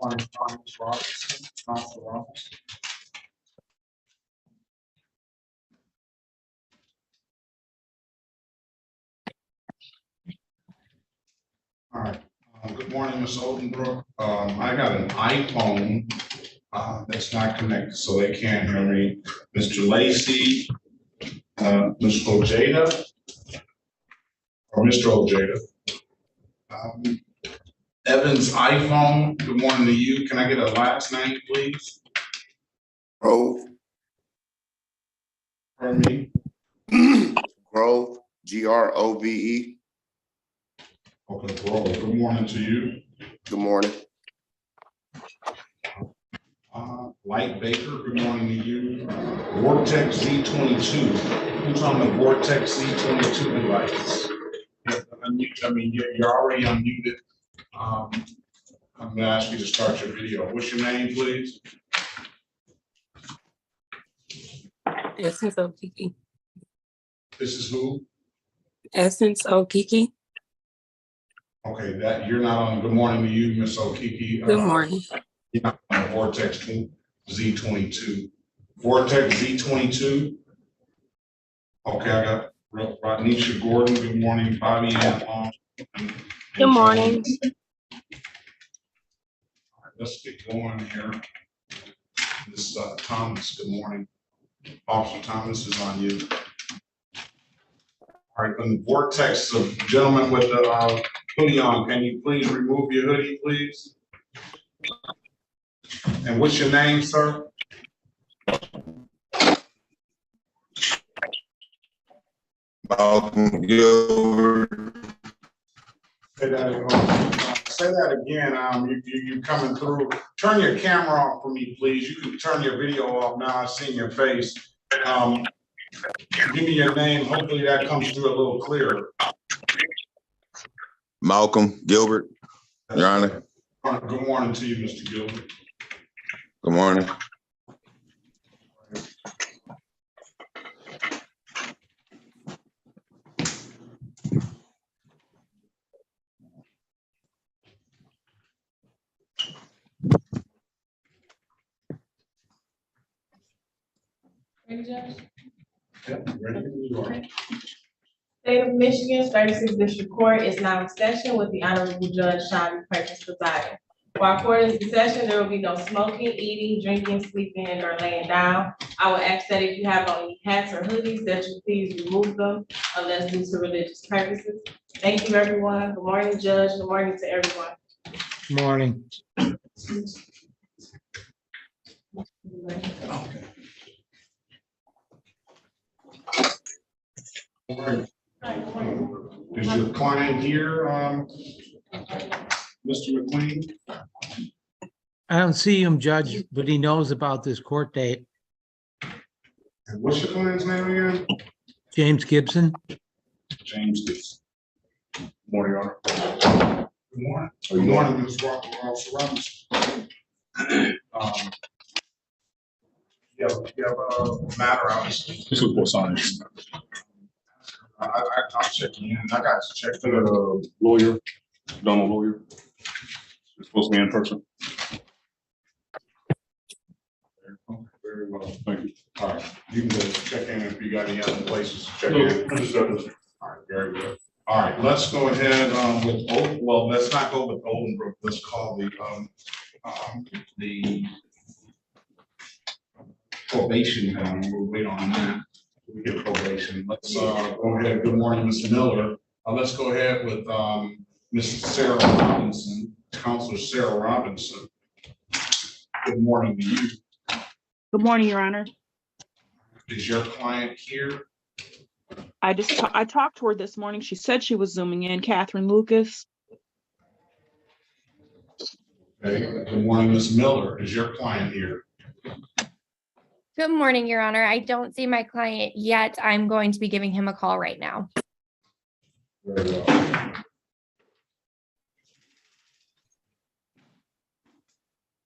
Attorney Thomas Robinson, Council Robinson. All right. Good morning, Ms. Oldenbrook. I got an iPhone that's not connected, so they can't hear me. Mr. Lacy, Ms. Ojeda, or Mr. Ojeda. Evan's iPhone, good morning to you. Can I get a last name, please? Grove. Pardon me? Grove, Grove. Okay, Grove, good morning to you. Good morning. Light Baker, good morning to you. Vortex Z22, who's on the Vortex Z22 device? I mean, you're already unmuted. I'm gonna ask you to start your video. What's your name, please? Essence Okiki. This is who? Essence Okiki. Okay, that you're not on. Good morning to you, Miss Okiki. Good morning. You're not on the Vortex Z22. Vortex Z22. Okay, I got Rodnisha Gordon. Good morning, Bobby Ann. Good morning. All right, let's get going here. This is Thomas. Good morning. Officer Thomas is on you. All right, from the Vortex, of gentleman with the hoodie on, can you please remove your hoodie, please? And what's your name, sir? Malcolm Gilbert. Say that again. You coming through. Turn your camera off for me, please. You can turn your video off now. I've seen your face. Give me your name. Hopefully that comes through a little clearer. Malcolm Gilbert, Your Honor. Good morning to you, Mr. Gilbert. Good morning. Yep, ready when you are. State of Michigan, 36th District Court is now in session with the Honorable Judge Sean Perkins presiding. While court is in session, there will be no smoking, eating, drinking, sleeping, and or laying down. I will ask that if you have on any hats or hoodies, that you please remove them unless due to religious purposes. Thank you, everyone. Good morning, Judge. Good morning to everyone. Good morning. Okay. All right. Is your client here, Mr. McQueen? I don't see him, Judge, but he knows about this court date. And what's your client's name again? James Gibson. James Gibson. Morning, Your Honor. Good morning. Good morning, Ms. Officer Robinson. You have a matter, obviously. This was what's on it. I'll check in. I got to check The lawyer, Donald lawyer. It's supposed to be in person. very well. Thank you. All right, you can go check in if you got any other places to check in. All right, very good. All right, let's go ahead with, well, let's not go with Oldenbrook. Let's call the probation. We'll wait on that. We get probation. Let's go ahead. Good morning, Mr. Miller. Let's go ahead with Mrs. Sarah Robinson, Counselor Sarah Robinson. Good morning to you. Good morning, Your Honor. Is your client here? I talked to her this morning. She said she was zooming in. Catherine Lucas. Okay. Good morning, Ms. Miller. Is your client here? Good morning, Your Honor. I don't see my client yet. I'm going to be giving him a call right now. Very well.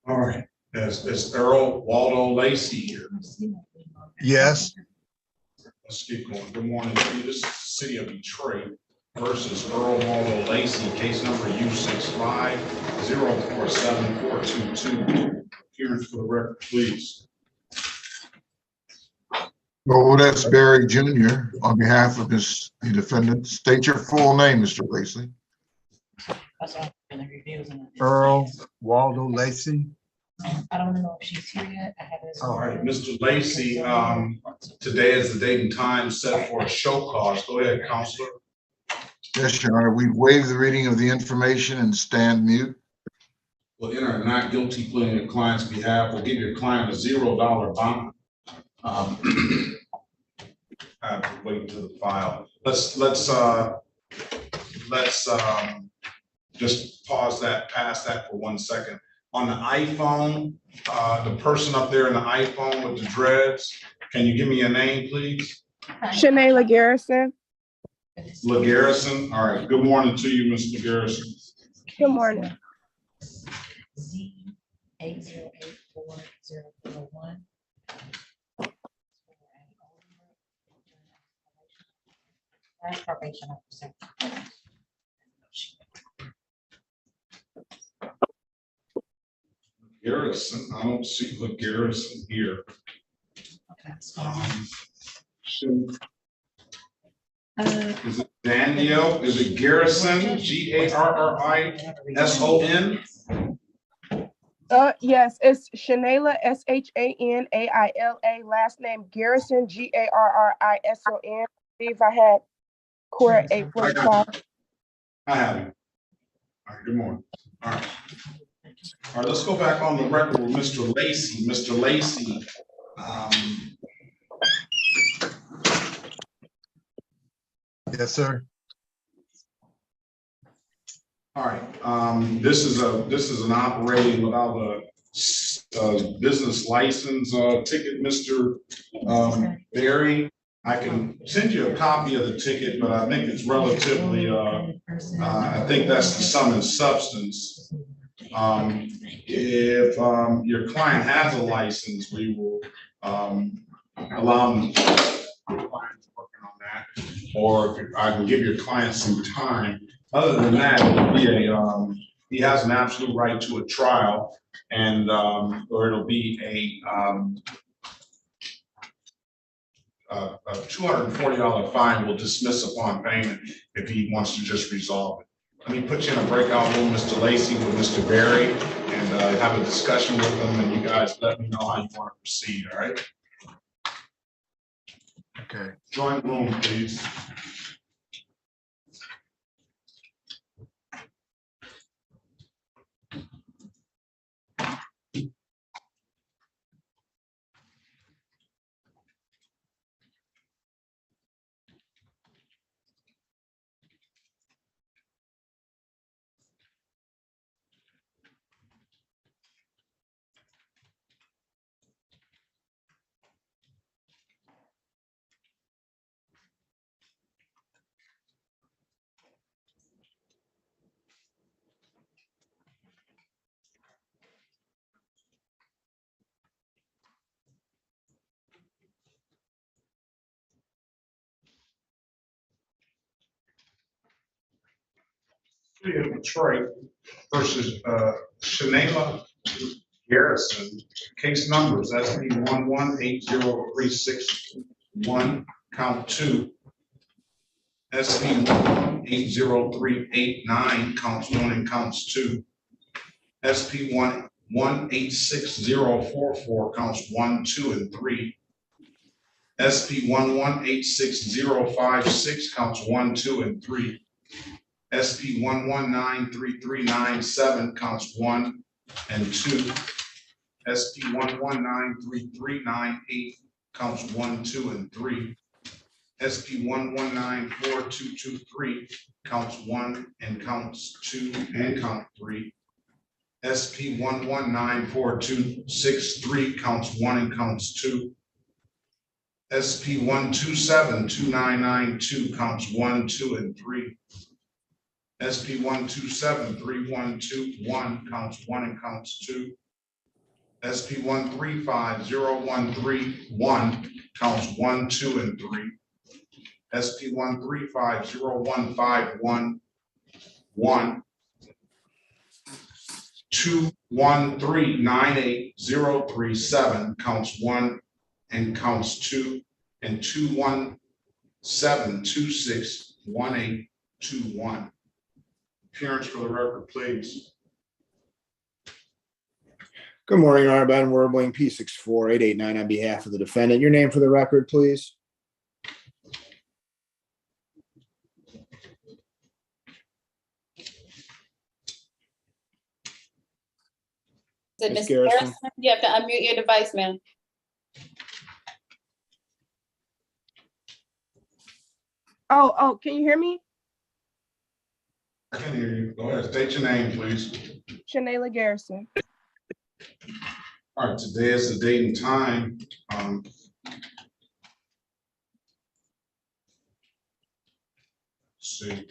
All right. Is Earl Waldo Lacy here? Yes. Let's keep going. Good morning to you. This is the city of Detroit. versus Earl Waldo Lacy, case number U65047422. Appearance for the record, please. Oh, that's Barry Jr. on behalf of the defendant. State your full name, Mr. Lacy. Earl Waldo Lacy. I don't know if she's here yet. I haven't. All right, Mr. Lacy, today is the date and time set for a show cause. Go ahead, Counselor. Yes, Your Honor, we waive the reading of the information and stand mute. Will enter a not guilty plea on your client's behalf. Will give your client a $0 bond. I have to wait to the file. Let's just pause that, past that for 1 second. On the iPhone, the person up there in the iPhone with the dreads, can you give me a name, please? Shanayla Garrison. LaGarrison. All right. Good morning to you, Mr. Garrison. Good morning. Z80840401. That's probation officer. Garrison, I don't see LaGarrison here. Okay. Is it Danielle? Is it Garrison? Garrison? Yes, it's Shanayla, SHANAILA, last name Garrison, GARRISON. See if I had court 845. I have it. All right, good morning. All right. All right, let's go back on the record with Mr. Lacy. Mr. Lacy. Yes, sir. All right, this is an operating without a business license ticket, Mr. Barry. I can send you a copy of the ticket, but I think it's relatively, I think that's the sum and substance. If your client has a license, we will allow them to working on that, or if I can give your client some time. Other than that, it'll be he has an absolute right to a trial, and or it'll be a $240 fine will dismiss upon payment if he wants to just resolve it. Let me put you in a breakout room, Mr. Lacy, with Mr. Barry, and have a discussion with them, and you guys let me know how you want to proceed, all right? Okay. Join the room, please. City of Detroit versus Shanayla Garrison. Case numbers, that's the 1180361, count 2. SP 1180389, counts 1 and counts 2. SP 1186044, counts 1, 2, and 3. SP 1186056, counts 1, 2, and 3. SP 1193397, counts 1 and 2. SP 1193398, counts 1, 2, and 3. SP 1194223, counts 1 and counts 2 and count 3. SP 1194263, counts 1 and counts 2. SP 1272992, counts 1, 2, and 3. SP 1273121, counts 1 and counts 2. SP 135031, counts 1, 2, and 3. SP 1350151 2139837 counts 1 and counts 2 and 217261821. Appearance for the record, please. Good morning, Your Honor. Ben Werbling, P64889 on behalf of the defendant. Your name for the record, please. Is it Ms. Ms. Garrison? Garrison? You have to unmute your device, ma'am. Oh, can you hear me? I can hear you. Go ahead. State your name, please. Shanayla Garrison. All right, today is the date and time. Let's see.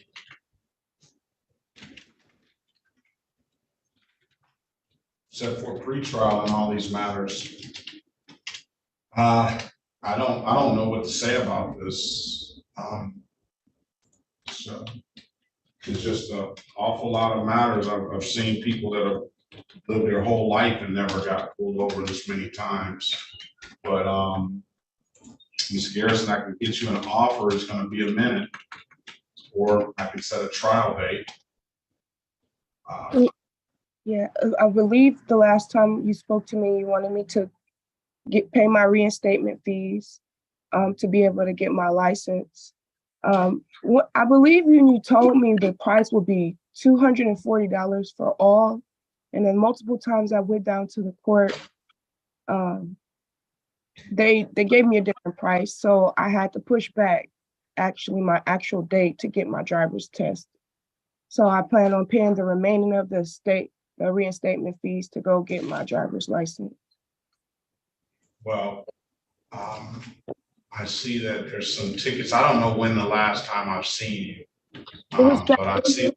Set for pretrial in all these matters. I don't know what to say about this. So it's just an awful lot of matters. I've seen people that have lived their whole life and never got pulled over this many times. But Ms. Garrison, I can get you an offer. It's going to be a minute, or I can set a trial date. Yeah, I believe the last time you spoke to me, you wanted me to pay my reinstatement fees to be able to get my license. I believe you told me the price would be $240 for all. And then multiple times I went down to the court. They gave me a different price. So I had to push back actually my actual date to get my driver's test. So I plan on paying the remaining of the reinstatement fees to go get my driver's license. Well, I see that there's some tickets. I don't know when the last time I've seen you, but I see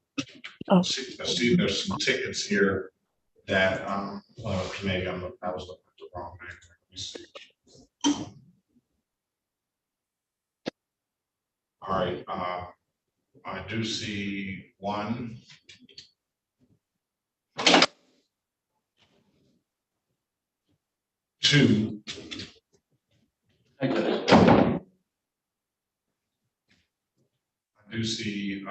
there's some tickets here that, well, maybe I was looking at the wrong name. Let me see. All right, I do see 1, 2. I do see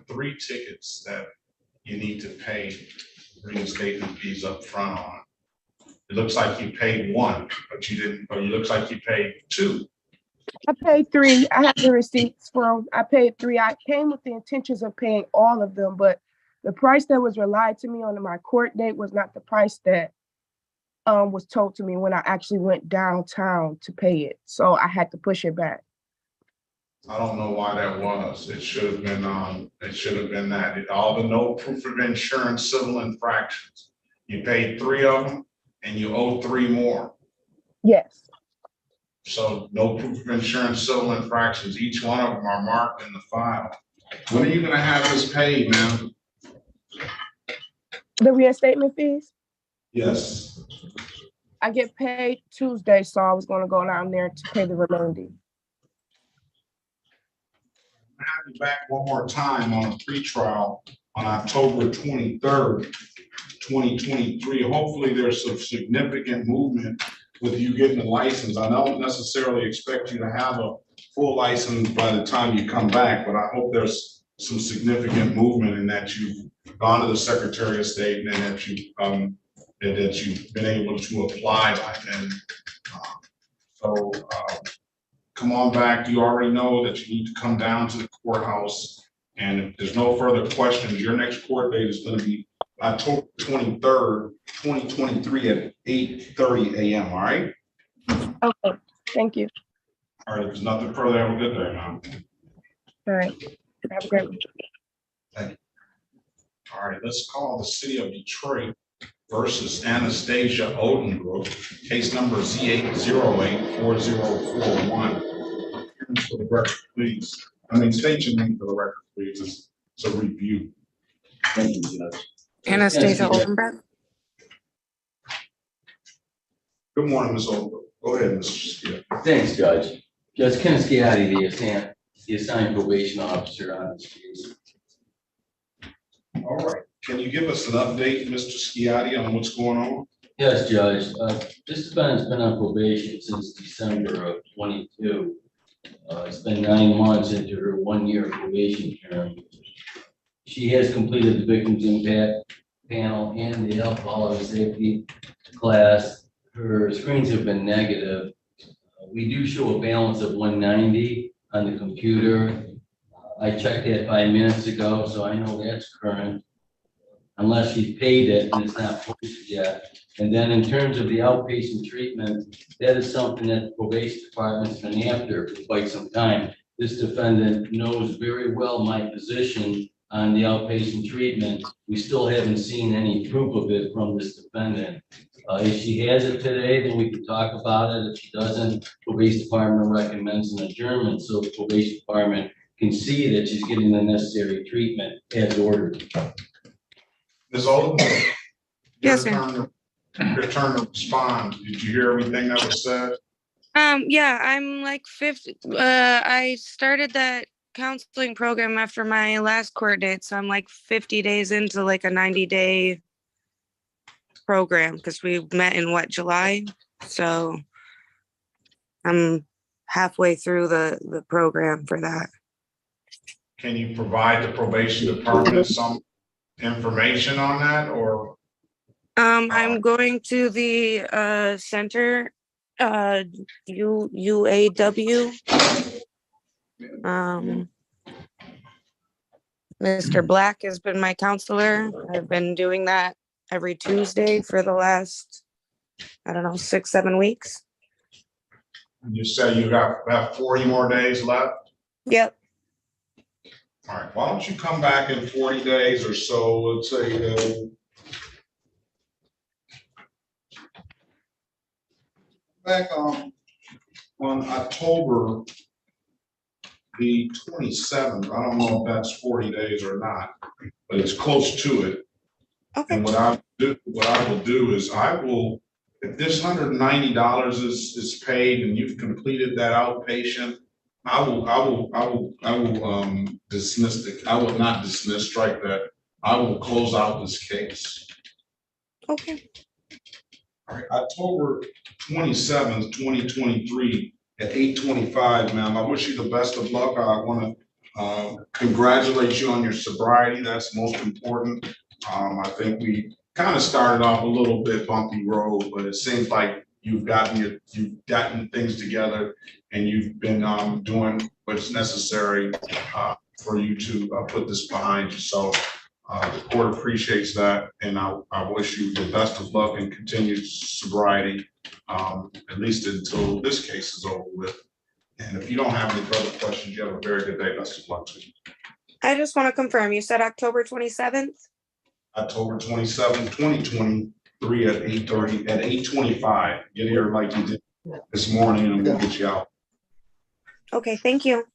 3 tickets that you need to pay reinstatement fees up front on. It looks like you paid 1, but you didn't, or it looks like you paid 2. I paid 3. I have the receipts I paid 3. I came with the intentions of paying all of them, but the price that was relied to me on my court date was not the price that was told to me when I actually went downtown to pay it. So I had to push it back. I don't know why that was. It should have been that. All the no proof of insurance civil infractions. You paid 3 of them and you owe 3 more. Yes. So no proof of insurance civil infractions. Each one of them are marked in the file. When are you gonna have this paid, ma'am? The reinstatement fees? Yes. I get paid Tuesday, so I was going to go down there to pay the remaining. I have you back one more time on a pretrial on October 23rd, 2023. Hopefully there's some significant movement with you getting a license. I don't necessarily expect you to have a full license by the time you come back, but I hope there's some significant movement in that you've gone to the Secretary of State and that you've been able to apply by then. So come on back. You already know that you need to come down to the courthouse. And if there's no further questions, your next court date is going to be October 23rd, 2023 at 8:30 a.m. All right? Okay, thank you. All right, if there's nothing further, have a good day, man. All right, have a great one. Thank you. All right, let's call the City of Detroit versus Anastasia Odenbrook, case number Z8084041. For the record, please. State your name for the record, please. It's a review. Thank you, Judge. Anastasia Oldenburg. Good morning, Ms. Odenbrook. Go ahead, Mr. Skip. Thanks, Judge. Judge Ken Sciatti, the assigned probation officer on this case. All right, can you give us an update, Mr. Sciatti, on what's going on? Yes, Judge. This defendant's been on probation since December of 22. It's been 9 months into her 1-year probation term. She has completed the victim's impact panel and the alcohol and safety class. Her screens have been negative. We do show a balance of 190 on the computer. I checked that 5 minutes ago, so I know that's current. Unless she's paid it and it's not posted yet. And then in terms of the outpatient treatment, that is something that the probation department's been after for quite some time. This defendant knows very well my position on the outpatient treatment. We still haven't seen any proof of it from this defendant. If she has it today, then we can talk about it. If she doesn't, probation department recommends an adjournment so the probation department can see that she's getting the necessary treatment as ordered. Ms. Oldham? Yes, sir. Your turn to respond. Did you hear everything that was said? Yeah, I'm like 50. I started that counseling program after my last court date, so I'm like 50 days into like a 90-day program because we met in July. So I'm halfway through the program for that. Can you provide the probation department some information on that, or? I'm going to the center, UAW. Mr. Black has been my counselor. I've been doing that every Tuesday for the last, I don't know, 6-7 weeks. You say you got about 40 more days left? Yep. All right, why don't you come back in 40 days or so, let's say, back on October the 27th. I don't know if that's 40 days or not, but it's close to it. Okay. And what I will do is if this $190 is paid and you've completed that outpatient, I will strike that. I will close out this case. Okay. All right, October 27th, 2023 at 8:25, ma'am. I wish you the best of luck. I want to congratulate you on your sobriety. That's most important. I think we kind of started off a little bit bumpy road, but it seems like you've gotten things together and you've been doing what's necessary for you to put this behind you. So the court appreciates that, and I wish you the best of luck and continued sobriety, at least until this case is over with. And if you don't have any further questions, you have a very good day. Best of luck to you. I just want to confirm, you said October 27th? October 27th, 2023 at 8:25. Get here like you did this morning and we'll get you out. Okay, thank you.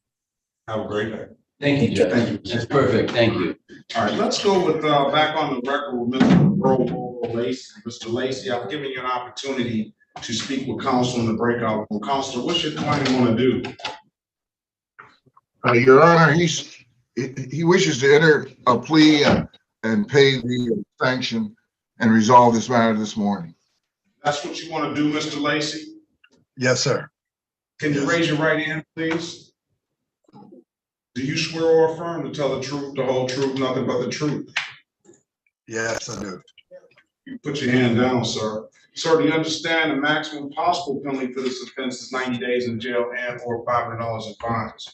Have a great day. Thank you, Judge. Thank you. That's perfect. Thank you. All right, let's go with back on the record with Mr. Lacey. Mr. Lacey, I've given you an opportunity to speak with counsel in the breakout room. Counselor, what's your client want to do? Your Honor, he wishes to enter a plea and pay the sanction and resolve this matter this morning. That's what you want to do, Mr. Lacey? Yes, sir. Can you raise your right hand, please? Do you swear or affirm to tell the truth, the whole truth, nothing but the truth? Yes, I do. You put your hand down, sir. Sir, do you understand the maximum possible penalty for this offense is 90 days in jail and or $500 in fines?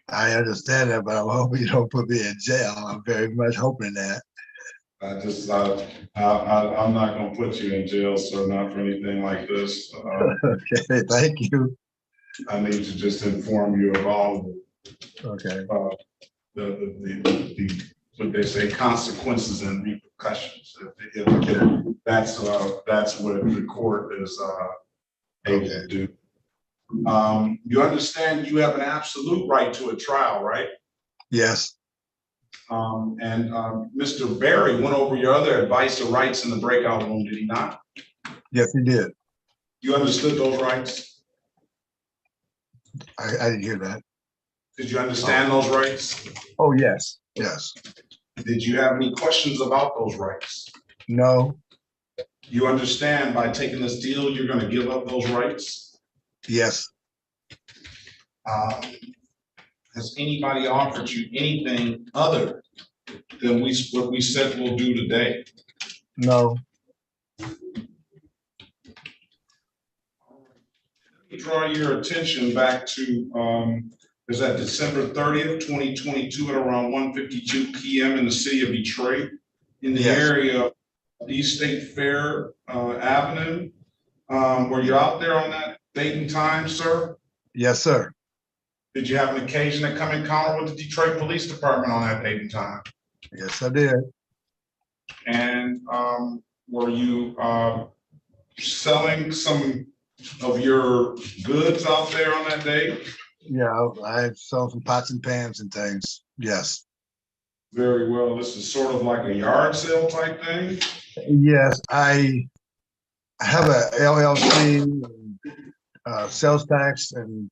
I understand that, but I hope you don't put me in jail. I'm very much hoping that. I'm not gonna put you in jail, sir, not for anything like this. Okay, thank you. I need to just inform you of all Okay. the what they say, consequences and repercussions. That's what the court is able to do. You understand you have an absolute right to a trial, right? Yes. Mr. Berry went over your other advice or rights in the breakout room, did he not? Yes, he did. You understood those rights? I didn't hear that. Did you understand those rights? Oh, yes, yes. Did you have any questions about those rights? No, You understand by taking this deal, you're gonna give up those rights? yes, Has anybody offered you anything other than what we said we'll do today? no. Draw your attention back to, is that December 30th, 2022 at around 1:52 PM in the city of Detroit, in the Yes. area of East State Fair Avenue. Were you out there on that date and time, sir? Yes, sir. Did you have an occasion to come encounter with the Detroit Police Department on that date and time? Yes, I did. And were you selling some of your goods out there on that day? Yeah, I saw some pots and pans and things. Yes. Very well. This is sort of like a yard sale type thing. Yes, I have a LLC, sales tax and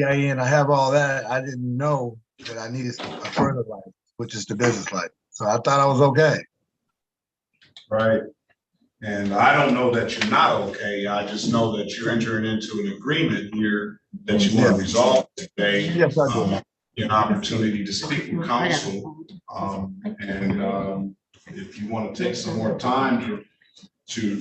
EIN. I have all that. I didn't know that I needed a further license, which is the business license. So I thought I was okay. Right. And I don't know that you're not okay. I just know that you're entering into an agreement here that you want to resolve today. Yes, I do. An opportunity to speak with counsel. If you want to take some more time to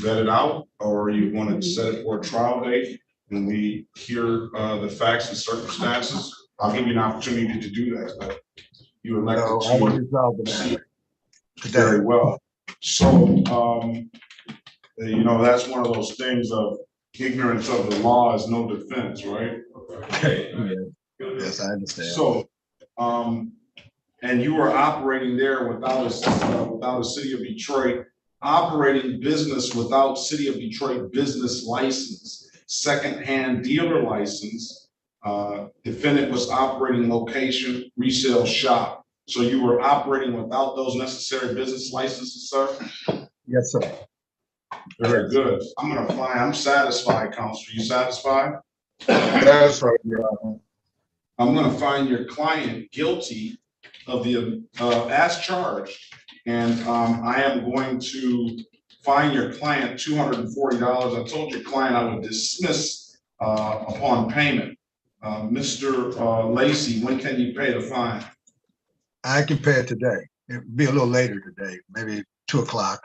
vet it out, or you want to set it for a trial date, when we hear the facts and circumstances, I'll give you an opportunity to do that. But you elected No, I will to resolve that today. very well. So, you know, that's one of those things of ignorance of the law is no defense, right? Yes, I understand. So, and you were operating there without a city of Detroit, operating business without city of Detroit business license, secondhand dealer license. Defendant was operating location, resale shop. So you were operating without those necessary business licenses, sir? Yes, sir. Very good. I'm satisfied, Counselor. You satisfied? Satisfied, Your Honor. I'm gonna find your client guilty of the, as charged. And, I am going to fine your client $240. I told your client I would dismiss, upon payment. Mr. Lacy, when can you pay the fine? I can pay it today. It'll be a little later today, maybe 2 o'clock.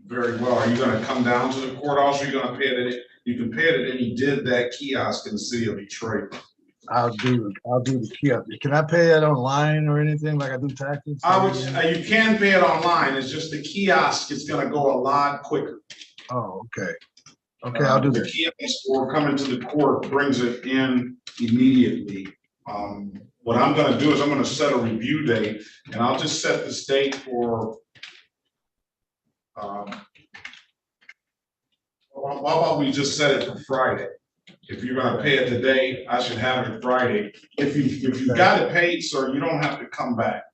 Very well. Are you gonna come down to the courthouse? Or are you gonna pay it? You can pay it at any did that kiosk in the city of Detroit. I'll do the kiosk. Can I pay it online or anything like I do taxes? You can pay it online. It's just the kiosk is gonna go a lot quicker. Oh, okay. Okay, I'll do The that. kiosk or coming to the court brings it in immediately. What I'm gonna do is I'm gonna set a review date, and I'll just set this date for how about we just set it for Friday? If you're gonna pay it today, I should have it Friday. If you got it paid, sir, you don't have to come back.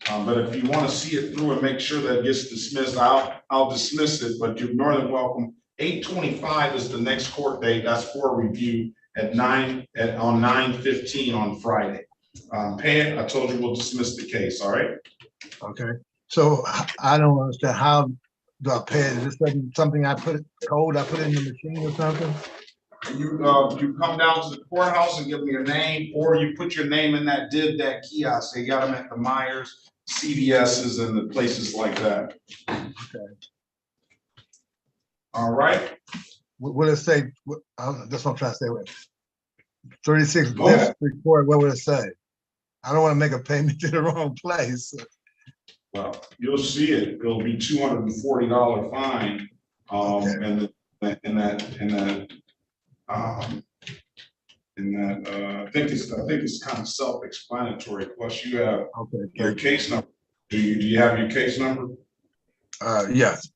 But if you wanna see it through and make sure that it gets dismissed, I'll dismiss it, but you're more than welcome. 8/25 is the next court date. That's for review on 9/15 on Friday. Pay it. I told you we'll dismiss the case, all right? Okay. So I don't understand, how do I pay it? Is this something I put in the machine or something? You come down to the courthouse and give me your name, or you put your name in that kiosk. They got them at the Myers, CVS's, and the places like that. Okay. All right. What would it say? That's what I'm trying to say with 36 Go ahead. report. What would it say? I don't want to make a payment to the wrong place. Well, you'll see it. It'll be $240 fine. And I think it's kind of self-explanatory. Plus, you have your case number. Do you have your case number? Yes.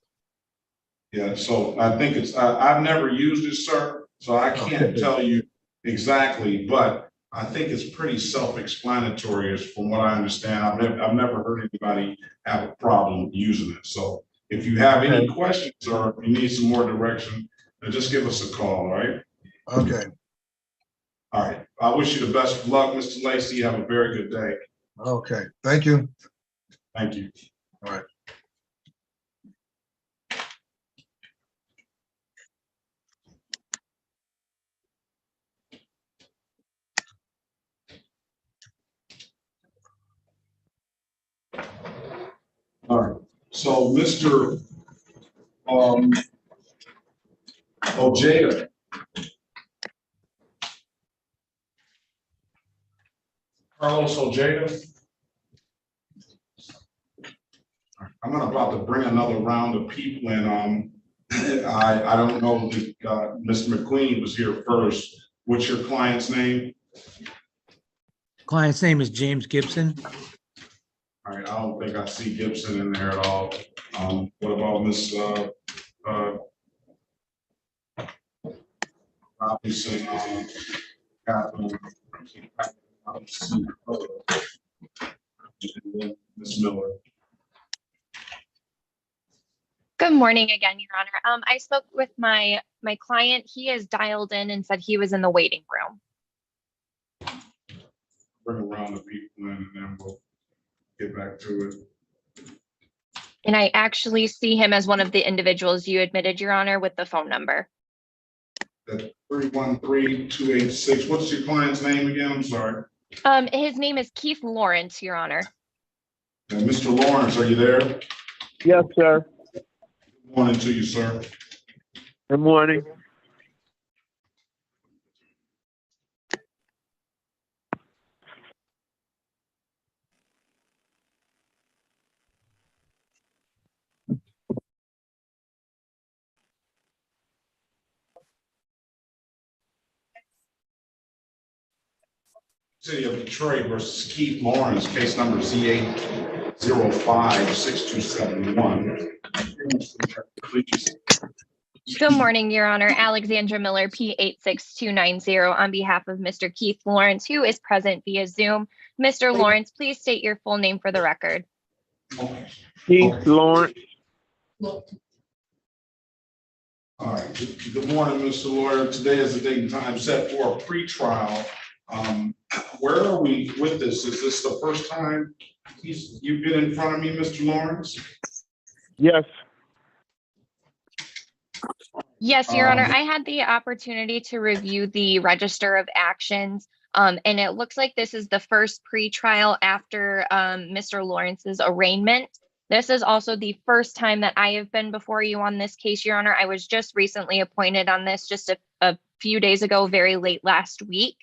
Yeah. So I think I've never used it, sir, so I can't tell you exactly, but I think it's pretty self-explanatory as from what I understand. I've never heard anybody have a problem using it. So if you have any questions or if you need some more direction, just give us a call, all right? Okay. All right, I wish you the best of luck, Mr. Lacy. Have a very good day. Okay, thank you. Thank you. All right. All right, so Mr. Ojeda. Carlos Ojeda. I'm about to bring another round of people in. I don't know if Mr. McQueen was here first. What's your client's name? Client's name is James Gibson. All right, I don't think I see Gibson in there at all. What about Miss Robinson? Catherine? I don't see her. Ms. Miller. Good morning again, Your Honor. I spoke with my client. He is dialed in and said he was in the waiting room. Bring around the people in and then we'll get back to it. And I actually see him as one of the individuals you admitted, Your Honor, with the phone number. That 313-286. What's your client's name again? I'm sorry. His name is Keith Lawrence, Your Honor. Mr. Lawrence, are you there? Yes, sir. Good morning to you, sir. Good morning. City of Detroit versus Keith Lawrence, case number Z805-6271. Please. Good morning, Your Honor. Alexandra Miller, P86290, on behalf of Mr. Keith Lawrence, who is present via Zoom. Mr. Lawrence, please state your full name for the record. Keith Lawrence. All right. Good morning, Mr. Lawyer. Today is the date and time set for a pretrial. Where are we with this? Is this the first time you've been in front of me, Mr. Lawrence? Yes. Yes, Your Honor. I had the opportunity to review the register of actions, and it looks like this is the first pretrial after Mr. Lawrence's arraignment. This is also the first time that I have been before you on this case, Your Honor. I was just recently appointed on this just a few days ago, very late last week.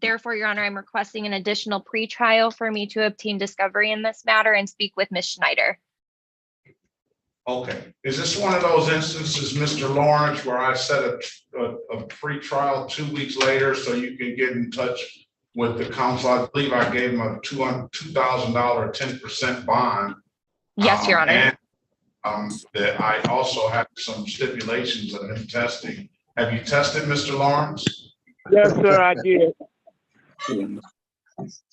Therefore, Your Honor, I'm requesting an additional pretrial for me to obtain discovery in this matter and speak with Ms. Schneider. Okay. Is this one of those instances, Mr. Lawrence, where I set a pretrial 2 weeks later so you can get in touch with the counsel? I believe I gave him a $2,000 10% bond. Yes, Your Honor. And that I also have some stipulations of him testing. Have you tested, Mr. Lawrence? Yes, sir, I did.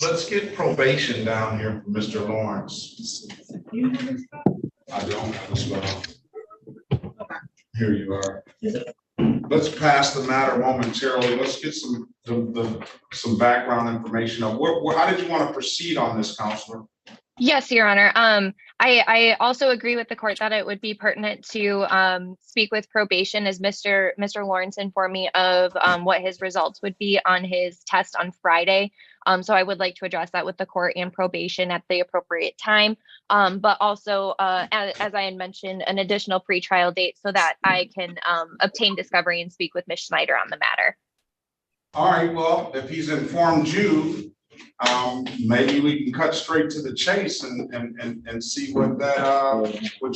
Let's get probation down here for Mr. Lawrence. I don't have a spell. Here you are. Let's pass the matter momentarily. Let's get some background information of how did you want to proceed on this, Counselor? Yes, Your Honor. I also agree with the court that it would be pertinent to speak with probation, as Mr. Lawrence informed me of what his results would be on his test on Friday. So I would like to address that with the court and probation at the appropriate time. But also, as I had mentioned, an additional pretrial date so that I can obtain discovery and speak with Ms. Schneider on the matter. All right, well, if he's informed you, maybe we can cut straight to the chase and see what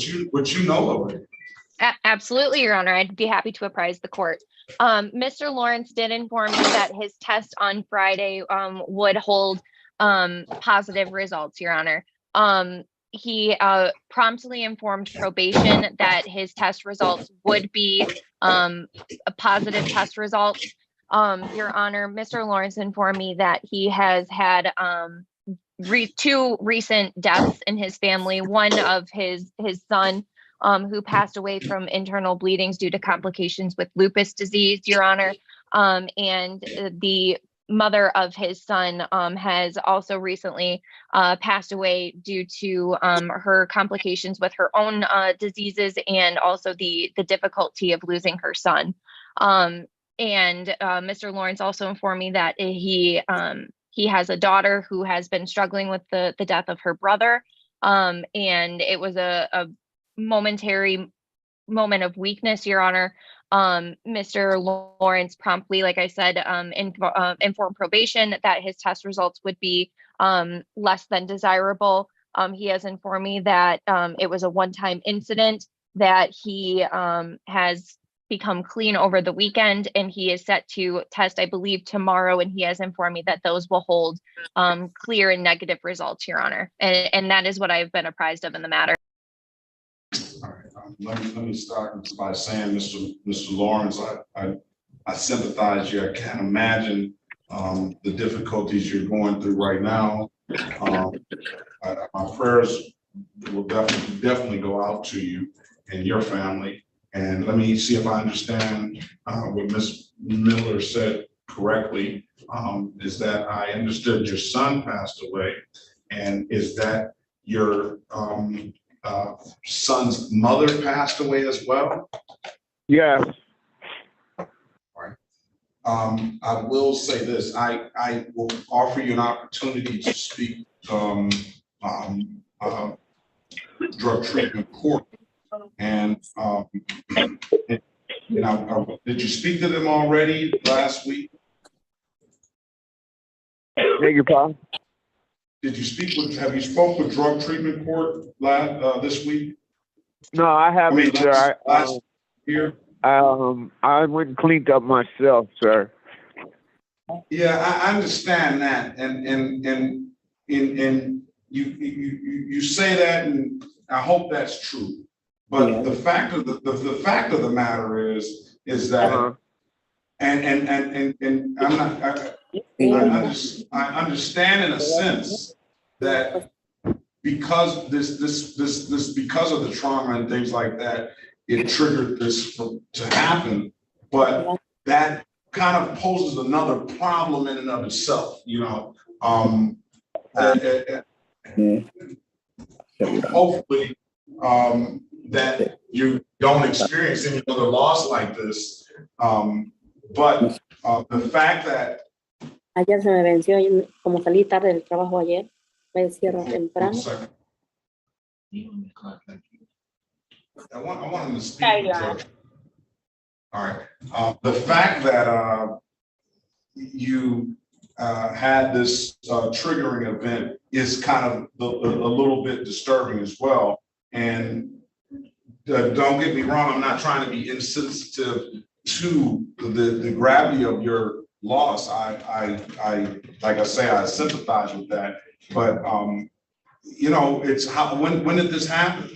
you know of it. Absolutely, Your Honor. I'd be happy to apprise the court. Mr. Lawrence did inform me that his test on Friday would hold positive results, Your Honor. He promptly informed probation that his test results would be a positive test results. Your Honor, Mr. Lawrence informed me that he has had two recent deaths in his family. One of his son, who passed away from internal bleedings due to complications with lupus disease, Your Honor. And the mother of his son has also recently passed away due to her complications with her own diseases and also the difficulty of losing her son. And Mr. Lawrence also informed me that he has a daughter who has been struggling with the death of her brother. And it was a momentary moment of weakness, Your Honor. Mr. Lawrence promptly, like I said, informed probation that his test results would be less than desirable. He has informed me that it was a one-time incident, that he has become clean over the weekend, and he is set to test, I believe, tomorrow, and he has informed me that those will hold clear and negative results, Your Honor. And that is what I've been apprised of in the matter. All right, let me start by saying, Mr. Lawrence, I sympathize you. I can't imagine the difficulties you're going through right now. My prayers will definitely go out to you and your family. And let me see if I understand what Ms. Miller said correctly. Is that I understood your son passed away, and is that your son's mother passed away as well? Yes. All right. I will say this, I will offer you an opportunity to speak drug treatment court. And did you speak to them already last week? Beg your pardon? Did you speak with, have you spoke with drug treatment court this week? No, I haven't, sir. Last year? I went and cleaned up myself, sir. Yeah, I understand that, and you say that, and I hope that's true. But the fact of the matter is that, and I'm not. I understand in a sense that because because of the trauma and things like that, it triggered this to happen. But that kind of poses another problem in and of itself, you know. Hopefully, that you don't experience any other loss like this. But the fact that ayer se me venció, como salí tarde del trabajo ayer, me encierro temprano. I want him to speak with George. All right. The fact that you had this triggering event is kind of a little bit disturbing as well. And don't get me wrong, I'm not trying to be insensitive to the gravity of your loss. I like I say, I sympathize with that. But you know, it's how when did this happen?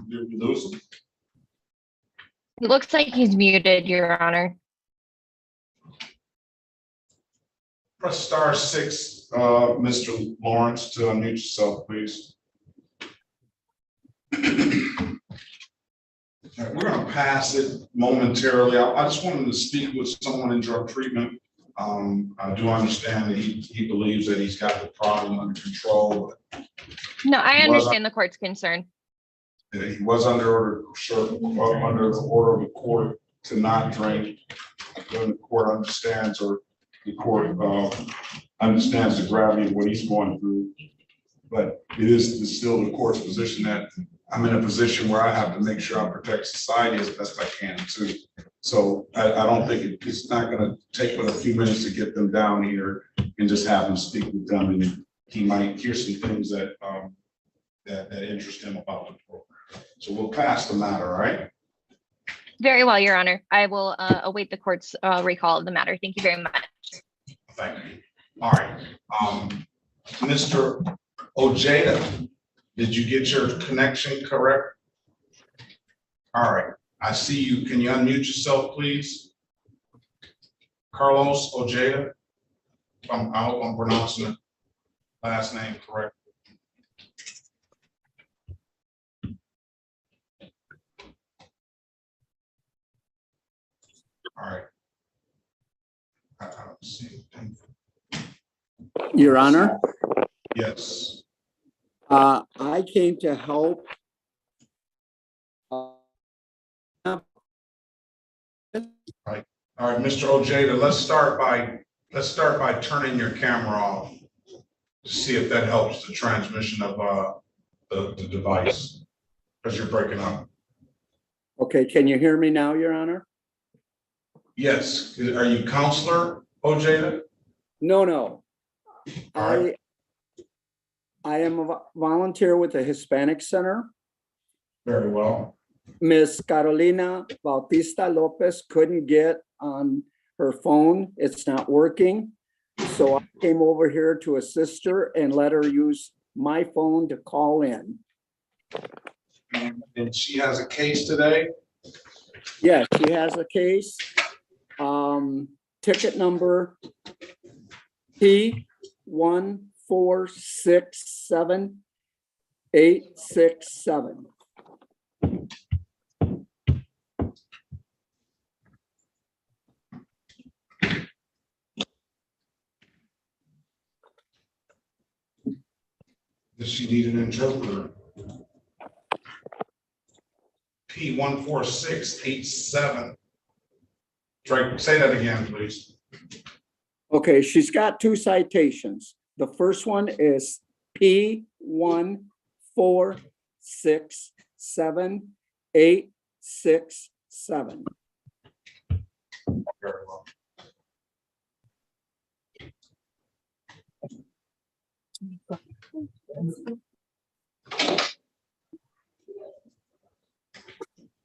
Did we lose him? It looks like he's muted, Your Honor. Press *6, Mr. Lawrence, to unmute yourself, please. Right, we're going to pass it momentarily. I just wanted to speak with someone in drug treatment. I do understand that he believes that he's got the problem under control. No, I understand the court's concern. He was under under the order of the court to not drink. The court understands, or the court understands the gravity of what he's going through. But it is still the court's position that I'm in a position where I have to make sure I protect society as best I can too. So I don't think it's not going to take but a few minutes to get them down here and just have him speak with them, and he might hear some things that that interest him about the program. So we'll pass the matter, right? Very well, Your Honor. I will await the court's recall of the matter. Thank you very much. Thank you. All right. Mr. Ojeda, did you get your connection correct? All right. I see you. Can you unmute yourself, please? Carlos Ojeda. I hope I'm pronouncing the last name correct. All right. I don't see anything. Your Honor, Yes. I came to help. All right, Mr. Ojeda, let's start by turning your camera off to see if that helps the transmission of the device, because you're breaking up. Okay, can you hear me now, Your Honor? Yes. Are you Counselor Ojeda? No. All right. I am a volunteer with the Hispanic Center. Very well. Miss Carolina Bautista Lopez couldn't get on her phone. It's not working. So I came over here to assist her and let her use my phone to call in. And she has a case today? Yes, she has a case. Ticket number P1467867. Does she need an interpreter? P14687. Say that again, please. Okay, she's got two citations. The first one is P1467867. Very well.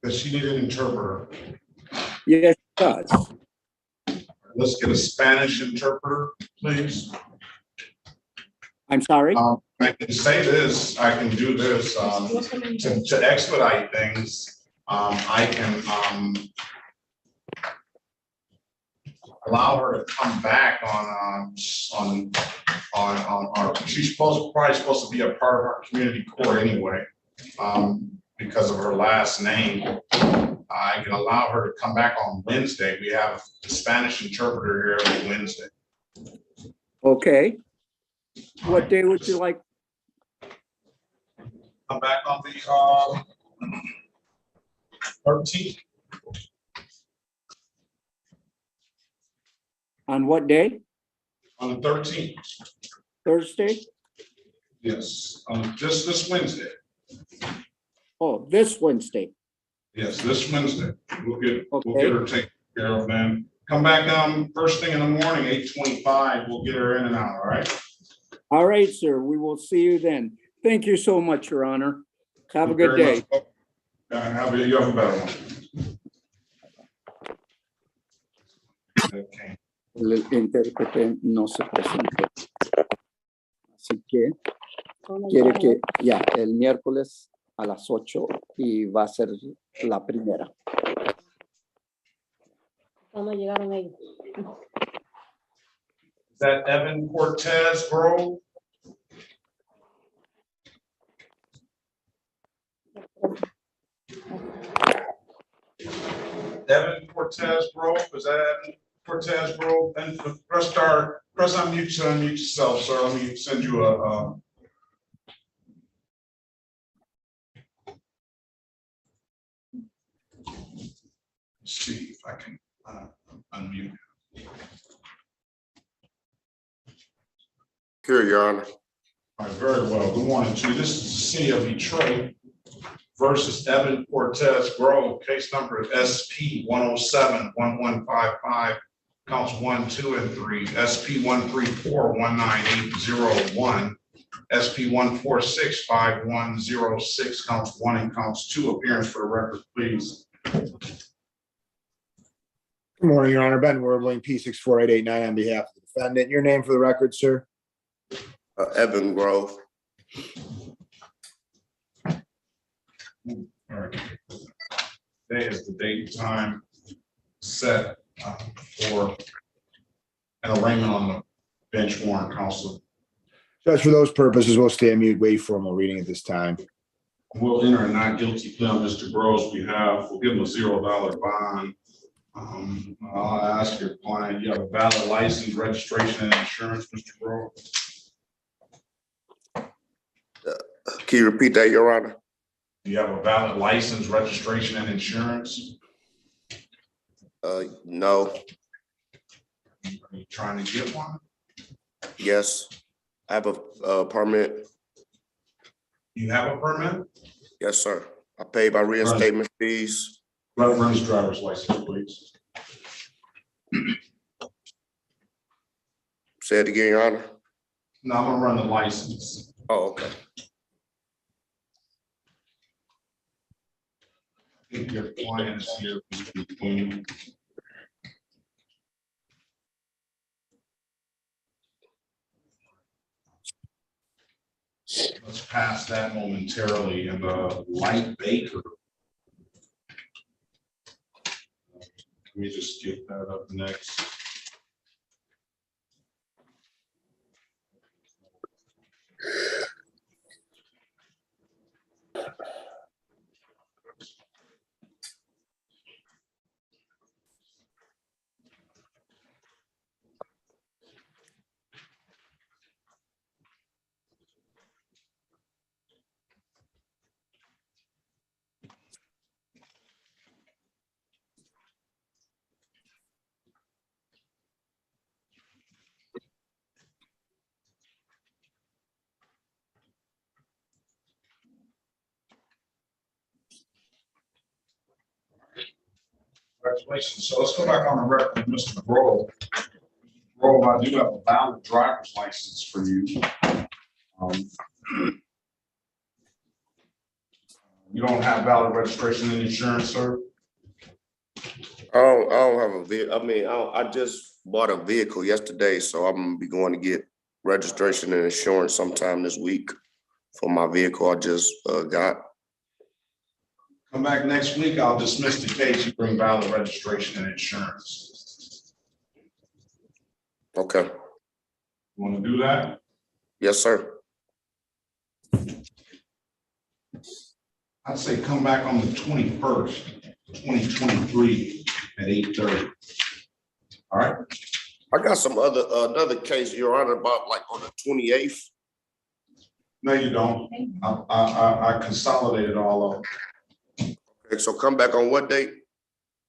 Does she need an interpreter? Yes, it does. Let's get a Spanish interpreter, please. I'm sorry? I can say this, I can do this, to expedite things, I can, allow her to come back on our, she's probably supposed to be a part of our community core anyway, because of her last name. I can allow her to come back on Wednesday. We have a Spanish interpreter here every Wednesday. Okay. What day would you like? Come back on the 13th. On what day? On the 13th. Thursday? Yes, just this Wednesday. Oh, this Wednesday. Yes, this Wednesday. We'll get her taken care of then. Come back first thing in the morning, 8:25. We'll get her in and out, all right? All right, sir. We will see you then. Thank you so much, Your Honor. Have a good day. You have a better one. Okay. El intérprete no se presentó. Así que quiere que ya el miércoles a las 8 y va a ser la primera. ¿Cuándo llegaron ellos? Is that Evan Cortez Grove? Evan Cortez Grove, is that Evan Cortez Grove? And press unmute to unmute yourself, sir. Let me send you a see if I can unmute. Here, Your Honor. All right, very well. Good morning to you. This is the city of Detroit versus Evan Cortez Grove. Case number is SP 107-1155, counts 1, 2, and 3. SP 134-19801. SP 146-5106, counts 1 and counts 2. Appearance for the record, please. Good morning, Your Honor. Ben Warbling, P64889 on behalf of the defendant. Your name for the record, sir? Evan Grove. All right. Today is the date and time set for an arraignment on the bench warrant, counsel. Judge, for those purposes, we'll stay on mute, wait for formal reading at this time. We'll enter a not guilty plea on Mr. Grove's behalf. We'll give him a $0 bond. I'll ask your client, you have a valid license, registration, and insurance, Mr. Grove? Can you repeat that, Your Honor? Do you have a valid license, registration, and insurance? No. Are you trying to get one? Yes. I have a permit. You have a permit? Yes, sir. I paid my reinstatement fees. Run his driver's license, please. Say it again, Your Honor. No, I'm gonna run the license. Oh, okay. I think your client is here. Mr. Queen. Let's pass that momentarily in the light Baker. Let me just get that up next. Congratulations. So let's go back on the record with Mr. Grove. Grove, I do have a valid driver's license for you. You don't have valid registration and insurance, sir? I don't have a vehicle. I mean, I just bought a vehicle yesterday, so I'm gonna be going to get registration and insurance sometime this week for my vehicle I just got. Come back next week. I'll dismiss the case. You bring valid registration and insurance. Okay. Want to do that? Yes, sir. I'd say come back on the 21st, 2023 at 8:30. All right. I got some another case, Your Honor, about like on the 28th. No, you don't. I consolidated all of them. Okay, so come back on what date?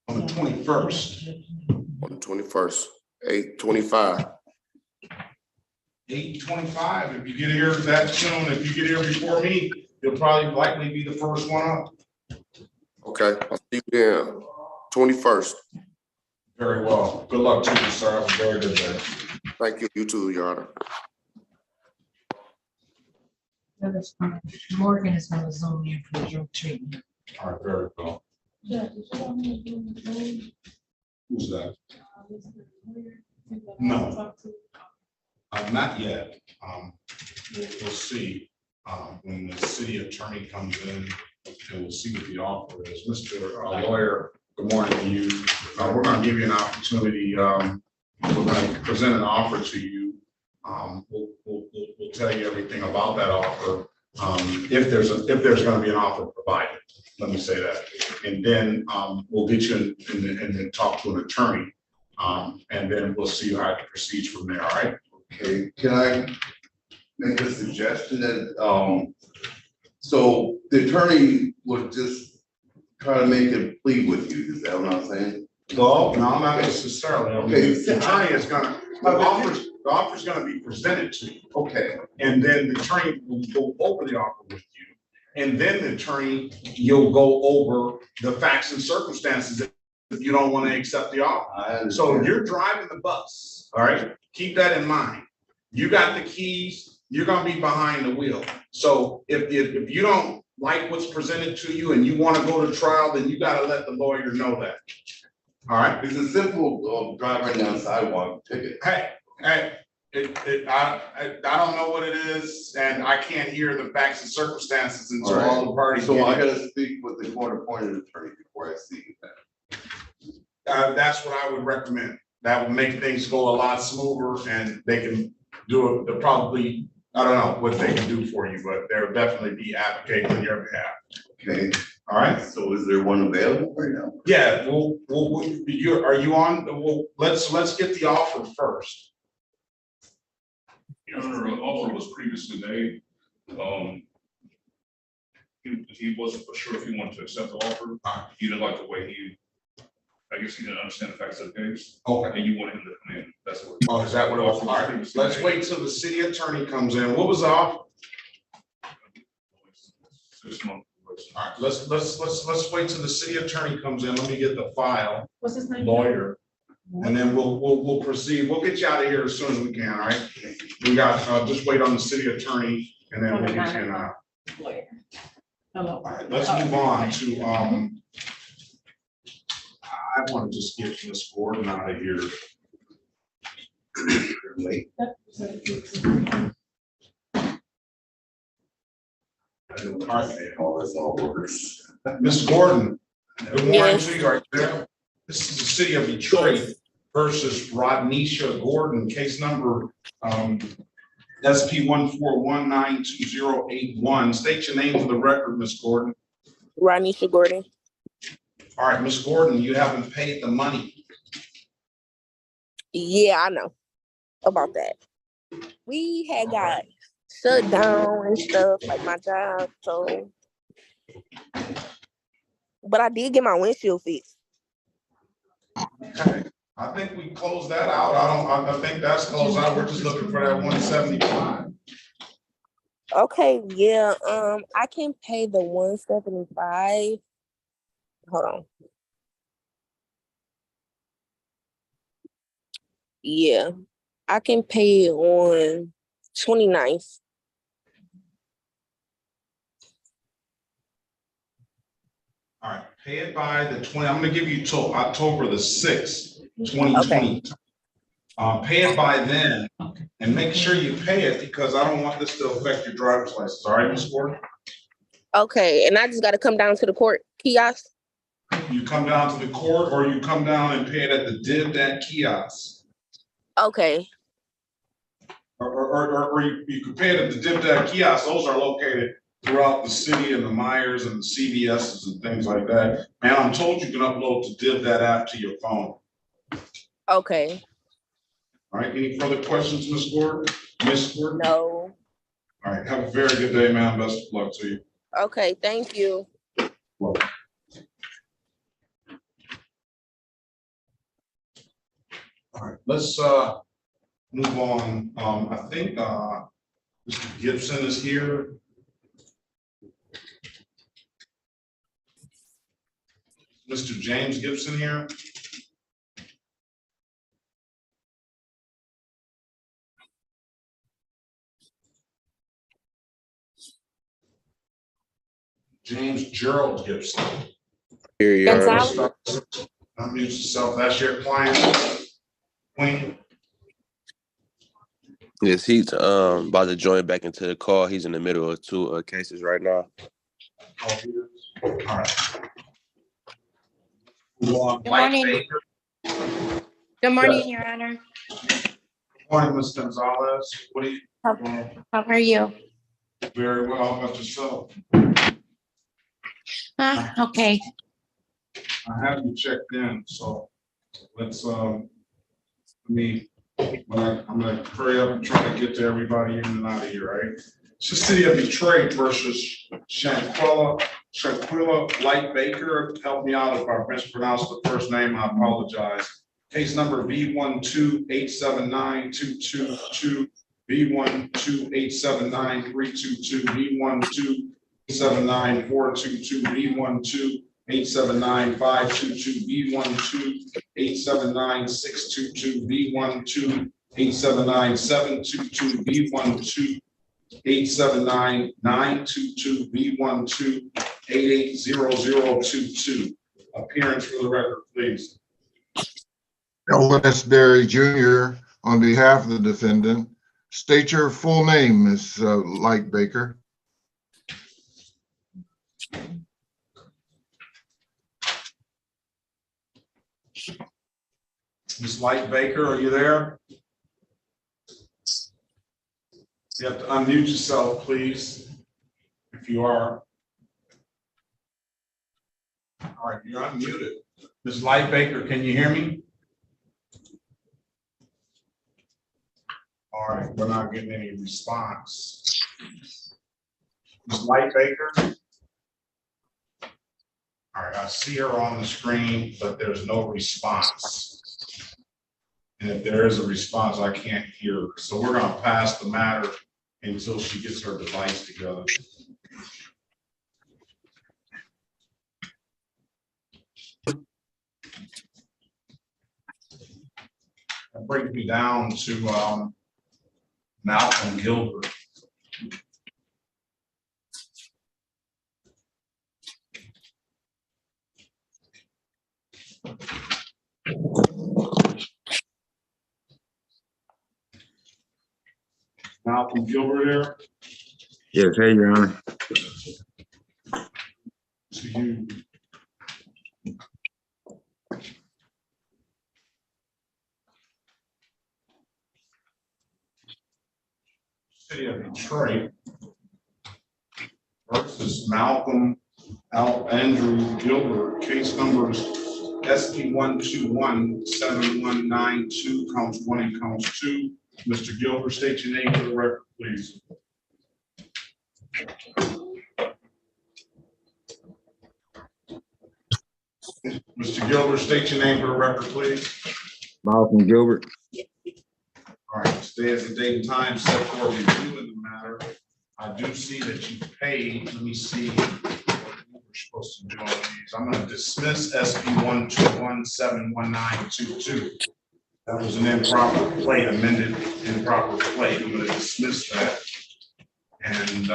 On the 21st. On the 21st, 8:25. 8:25. If you get here that soon, if you get here before me, you'll probably likely be the first one up. Okay, I'll see you then. 21st. Very well. Good luck to you, sir. Have a very good day. Thank you. You too, Your Honor. Morgan is gonna zoom in for drug treatment. All right, very well. Who's that? No. Not yet. We'll see. When the city attorney comes in, and we'll see what the offer is. Mr. Lawyer, good morning to you. We're gonna give you an opportunity. We're gonna present an offer to you. We'll tell you everything about that offer. If there's gonna be an offer provided, let me say that. And then we'll get you in and talk to an attorney. And then we'll see how it proceeds from there, all right? Okay, can I make a suggestion that, so the attorney would just try to make a plea with you, is that what I'm saying? Well, no, not necessarily. Okay. The attorney is gonna, the offer's gonna be presented to you. Okay. And then the attorney will go over the offer with you. And then the attorney, you'll go over the facts and circumstances if you don't want to accept the offer. So you're driving the bus, all right? Keep that in mind. You got the keys, you're gonna be behind the wheel. So if you don't like what's presented to you and you want to go to trial, then you gotta let the lawyer know that. All right? It's a simple driving down sidewalk ticket. Hey, I don't know what it is, and I can't hear the facts and circumstances until all the parties. So I gotta speak with the court-appointed attorney before I see that. That's what I would recommend. That would make things go a lot smoother, and they can do it. They'll probably, I don't know what they can do for you, but they'll definitely be advocating on your behalf. Okay, All right? So is there one available right now? Yeah, are you on, let's get the offer first. Your Honor, an offer was previously made. He wasn't for sure if he wanted to accept the offer. He didn't like the way I guess he didn't understand the facts of the case. Okay. And you wanted him to come in. That's what. Oh, is that what it was? All right, let's wait till the city attorney comes in. What was the offer? 6 months. All right, let's wait till the city attorney comes in. Let me get the file. What's his name? Lawyer. And then we'll proceed. We'll get you out of here as soon as we can, all right? We got, just wait on the city attorney and then we'll get you out. Lawyer. Hello. All right, let's move on to, I want to just get Ms. Gordon out of here. Late. Ms. Gordon, good morning to you right there. This is the city of Detroit versus Rodnisha Gordon, case number SP 141928081. State your name for the record, Ms. Gordon. Rodnisha Gordon. All right, Ms. Gordon, you haven't paid the money. Yeah, I know about that. We had got shut down and stuff, like my job, so. But I did get my windshield fixed. Okay, I think we closed that out. I think that's closed out. We're just looking for that 175. Okay, yeah, I can pay the 175. Hold on. Yeah, I can pay it on 29th. All right, pay it by the 20. I'm going to give you till October the 6th, 2020. Okay. Pay it by then and make sure you pay it because I don't want this to affect your driver's license. All right, Ms. Gordon? Okay, and I just got to come down to the court kiosk? You come down to the court or you come down and pay it at the DivDat kiosk. Okay. Or you can pay it at the DivDat kiosk. Those are located throughout the city and the Myers and the CVS's and things like that. Man, I'm told you can upload the DivDat app to your phone. Okay. All right, any further questions, Ms. Gordon? Ms. Gordon? No. All right, have a very good day, man. Best of luck to you. Okay, thank you. Welcome. All right, let's move on. I think Mr. Gibson is here. Mr. James Gibson here. James Gerald Gibson. Here you are. Unmute yourself. That's your client. Queen. Yes, he's about to join back into the call. He's in the middle of two cases right now. All right. Good morning. Good morning, Your Honor. Good morning, Ms. Gonzalez. What are you? How are you? Very well. How about yourself? Okay. I have you checked in, so let's I'm gonna hurry up and try to get to everybody in and out of here, right? It's the city of Detroit versus Shanquilla Light Baker. Help me out if I mispronounced the first name, I apologize. Case number B128792222, B128793222, B1279422, B128795222, B128796222, B128797222, B128799222, B128800022. Appearance for the record, please. Elvis Berry Jr. on behalf of the defendant. State your full name, Ms. Light Baker. Ms. Light Baker, are you there? You have to unmute yourself, please, if you are. All right, you're unmuted. Ms. Lightbaker, can you hear me? All right, we're not getting any response. Ms. Lightbaker? All right, I see her on the screen, but there's no response. And if there is a response, I can't hear her. So we're gonna pass the matter until she gets her device together. That brings me down to Malcolm Gilbert. Malcolm Gilbert here. Yes, hey, Your Honor. To you. City of Detroit versus Malcolm Andrew Gilbert, case numbers SP 1217192, counts 1 and counts 2. Mr. Gilbert, state your name for the record, please. Mr. Gilbert, state your name for the record, please. Malcolm Gilbert. All right, today is the date and time set for review in the matter. I do see that you paid. Let me see what we're supposed to do on these. I'm going to dismiss SP 1217192. That was an improper plate, amended improper plate. I'm going to dismiss that. And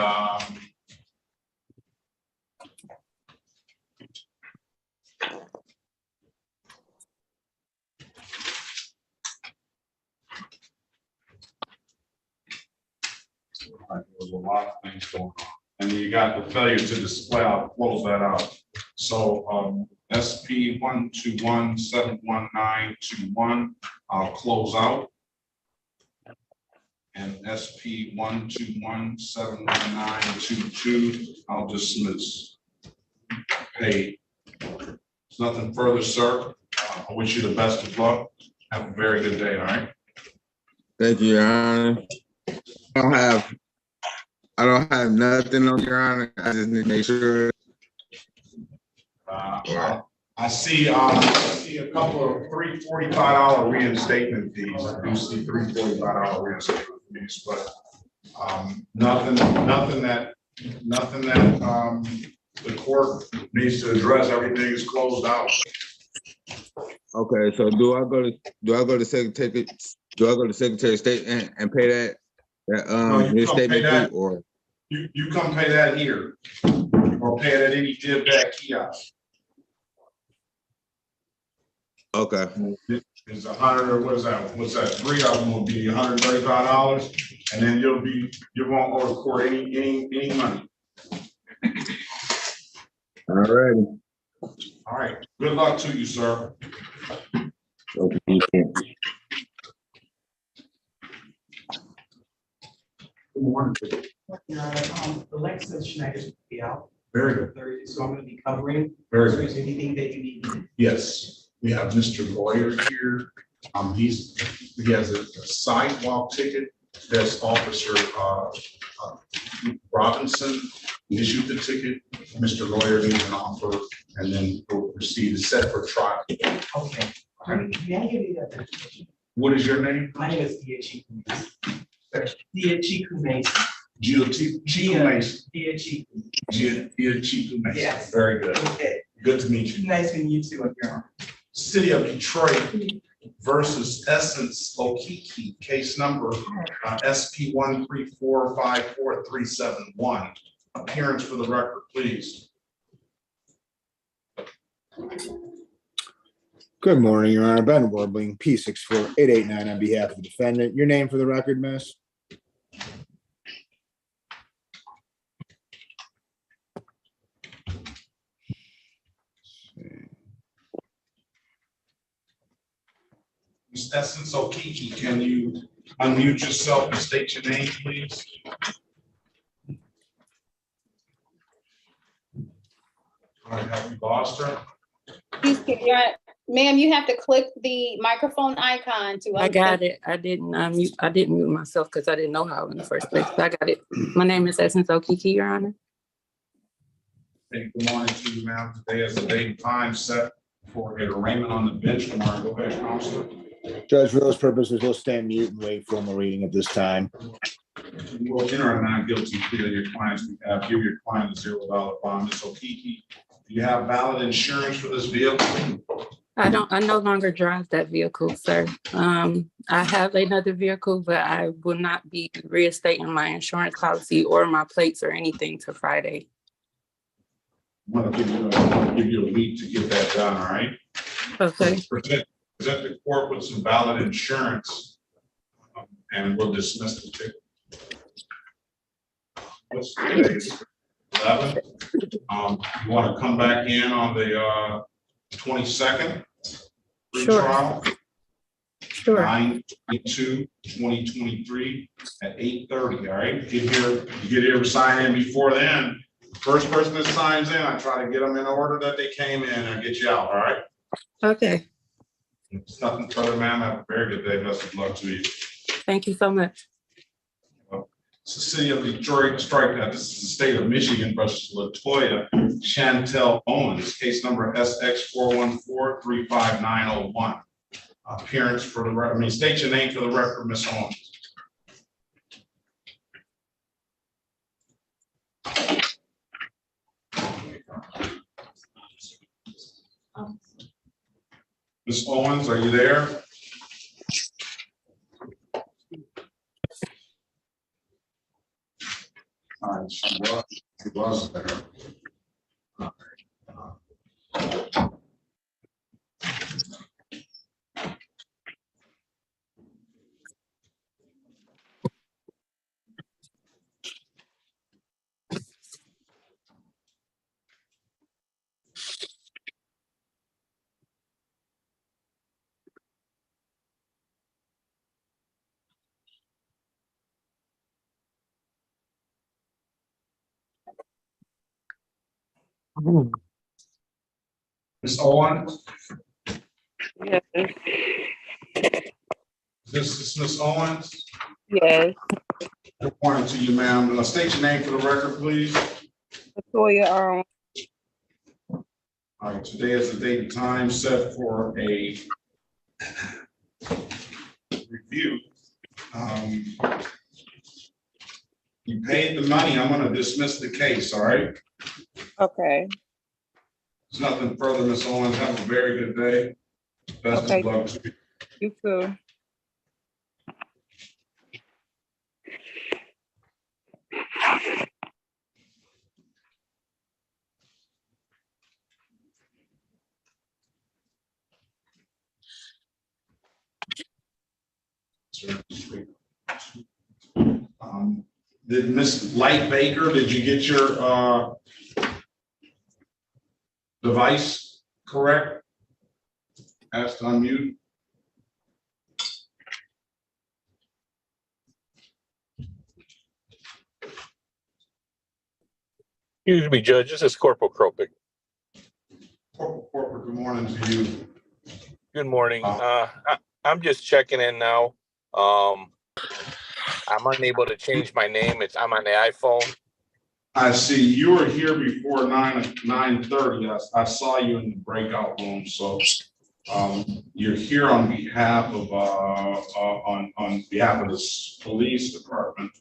there's a lot of things going on. And you got the failure to display. I'll close that out. So SP 1217191, I'll close out. And SP 1217192, I'll dismiss. Paid. There's nothing further, sir. I wish you the best of luck. Have a very good day, all right? Thank you, Your Honor. I don't have nothing on Your Honor. I just need to make sure. I see a couple of $345 reinstatement fees. I do see $345 reinstatement fees, but nothing that the court needs to address. Everything is closed out. Okay, so do I go to Secretary of State and pay that No, you come statement pay that. fee, or You come pay that here, or pay it at any give back kiosk. okay. It's 100, or what is that? What's that? 3 of them will be $135, and then you won't owe the court any money. All righty. All right. Good luck to you, sir. Okay. Good morning. The Alexa Schneider's will be out. Very good. Thursday, so I'm going to be covering. Very So good. is there anything that you need? Yes, we have Mr. Lawyer here. He has a sidewalk ticket. That's Officer Robinson issued the ticket. Mr. Lawyer needs an offer, and then we'll proceed to set for trial. Okay. May I give you that information? What is your name? My name is Dia Chiku Mason. Dia Chiku Mason. Chiku Mason. Dia Chiku. Dia Chiku Mason. Yes. Very good. Okay. Good to meet you. Nice meeting you too, Your Honor. City of Detroit versus Essence Okiki, case number SP 1345437. Appearance for the record, please. Good morning, Your Honor. Ben Warbling, P64889 on behalf of the defendant. Your name for the record, miss? Ms. Essence Okiki, can you unmute yourself and state your name, please? Have you lost her? Ma'am, you have to click the microphone icon to. I got it. I didn't mute myself because I didn't know how in the first place. I got it. My name is Essence Okiki, Your Honor. Hey, good morning to you, ma'am. Today is the date and time set for a arraignment on the bench warrant. Go ahead, Counselor. Judge, for those purposes, we'll stand mute and wait for the reading at this time. You will enter a not guilty plea on your client's behalf. Give your client a $0 bond. Ms. Okiki, do you have valid insurance for this vehicle? I no longer drive that vehicle, sir. I have another vehicle, but I will not be reinstating my insurance policy or my plates or anything till Friday. I'm gonna give you a week to get that done, all right? Okay. Present the court with some valid insurance, and we'll dismiss the ticket. What's today's 11? You want to come back in on the 22nd? Sure. Trial? Sure. 9/2/2023 at 8:30. All right. Get here, sign in before then. First person that signs in, I try to get them in order that they came in and get you out. All right. Okay. If it's nothing further, ma'am. Have a very good day. Best of luck to you. Thank you so much. It's the city of Detroit, strike that. This is the state of Michigan versus Latoya Chantel Owens, case number SX414-35901. Appearance for the record. State your name for the record, Ms. Owens. Ms. Owens, are you there? All right, she was there. Ms. Owens? Yes. This is Ms. Owens. Yes. Good morning to you, ma'am. State your name for the record, please. Latoya, All right, today is the date and time set for a review. You paid the money. I'm gonna dismiss the case, all right? okay. There's nothing further, Ms. Owens. Have a very good day. Best Okay. of luck to you. You too. Did Miss Light Baker, did you get your device correct? Asked to unmute. Excuse me, Judge, this is Corporal Kropik. Corporal, good morning to you. Good morning. I'm just checking in now. I'm unable to change my name. I'm on the iPhone. I see you were here before 9:30. I saw you in the breakout room, so you're here on behalf of on behalf of the police department,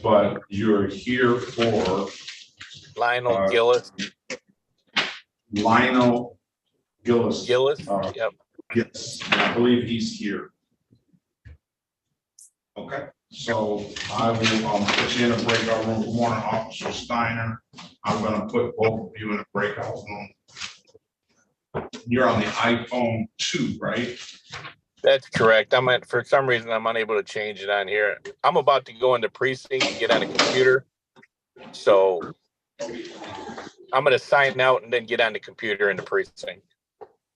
but you're here for Lionel Gillis. Lionel Gillis. Yep. Yes, I believe he's here. Okay, so I will put you in a breakout room. Good morning, Officer Steiner. I'm gonna put both of you in a breakout room. You're on the iPhone 2, right? That's correct. For some reason, I'm unable to change it on here. I'm about to go into precinct and get on a computer. So I'm gonna sign out and then get on the computer in the precinct.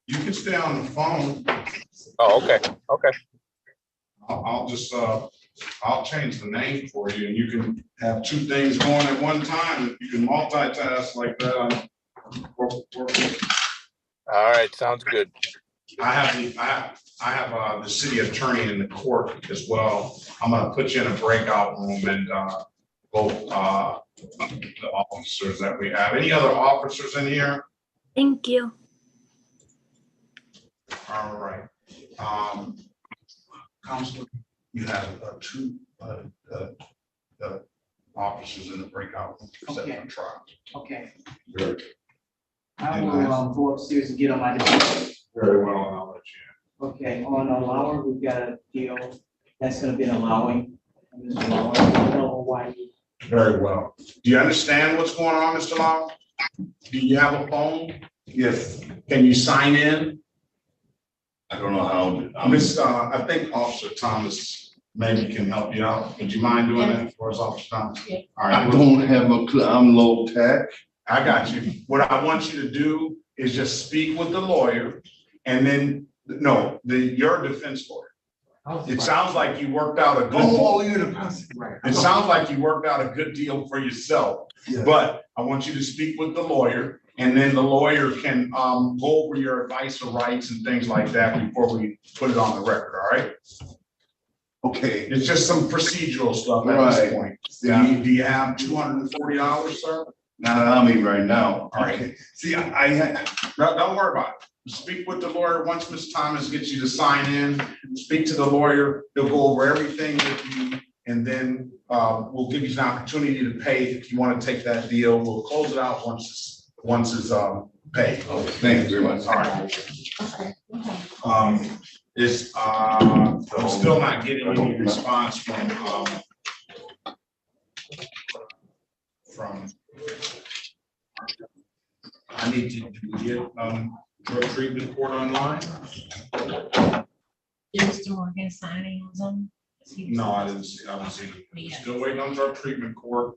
You can stay on the phone. Oh, okay. Okay. I'll just I'll change the name for you, and you can have two things going at one time. If you can multitask like that, All right, sounds good. I have the city attorney in the court as well. I'm gonna put you in a breakout room and both the officers that we have. Any other officers in here? Thank you. All right. Counselor, you have two officers in the breakout room. Okay. Trial. Okay. Very, I will go upstairs and get on my device. very well, and I'll let you. Okay, on allowing, we've got a deal that's gonna be an allowing. Mr. Allowing, I don't know why. Very well. Do you understand what's going on, Mr. Lau? Do you have a phone? Yes, Can you sign in? I don't know how. I think Officer Thomas maybe can help you out. Would you mind doing that for us, Officer Thomas? Yeah. All I right. don't have a clue. I'm low tech. I got you. What I want you to do is just speak with the lawyer and then, no, your defense lawyer. It sounds like you worked out a good. Oh, you're the person, right. It sounds like you worked out a good deal for yourself, Yeah. but I want you to speak with the lawyer and then the lawyer can go over your advice or rights and things like that before we put it on the record, all right? Okay. It's just some procedural stuff at this Right. point. See, Do you have $240, sir? not on me right now. All right. See, don't worry about it. Speak with the lawyer. Once Ms. Thomas gets you to sign in, speak to the lawyer. They'll go over everything with you. And then we'll give you an opportunity to pay if you want to take that deal. We'll close it out once it's paid. Oh, thank you very much. All right. I'm still not getting any response from I need to get drug treatment court online. Is Mr. Morgan signing on Zoom? No, I didn't see it. Still waiting on drug treatment court.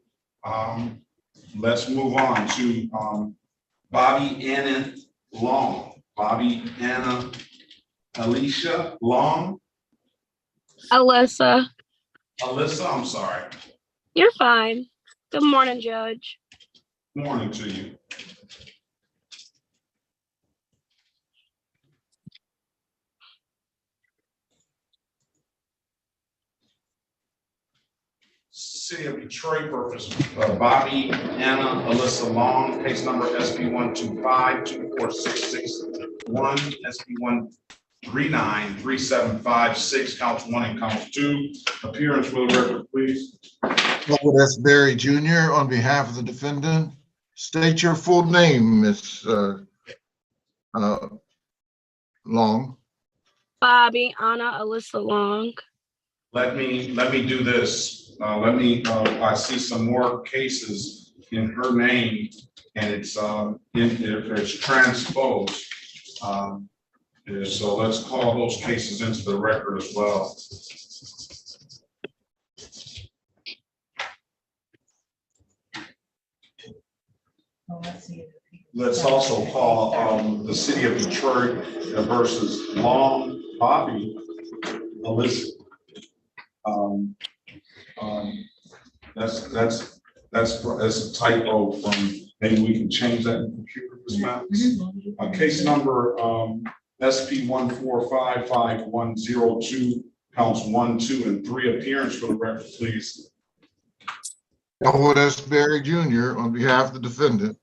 Let's move on to Bobby Anna Long. Bobby Anna Alicia Long. Alyssa, Alyssa, I'm sorry. you're fine. Good morning, Judge. Morning to you. City of Detroit versus Bobby Anna Alyssa Long, case number SP 125-24661, SP 139-3756, counts 1 and counts 2. Appearance for the record, please. Edward S. Berry Jr. on behalf of the defendant. State your full name, Ms. Long. Bobby Anna Alyssa Long. Let me do this. I see some more cases in her name and it's transposed. So let's call those cases into the record as well. Let's also call the city of Detroit versus Long Bobby Alyssa. That's a typo from, maybe we can change that in computer. Case number SP 1455102, counts 1, 2, and 3. Appearance for the record, please. Edward S. Berry Jr. on behalf of the defendant.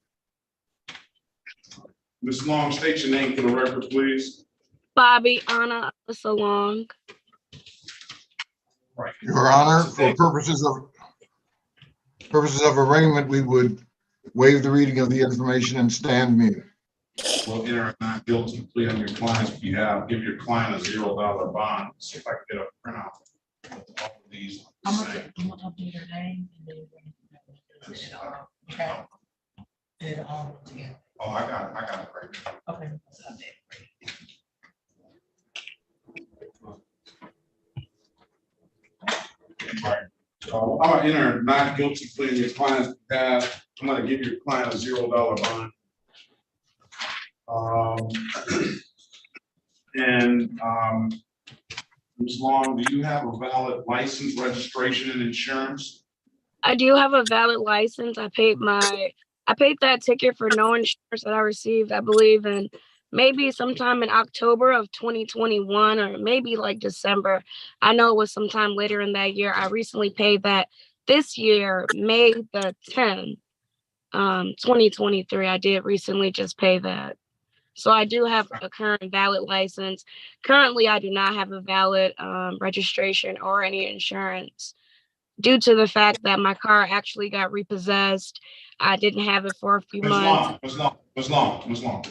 Ms. Long, state your name for the record, please. Bobby Anna Alyssa Long. Right. Your Honor, for purposes of arraignment, we would waive the reading of the information and stand mute. We'll enter a not guilty plea on your client's behalf. Give your client a $0 bond. See if I can get a printout of all of these. I'm gonna update her name and then we're gonna okay. And it all together. Oh, I got it right now. Okay. Let's update it. All right. I'm gonna enter a not guilty plea on your client's behalf. I'm gonna give your client a $0 bond. Ms. Long, do you have a valid license, registration, and insurance? I do have a valid license. I paid my I paid that ticket for no insurance that I received, I believe, in maybe sometime in October of 2021 or maybe like December. I know it was sometime later in that year. I recently paid that this year, May the 10th, 2023. I did recently just pay that. So I do have a current valid license. Currently, I do not have a valid registration or any insurance due to the fact that my car actually got repossessed. I didn't have it for a few months. Ms. Long.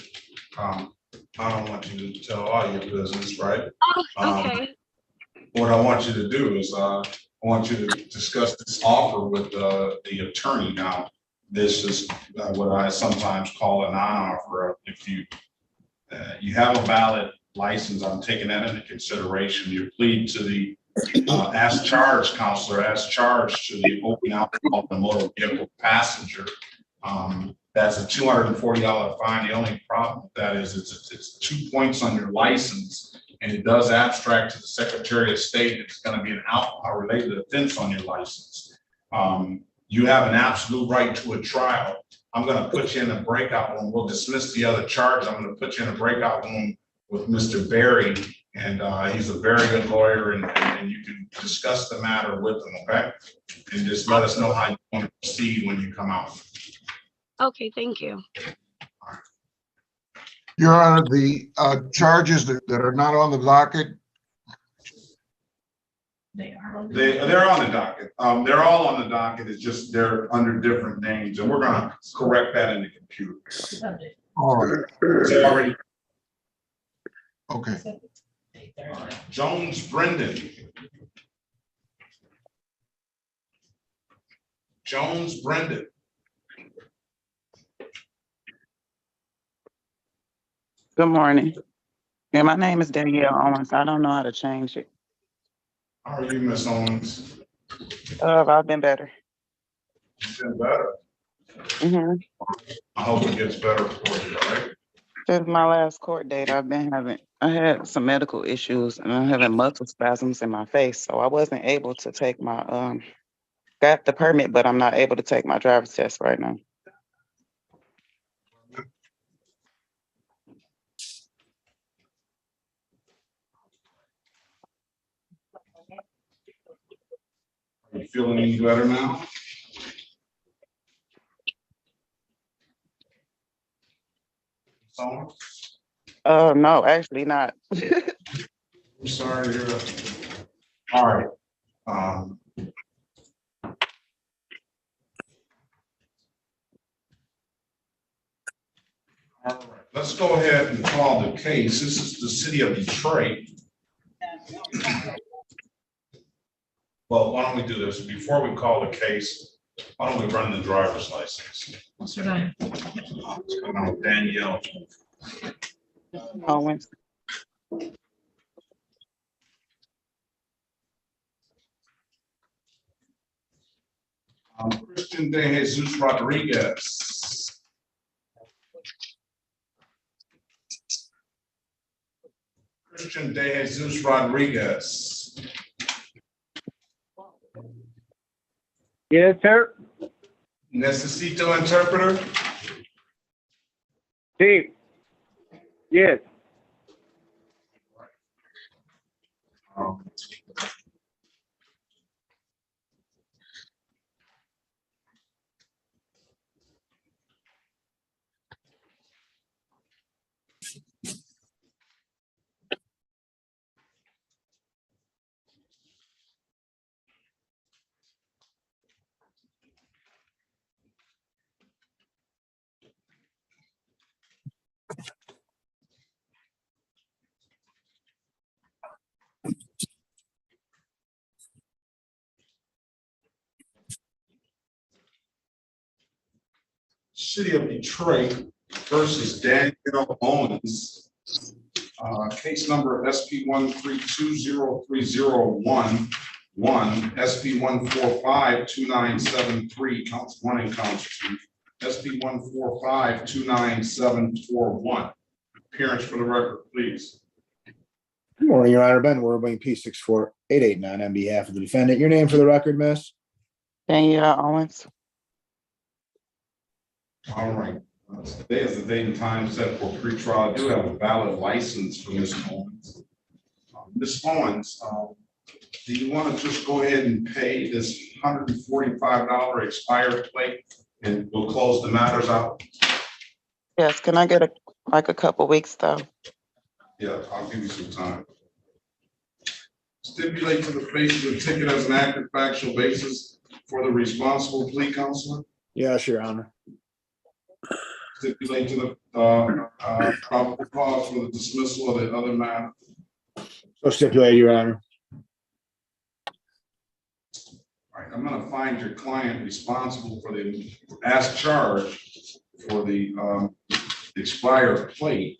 I don't want you to tell all your business, right? Oh, okay. What I want you to do is, I want you to discuss this offer with the attorney. Now, this is what I sometimes call a non-offer. If you have a valid license, I'm taking that into consideration. You plead to the as charged, counselor, as charged to the open alcohol of the motor vehicle passenger. That's a $240 fine. The only problem with that is it's 2 points on your license, and it does abstract to the Secretary of State. It's going to be an alcohol-related offense on your license. You have an absolute right to a trial. I'm going to put you in a breakout room. We'll dismiss the other charge. I'm going to put you in a breakout room with Mr. Berry, and he's a very good lawyer, and you can discuss the matter with him, okay? And just let us know how you want to proceed when you come out. Okay, thank you. Your Honor, the charges that are not on the docket, They're on the docket. They're all on the docket. It's just they're under different names, and we're gonna correct that in the computer. all right, It's already okay. Jones Brendan. Jones Brendan. Good morning. Yeah, my name is Danielle Owens. I don't know how to change it. How are you, Miss Owens? I've been better. You've been better. I hope it gets better for you, all right? Since my last court date, I had some medical issues and I'm having muscle spasms in my face. So I wasn't able to take my, got the permit, but I'm not able to take my driver's test right now. Are you feeling any better now? Someone? No, actually not. I'm sorry to hear that. All right. All right, let's go ahead and call the case. This is the city of Detroit. Well, why don't we do this? Before we call the case, why don't we run the driver's license? What's your name? It's coming out Danielle. Owens. Christian De Jesus Rodriguez. Christian De Jesus Rodriguez. Yes, sir. Necesito interpreter. Sí. Yes. City of Detroit versus Danielle Owens. Case number SP 1320301, SP 1452973, counts 1 and counts 2, SP 1452971. Appearance for the record, please. Good morning, Your Honor. Ben Werbling, P64889 on behalf of the defendant. Your name for the record, miss? Danielle Owens. All right. Today is the date and time set for pretrial. I do have a valid license for Ms. Owens. Ms. Owens, do you want to just go ahead and pay this $145 expired plate and we'll close the matters out? Yes, can I get a couple weeks though? Yeah, I'll give you some time. Stipulate to the face of the ticket as an accurate factual basis for the responsible plea counselor. Yes, Your Honor. Stipulate to the probable cause for the dismissal of the other matter. So stipulated, Your Honor. All right, I'm gonna find your client responsible for the, as charged for the expired plate.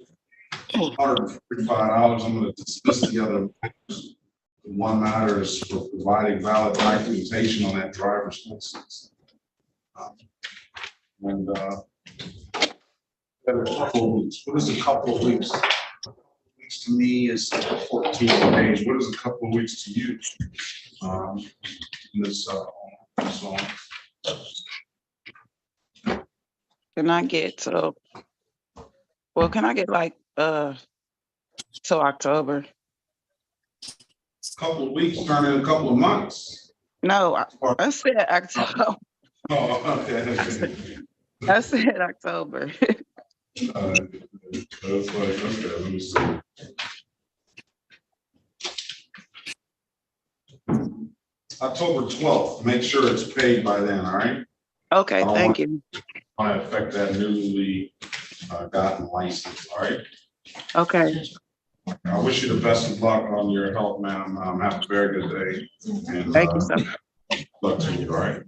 $145. I'm gonna dismiss the other matters. The one matter is for providing valid documentation on that driver's license. And a couple of weeks. What is a couple of weeks? Weeks to me is 14 days. What is a couple of weeks to you? This song. Can I get to, well, can I get like till October? Couple of weeks, turn in a couple of months. No, I said October. Oh, okay. I said October. That's like, okay, let me see. October 12th, make sure it's paid by then, all right? Okay, thank you. I want to affect that newly gotten license, all right? Okay. I wish you the best of luck on your health, ma'am. Have a very good day. And, thank you, sir. Good luck to you, all right?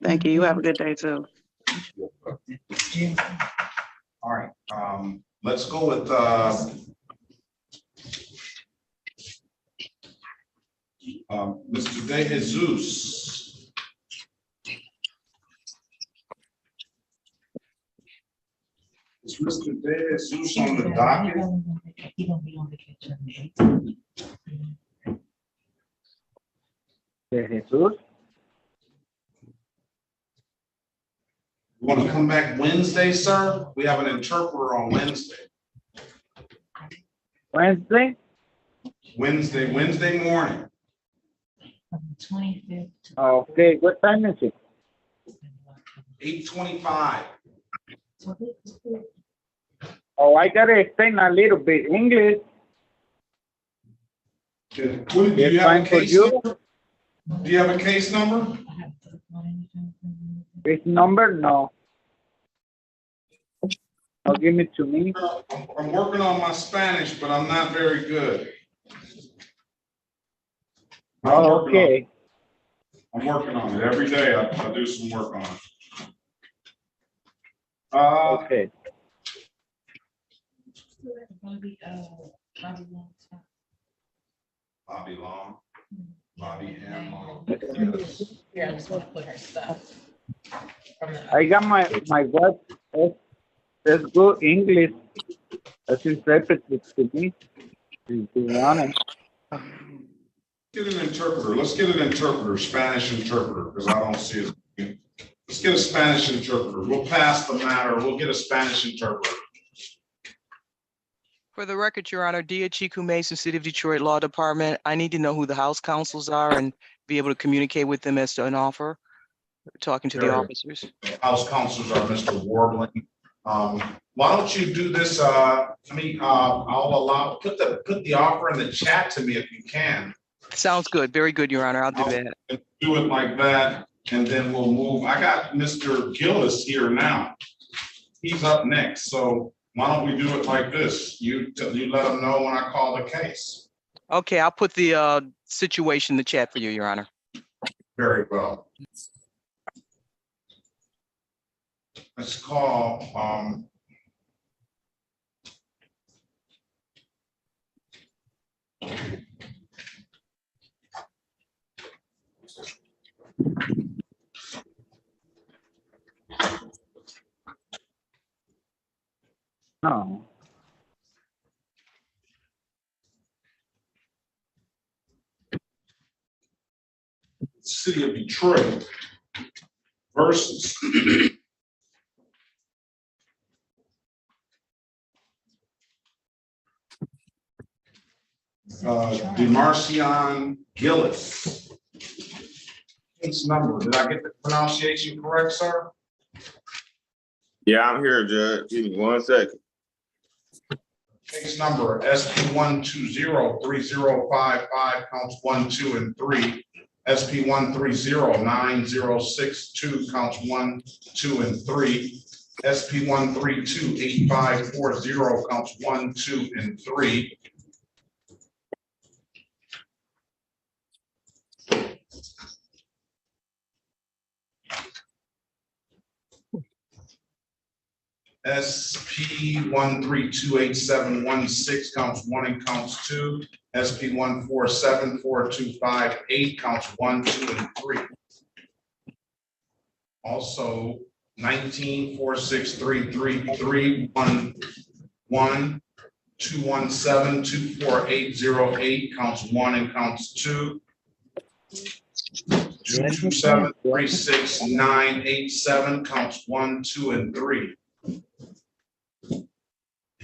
Thank you. You have a good day too. All right, let's go with Mr. De Jesus. Is Mr. De Jesus on the docket? He gonna be on vacation. De Jesus. You want to come back Wednesday, sir? We have an interpreter on Wednesday. Wednesday? Wednesday morning. 25th. Okay, what time is it? 8:25. Oh, I gotta explain a little bit English. Do you have a case number? Do you have a case number? This number, no. Oh, give it to me. I'm working on my Spanish, but I'm not very good. Oh, okay. I'm working on it every day. I do some work on it. Okay. Bobby Long. Bobby M. Long. Yeah, I just want to put her stuff. I got my wife. That's good English. That is repetitive to me. To be honest. Get an interpreter. Let's get an interpreter, Spanish interpreter, because I don't see it. Let's get a Spanish interpreter. We'll pass the matter. We'll get a Spanish interpreter. For the record, Your Honor, Dia Chiku Mason, City of Detroit Law Department. I need to know who the house counsels are and be able to communicate with them as to an offer, talking to the officers. House counsels are Mr. Warbling. Why don't you do this? I'll allow, put the offer in the chat to me if you can. Sounds good. Very good, Your Honor. I'll do that. Do it like that, and then we'll move. I got Mr. Gillis here now. He's up next, so why don't we do it like this? You let him know when I call the case. Okay, I'll put the situation in the chat for you, Your Honor. Very well. Let's call No. City of Detroit versus Demarcion Gillis. Case number, did I get the pronunciation correct, sir? Yeah, I'm here, Judge. Give me 1 second. Case number SP 1203055, counts 1, 2, and 3. SP 1309062, counts 1, 2, and 3. SP 1328540, counts 1, 2, and 3. SP 1328716, counts 1 and counts 2. SP 1474258, counts 1, 2, and 3. Also 19463331 2172408, counts 1 and counts 2. 2273687, counts 1, 2, and 3.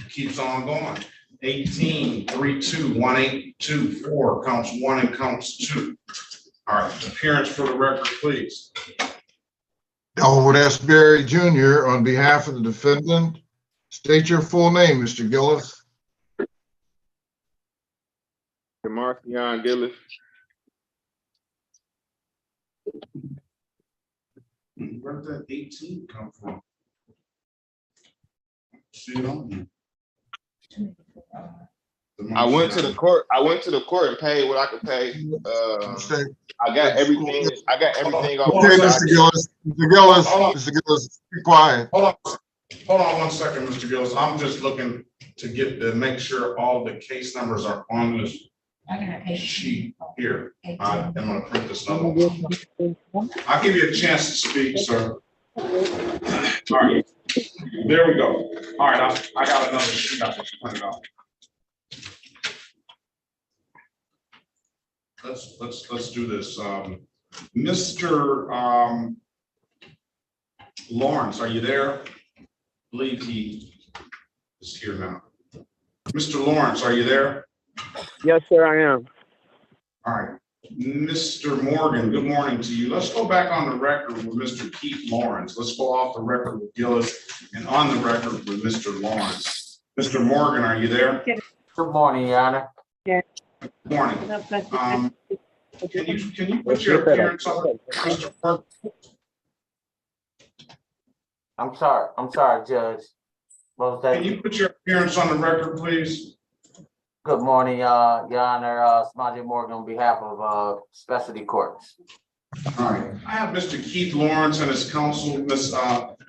Keeps on going. 18321824, counts 1 and counts 2. All right, appearance for the record, please. Elwood S. Berry Jr. on behalf of the defendant. State your full name, Mr. Gillis. Demarcion Gillis. Where did that 18 come from? See it on here. I went to the court and paid what I could pay. I got everything. Off. Okay, Mr. Gillis. Mr. Gillis, be quiet. Hold on 1 second, Mr. Gillis. I'm just looking to make sure all the case numbers are on this sheet here. I'm gonna print this another one. I'll give you a chance to speak, sir. All right, there we go. All right, I got another sheet. I just print it out. Let's do this. Mr. Lawrence, are you there? I believe he is here now. Mr. Lawrence, are you there? Yes, sir, I am. All right. Mr. Morgan, good morning to you. Let's go back on the record with Mr. Keith Lawrence. Let's go off the record with Gillis and on the record with Mr. Lawrence. Mr. Morgan, are you there? Good morning, Your Honor. Good morning. Can you put your appearance on, Mr. Perkins? I'm sorry, Judge. What was that? Can you put your appearance on the record, please? Good morning, Your Honor. Smaji Morgan on behalf of Specialty Courts. All right. I have Mr. Keith Lawrence and his counsel, Ms.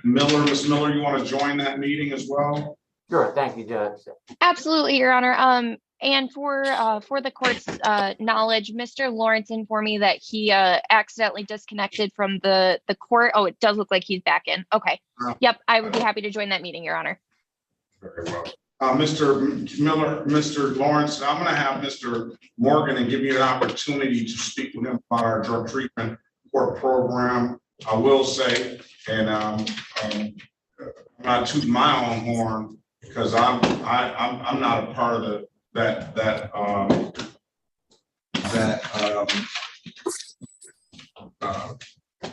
Miller. Ms. Miller, you want to join that meeting as well? Sure. Thank you, Judge. Absolutely, Your Honor. And for the court's knowledge, Mr. Lawrence informed me that he accidentally disconnected from the court. Oh, it does look like he's back in. Okay. Yep, I would be happy to join that meeting, Your Honor. Very well. Mr. Miller, Mr. Lawrence, I'm going to have Mr. Morgan and give you an opportunity to speak with him about our drug treatment court program. I will say, and I'm not tooting my own horn because I'm not a part of that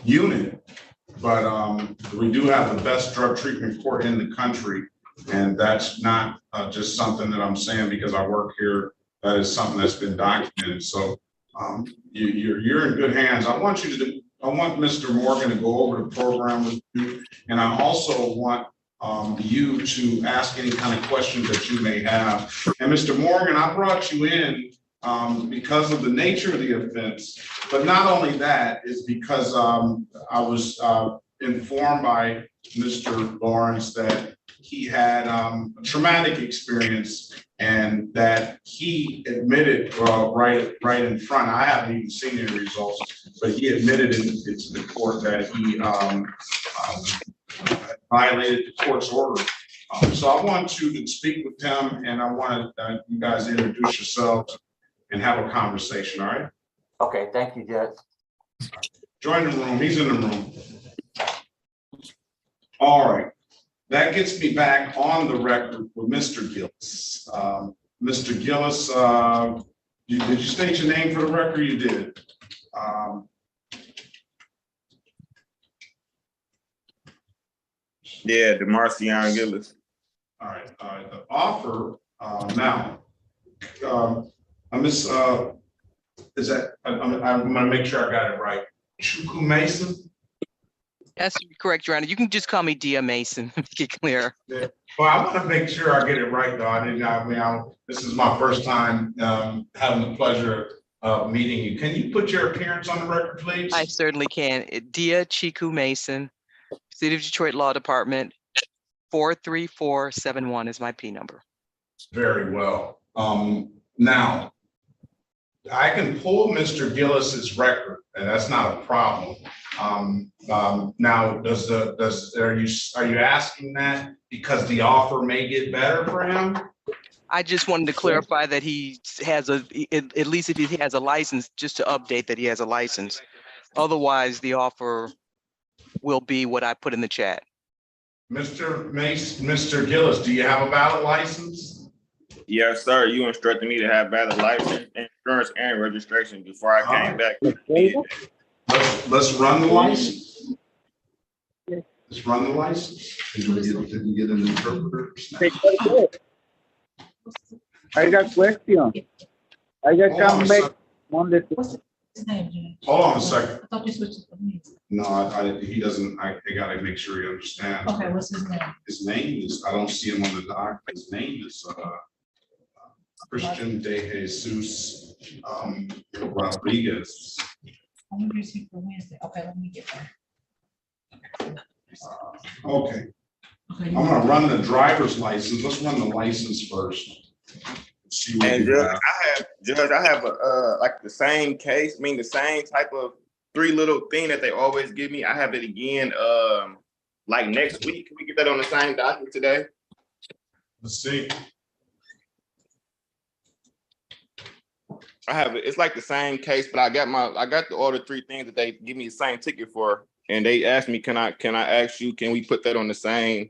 unit, but we do have the best drug treatment court in the country. And that's not just something that I'm saying because I work here. That is something that's been documented. So you're in good hands. I want Mr. Morgan to go over the program with you, and I also want you to ask any kind of questions that you may have. And Mr. Morgan, I brought you in because of the nature of the offense, but not only that is because I was informed by Mr. Lawrence that he had a traumatic experience and that he admitted right in front. I haven't even seen any results, but he admitted to the court that he violated the court's order. So I want you to speak with him, and I want you guys to introduce yourselves and have a conversation, all right? Okay, thank you, Judge. Join the room. He's in the room. All right. That gets me back on the record with Mr. Gillis. Mr. Gillis, Did you state your name for the record? You did. Yeah, DeMarcion Gillis. All right, the offer, now, is that, I'm gonna make sure I got it right. Chuku Mason? That's correct, Your Honor. You can just call me Dia Mason, to make it clear. Yeah. Well, I wanna make sure I get it right, though. This is my first time, having the pleasure of meeting you. Can you put your appearance on the record, please? I certainly can. Dia Chiku Mason, City of Detroit Law Department, 43471 is my P number. Very well. Now, I can pull Mr. Gillis's record, and that's not a problem. Now, are you asking that because the offer may get better for him? I just wanted to clarify that he has at least if he has a license, just to update that he has a license. Otherwise, the offer will be what I put in the chat. Mr. Gillis, do you have a valid license? Yes, sir. You instructed me to have valid license, insurance, and registration before I came back. Let's run the license. Let's run the license. Did we get an interpreter? I got question. I got come back Monday. Hold on a second. I thought you switched to me. No, he doesn't, I gotta make sure he understands. Okay, what's his name? His name is, I don't see him on the doc, his name is, Christian De Jesus, Rodriguez. I'm gonna see for Wednesday. Okay, let me get there. Okay, I'm gonna run the driver's license, let's run the license first. See what And we got. Judge, I have a like the same case, the same type of three little thing that they always give me. I have it again, like next week. Can we get that on the same document today? Let's see. I have it. It's like the same case, but I got all the three things that they give me the same ticket for, and they asked me, can I ask you, can we put that on the same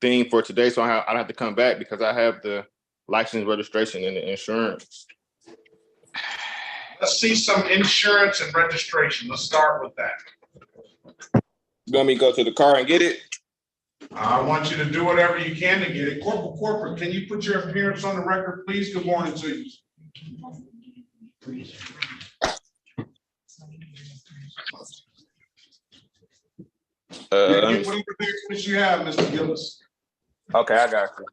thing for today? So I don't have to come back because I have the license, registration, and the insurance. Let's see some insurance and registration. Let's start with that. You want me to go to the car and get it? I want you to do whatever you can to get it. Corporate, can you put your appearance on the record, please? Good morning to you. Get whatever documents you have, Mr. Gillis. Okay, I got you.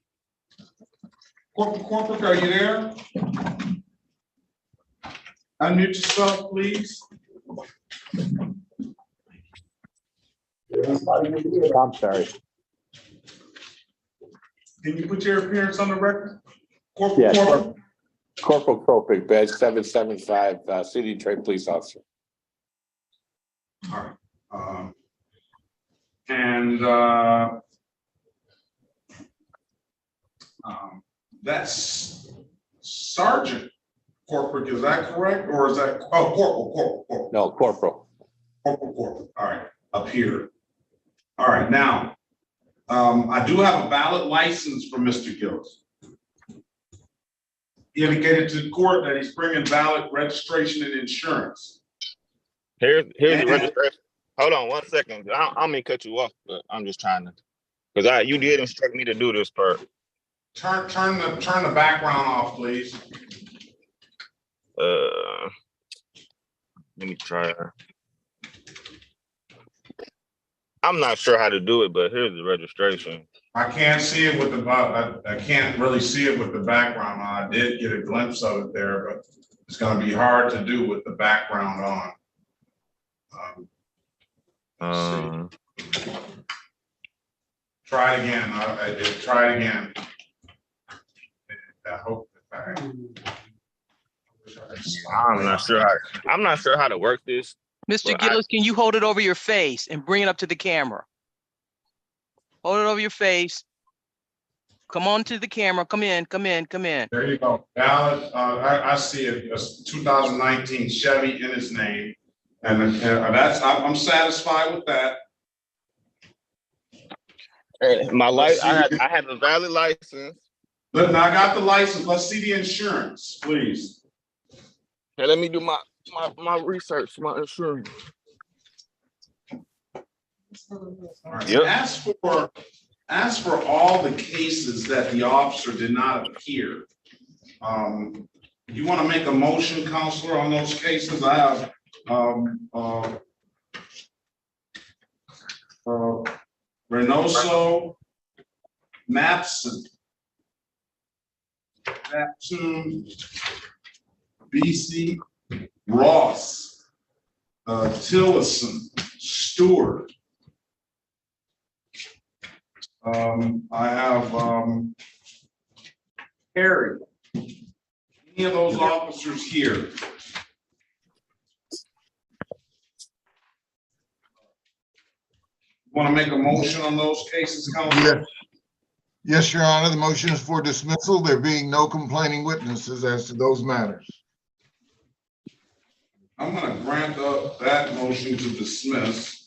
Corporate, are you there? Unmute yourself, please. I'm sorry. Can you put your appearance on the record? Yes. Corporate. Corporal Kropic, badge 775, City Detroit Police Officer. All right. That's Sergeant Corporate, is that correct? Or is that, Corporal. No, Corporal. Corporal, all right, up here. All right, now, I do have a valid license for Mr. Gillis. He indicated to the court that he's bringing valid registration and insurance. Here's the registration. Hold on 1 second. I don't mean to cut you off, but I'm just trying to, because you did instruct me to do this part. Turn the background off, please. Let me try. I'm not sure how to do it, but here's the registration. I can't see it with the, I can't really see it with the background on. I did get a glimpse of it there, but it's gonna be hard to do with the background on. Try it again. I did try it again. I hope that I'm not sure how to work this. Mr. Gillis, can you hold it over your face and bring it up to the camera? Hold it over your face. Come on to the camera. Come in. There you go. Valid. I see it. It's 2019 Chevy in his name, and I'm satisfied with that. My license. I have a valid license. Look, now I got the license. Let's see the insurance, please. Okay, let me do my research, my insurance. All right, Yep. As for all the cases that the officer did not appear, you want to make a motion, Counselor, on those cases? I have Reynoso, Matson, Baptune, BC, Ross, Tillison, Stewart. I have Harry. Any of those officers here? Want to make a motion on those cases, Counselor? Yes. Yes, Your Honor, the motion is for dismissal. There being no complaining witnesses as to those matters. I'm going to grant that motion to dismiss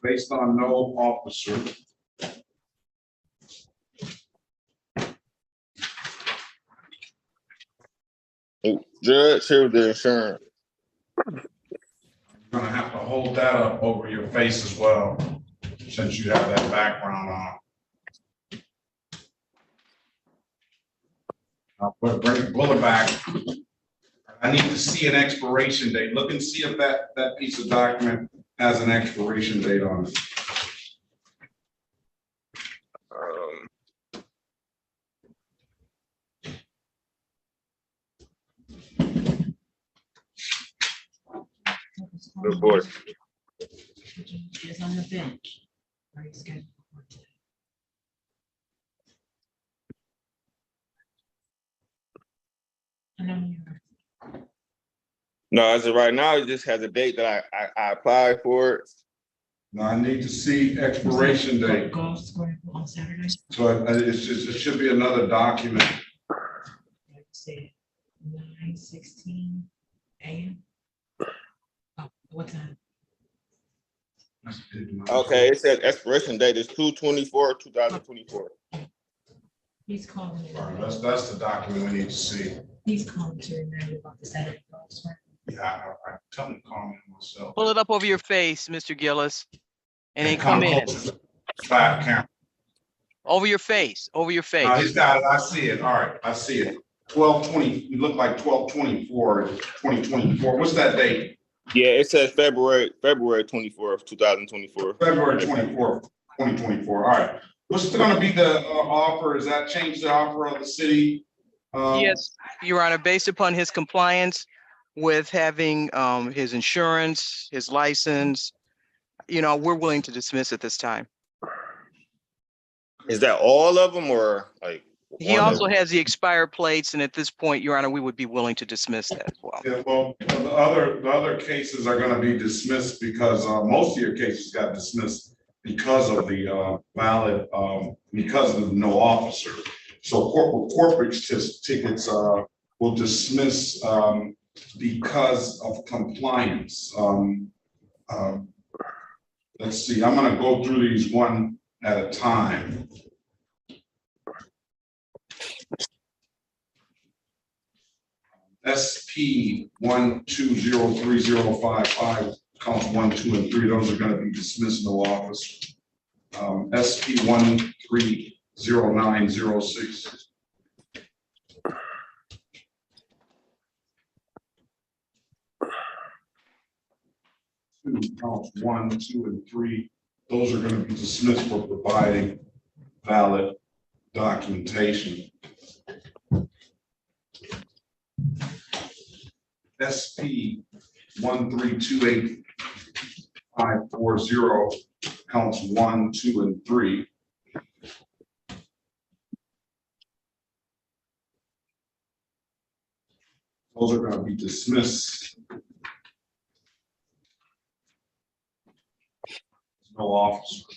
based on no officer. Judge, here with the insurance. You're going to have to hold that up over your face as well, since you have that background on. I'll bring the bullet back. I need to see an expiration date. Look and see if that piece of document has an expiration date on it. Good boy. It's on the bench. Are you scheduled for today? I know you're. No, as of right now, it just has a date that I applied for it. Now I need to see expiration date. Golf square on Saturday. So it should be another document. Like say 9:16 a.m. Oh, what time? Okay, it says expiration date is 2/24/2024. He's calling. All right, that's the document we need to see. He's calling to remind you about the Saturday golf square. Yeah, I tell him to call me myself. Pull it up over your face, Mr. Gillis, and then come in. Flat camera. Over your face, over your face. No, he's got it. I see it. All right, I see it. 12/20. You look like 12/24/2024. What's that date? Yeah, it says February 24th, 2024. February 24th, 2024. All right. What's going to be the offer? Is that change the offer of the city? Yes, Your Honor, based upon his compliance with having his insurance, his license, we're willing to dismiss at this time. Is that all of them or like? He also has the expired plates, and at this point, Your Honor, we would be willing to dismiss that as well. Yeah, well, the other cases are going to be dismissed because most of your cases got dismissed because of the valid, because of no officer. So corporate tickets will dismiss because of compliance. Let's see, I'm going to go through these one at a time. SP 1203055 counts 1, 2, and 3. Those are going to be dismissed, no office. SP 130906. Counts 1, 2, and 3. Those are going to be dismissed for providing valid documentation. SP 1328540 counts 1, 2, and 3. Those are going to be dismissed. No officer.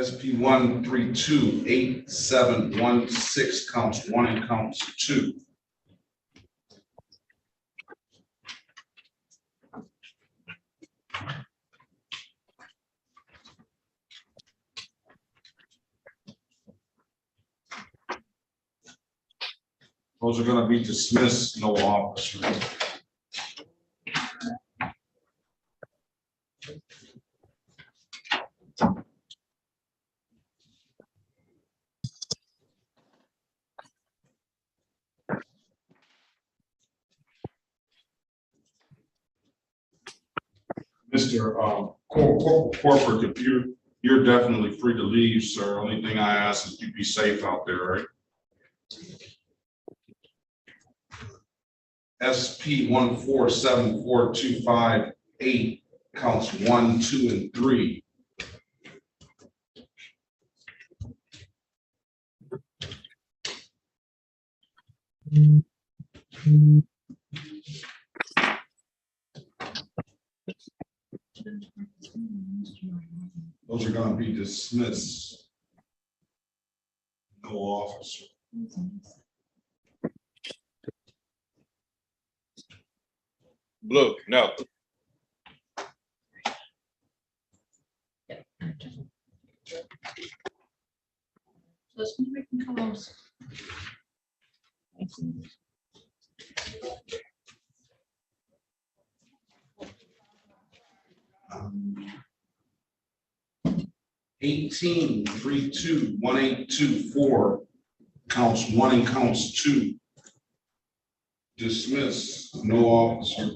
SP 1328716 counts 1 and counts 2. Those are going to be dismissed, no officer. Mr. Corporate, if you're definitely free to leave, sir. Only thing I ask is you be safe out there, right? SP 1474258 counts 1, 2, and 3. Those are going to be dismissed. No officer. Blue, no. Um, 18321824 counts 1 and counts 2. Dismiss, no officer.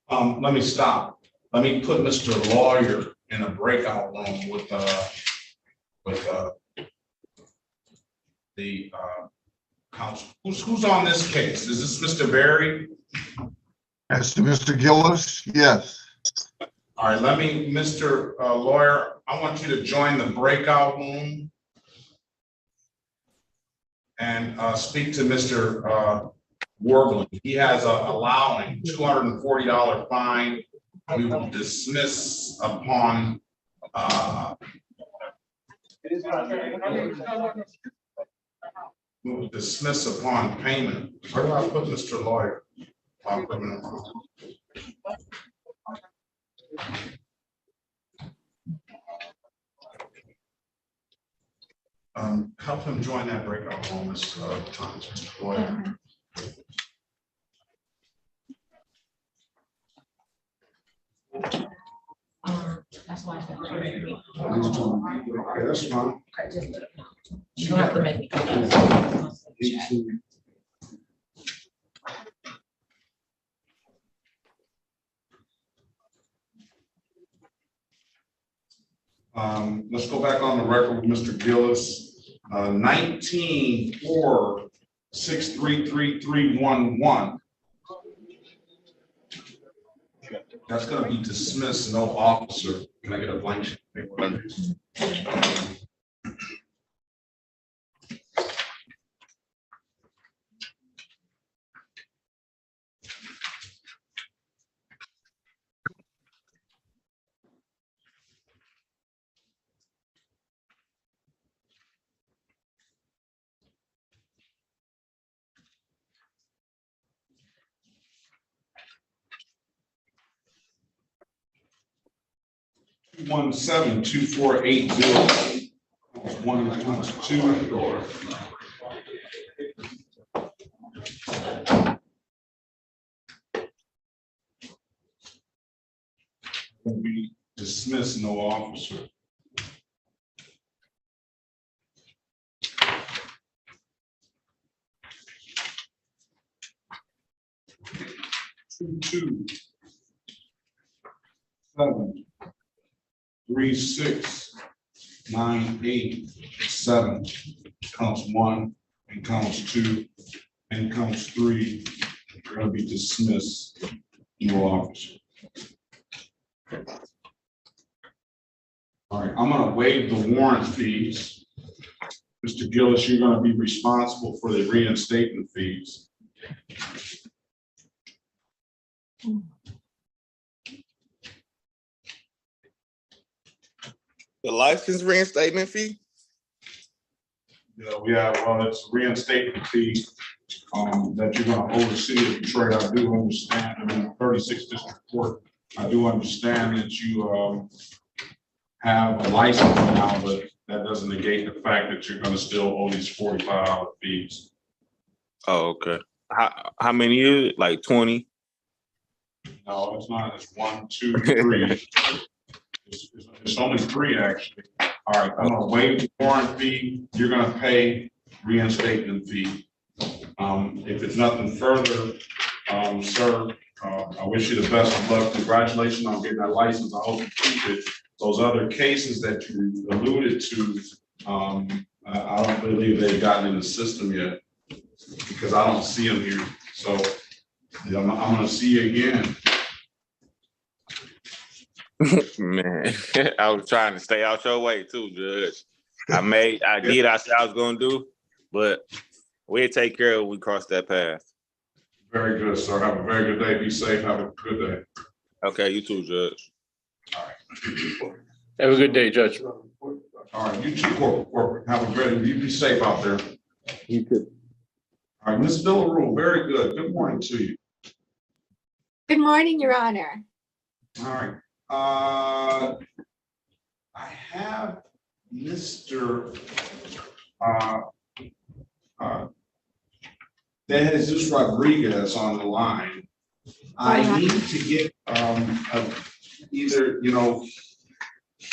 Let me stop. Let me put Mr. Lawyer in a breakout room with the council. Who's on this case? Is this Mr. Berry? As to Mr. Gillis, yes. All right, let me, Mr. Lawyer, I want you to join the breakout room and speak to Mr. Warbling. He has a allowing $240 fine. We will dismiss upon payment. Where do I put Mr. Lawyer? Help him join that breakout room, Mr. Thomas, Mr. Lawyer. That's why. Okay, that's fine. You don't have to make me. Let's go back on the record with Mr. Gillis. 19-4-633311. That's going to be dismissed, no officer. Can I get a blank sheet of paper? One 72480. 1 and 2 at the door. Will be dismissed, no officer. Two 7 3 6 9 8 7 counts 1 and counts 2 and counts 3. They're going to be dismissed, no officer. waive the warrant fees. Mr. Gillis, you're gonna be responsible for the reinstatement fees. The license reinstatement fee? Yeah, well, it's a reinstatement fee, that you're gonna owe the city of Detroit. I do understand, I'm in the 36th District Court. I do understand that you, have a license now, but that doesn't negate the fact that you're gonna still owe these $45 fees. Oh, okay. How many years? Like 20? No, it's not. It's 1, 2, 3. It's only 3, actually. All right, I'm gonna waive the warrant fee. You're gonna pay reinstatement fee. If it's nothing further, sir, I wish you the best of luck. Congratulations on getting that license. I hope you keep it. Those other cases that you alluded to, I don't believe they've gotten in the system yet because I don't see them here. So I'm gonna see you again. Man, I was trying to stay out your way too, Judge. I did I said I was gonna do, but we'll take care of it when we cross that path. Very good, sir. Have a very good day. Be safe. Have a good day. Okay, you too, Judge. Have a good day, Judge. All right, you too, corporate. Have a great, you be safe out there. You too. All right, Ms. Villarreal, very good. Good morning to you. Good morning, Your Honor. All right. I have Mr. De Jesus Rodriguez on the line. I need to get either, you know,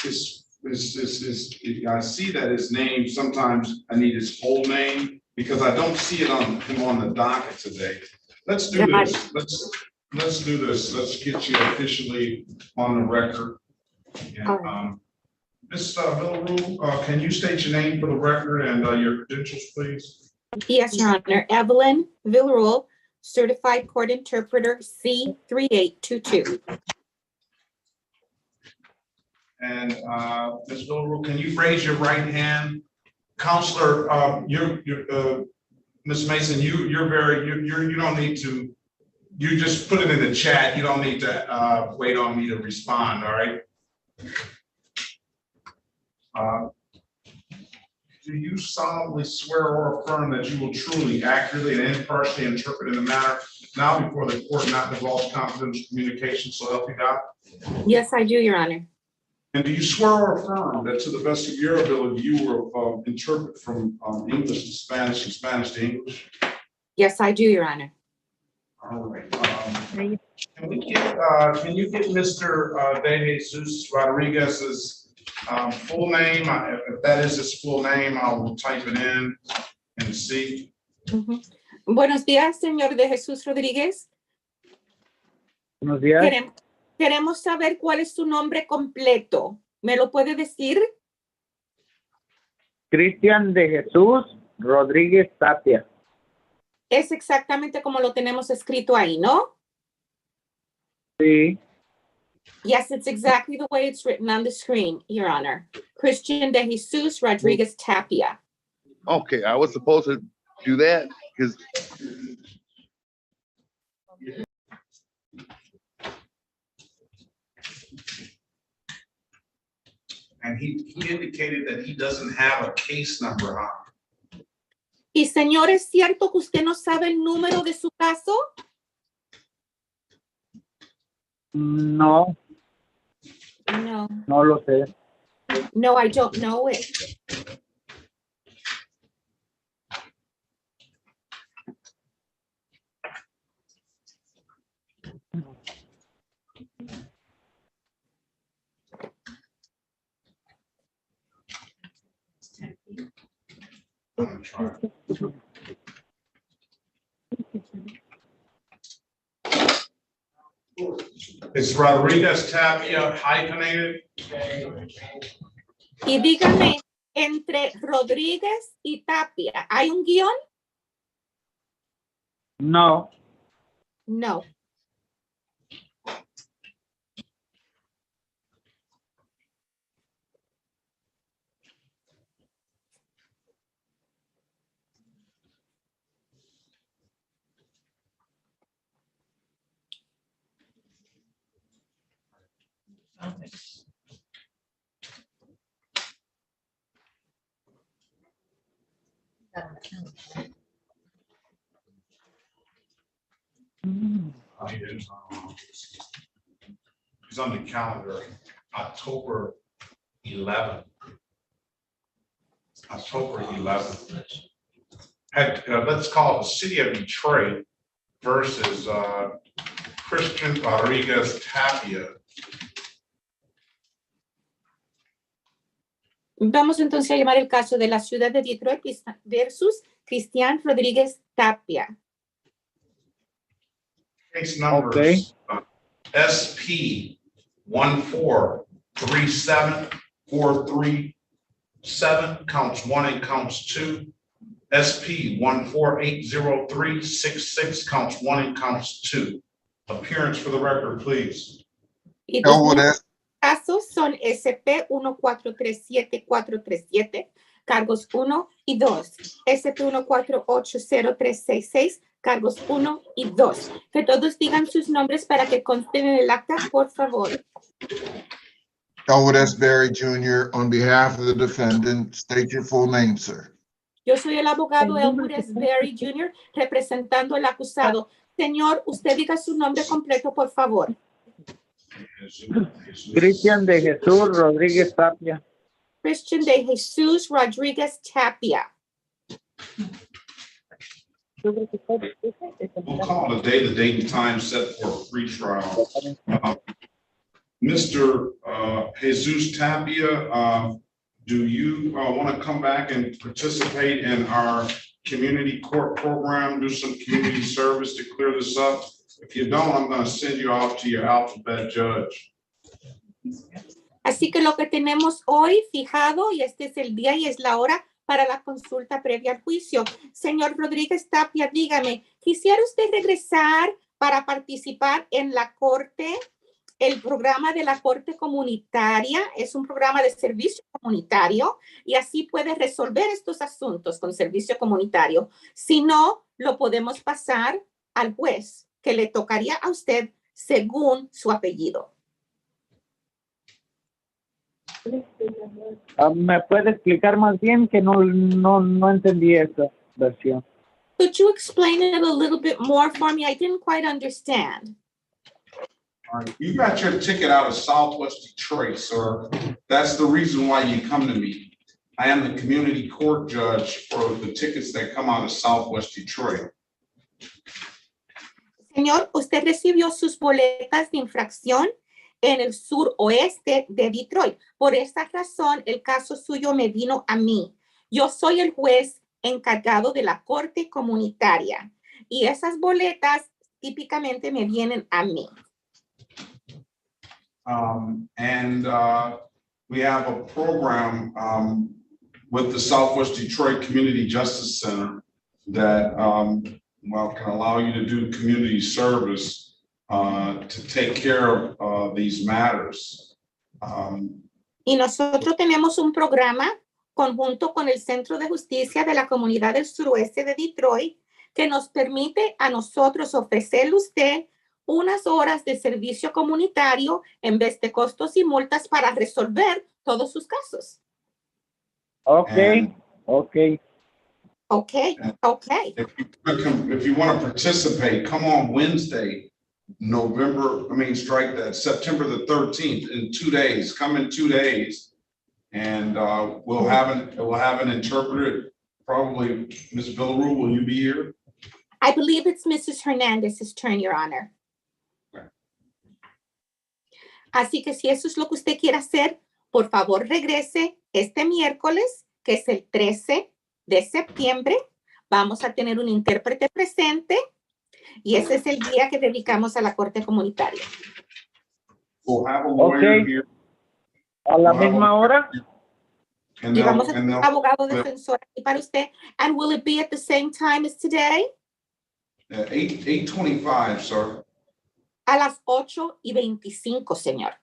I see that his name, sometimes I need his whole name because I don't see it on him on the docket today. Let's do this. Let's do this. Let's get you officially on the record. And, Ms. Villarreal, can you state your name for the record and your credentials, please? Yes, Your Honor. Evelyn Villarreal, Certified Court Interpreter C3822. And Ms. Villarreal, can you raise your right hand? Counselor, Ms. Mason, you don't need to, you just put it in the chat. You don't need to wait on me to respond, all right? Do you solemnly swear or affirm that you will truly, accurately, and impartially interpret in a manner now before the court not divulge confidential communication, so help you God? Yes, I do, Your Honor. And do you swear or affirm that to the best of your ability, you will interpret from English to Spanish and Spanish to English? Yes, I do, Your Honor. All right. Can you get Mr. De Jesus Rodriguez's full name? If that is his full name, I will type it in and see. Buenos días, señor De Jesus Rodríguez. Buenos días. Queremos saber cuál es su nombre completo. ¿Me lo puede decir? Cristian de Jesús Rodríguez Tapia. Es exactamente como lo tenemos escrito ahí, ¿no? Sí. Yes, it's exactly the way it's written on the screen, Your Honor. Christian De Jesus Rodriguez Tapia. Okay, I was supposed to do that because And he indicated that he doesn't have a case number on. Y señor, ¿es cierto que usted no sabe el número de su caso? No. No. No lo sé. No, I don't know it. Is Rodriguez Tapia hyphenated? Y dígame, entre Rodríguez y Tapia, ¿hay un guión? No. No. He's on the calendar, October 11th. October 11th. Let's call it the city of Detroit versus Christian Rodriguez Tapia. Vamos entonces a llamar el caso de la ciudad de Detroit versus Cristian Rodríguez Tapia. Case numbers SP 1437437, counts 1 and counts 2. SP 1480366, counts 1 and counts 2. Appearance for the record, please. Y los casos son SP 1437437, cargos 1 y 2. SP 1480366, cargos 1 y 2. Que todos digan sus nombres para que consten en el acta, por favor. Elwood S. Berry Jr., on behalf of the defendant, state your full name, sir. Yo soy el abogado Elwood S. Berry Jr., representando al acusado. Señor, usted diga su nombre completo, por favor. Cristian de Jesús Rodríguez Tapia. Christian de Jesus Rodríguez Tapia. We'll call it a day, the date and time set for a free trial. Mr. Jesus Tapia, do you want to come back and participate in our community court program, do some community service to clear this up? If you don't, I'm going to send you off to your alphabet judge. Así que lo que tenemos hoy fijado, y este es el día y es la hora para la consulta previa al juicio. Señor Rodríguez Tapia, dígame, ¿quisiera usted regresar para participar en la corte? El programa de la corte comunitaria es un programa de servicio comunitario y así puede resolver estos asuntos con servicio comunitario. Si no, lo podemos pasar al juez, que le tocaría a usted según su apellido. ¿Me puede explicar más bien que no entendí esa versión? Could you explain it a little bit more for me? I didn't quite understand. All right, you got your ticket out of Southwest Detroit, sir. That's the reason why you come to me. I am the community court judge for the tickets that come out of Southwest Detroit. Señor, usted recibió sus boletas de infracción en el suroeste de Detroit. Por esta razón, el caso suyo me vino a mí. Yo soy el juez encargado de la corte comunitaria y esas boletas típicamente me vienen a mí. We have a program with the Southwest Detroit Community Justice Center that can allow you to do community service to take care of these matters. Y nosotros tenemos un programa conjunto con el Centro de Justicia de la Comunidad del Suroeste de Detroit que nos permite a nosotros ofrecerle a usted unas horas de servicio comunitario en vez de costos y multas para resolver todos sus casos. Okay. If you want to participate, come on Wednesday, September the 13th, in 2 days. Come in 2 days, and we'll have an interpreter. Probably Ms. Villaroo, will you be here? I believe it's Mrs. Hernandez's turn, Your Honor. Así que si eso es lo que usted quiere hacer, por favor regrese este miércoles, que es el 13 de septiembre. Vamos a tener un intérprete presente y ese es el día que dedicamos a la corte comunitaria. We'll have a lawyer here. ¿A la misma hora? And Y vamos a tener they'll- un abogado defensor aquí para usted. And will it be at the same time as today? 8:25, sir. A las 8:25, señor.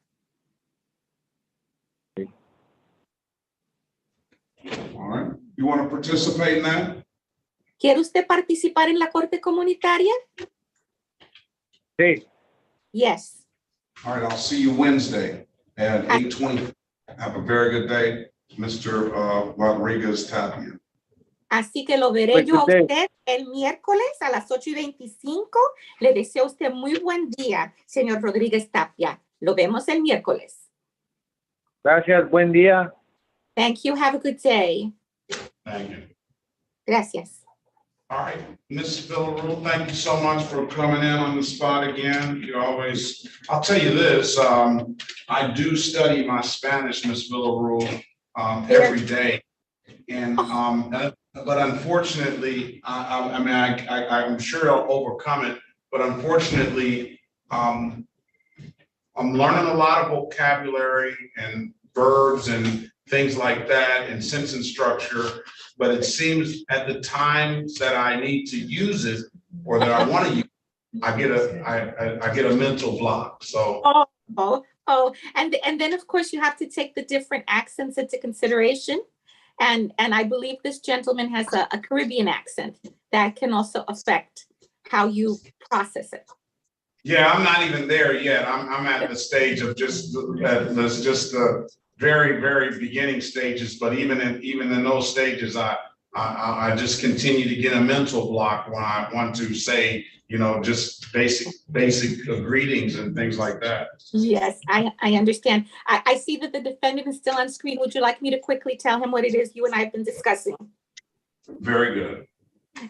All right. You want to participate in that? ¿Quiere usted participar en la corte comunitaria? Sí. Yes. All right, I'll see you Wednesday at 8:20. Have a very good day, Mr. Rodriguez Tapia. Así que lo veré yo a usted el miércoles a las 8:25. Le deseo a usted muy buen día, señor Rodríguez Tapia. Lo vemos el miércoles. Gracias, buen día. Thank you. Have a good day. Thank you. Gracias. All right, Ms. Villarreal, thank you so much for coming in on the spot again. You always, I'll tell you this, I do study my Spanish, Ms. Villarreal, every day. And, but unfortunately, I mean, I'm sure I'll overcome it, but unfortunately, I'm learning a lot of vocabulary and verbs and things like that and sentence structure, but it seems at the times that I need to use it or that I want to use it, I get a mental block. So. And then of course you have to take the different accents into consideration. And I believe this gentleman has a Caribbean accent that can also affect how you process it. Yeah, I'm not even there yet. I'm at the stage of just the very, very beginning stages. But even in those stages, I just continue to get a mental block when I want to say, you know, just basic greetings and things like that. Yes, I understand. I see that the defendant is still on screen. Would you like me to quickly tell him what it is you and I have been discussing? Very good.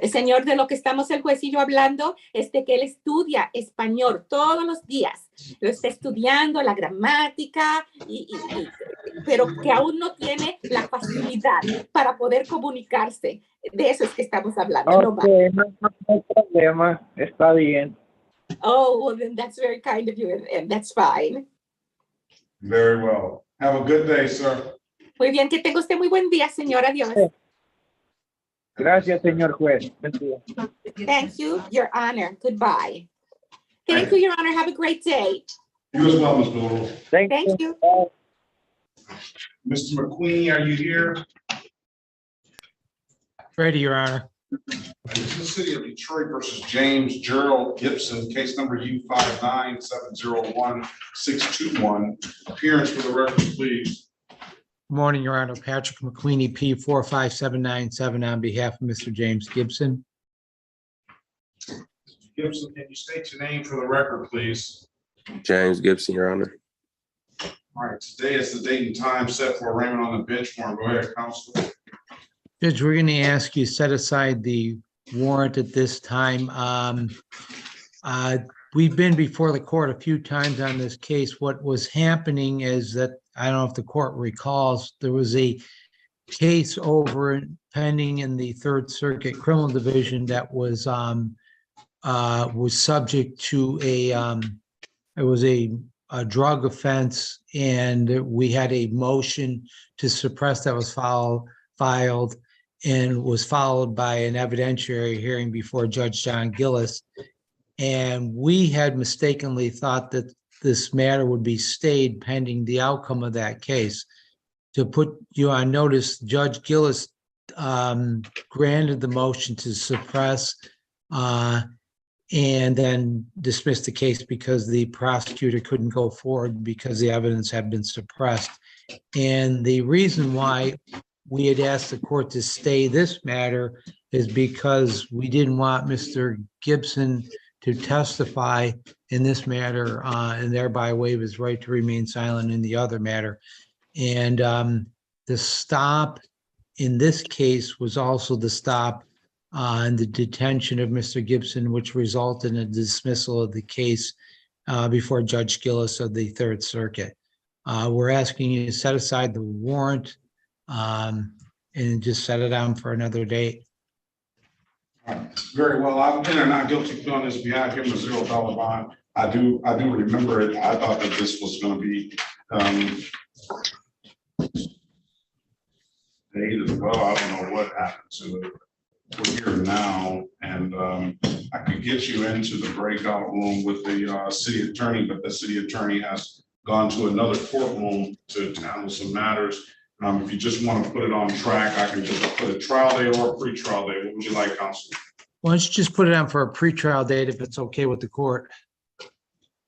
Señor, de lo que estamos el juez y yo hablando es de que él estudia español todos los días. Lo está estudiando, la gramática, pero que aún no tiene la facilidad para poder comunicarse. De eso es que estamos hablando. Okay, no hay problema, está bien. Oh, well, then that's very kind of you, and that's fine. Very well. Have a good day, sir. Muy bien, que tenga usted muy buen día, señor. Adiós. Gracias, señor juez. Buen día. Thank you, Your Honor. Goodbye. Thank you, Your Honor. Have a great day. You as well, Ms. Bill. Thank you. Mr. McQueen, are you here? Ready, Your Honor. This is the City of Detroit versus James Gerald Gibson, case number U59701621. Appearance for the record, please. Good morning, Your Honor. Patrick McQueen, EP 45797 on behalf of Mr. James Gibson. Gibson, can you state your name for the record, please? James Gibson, Your Honor. All right, today is the date and time set for arraignment on the bench warrant. Go ahead, counsel. Judge, we're going to ask you set aside the warrant at this time. We've been before the court a few times on this case. What was happening is that, I don't know if the court recalls, there was a case pending in the Third Circuit Criminal Division that was subject to it was a drug offense, and we had a motion to suppress that was filed and was followed by an evidentiary hearing before Judge John Gillis. And we had mistakenly thought that this matter would be stayed pending the outcome of that case. To put you on notice, Judge Gillis granted the motion to suppress and then dismissed the case because the prosecutor couldn't go forward because the evidence had been suppressed. And the reason why we had asked the court to stay this matter is because we didn't want Mr. Gibson to testify in this matter and thereby waive his right to remain silent in the other matter. And the stop in this case was also the stop and the detention of Mr. Gibson, which resulted in a dismissal of the case before Judge Gillis of the Third Circuit. We're asking you to set aside the warrant and just set it on for another date. Very well. I'm in or not guilty on this behalf, give him a $0 bond. I do remember it. I thought that this was going to be days ago. I don't know what happened to it. We're here now, and I could get you into the breakout room with the city attorney, but the city attorney has gone to another courtroom to handle some matters. If you just want to put it on track, I can just put a trial date or a pre-trial date. What would you like, counsel? Why don't you just put it on for a pre-trial date if it's okay with the court?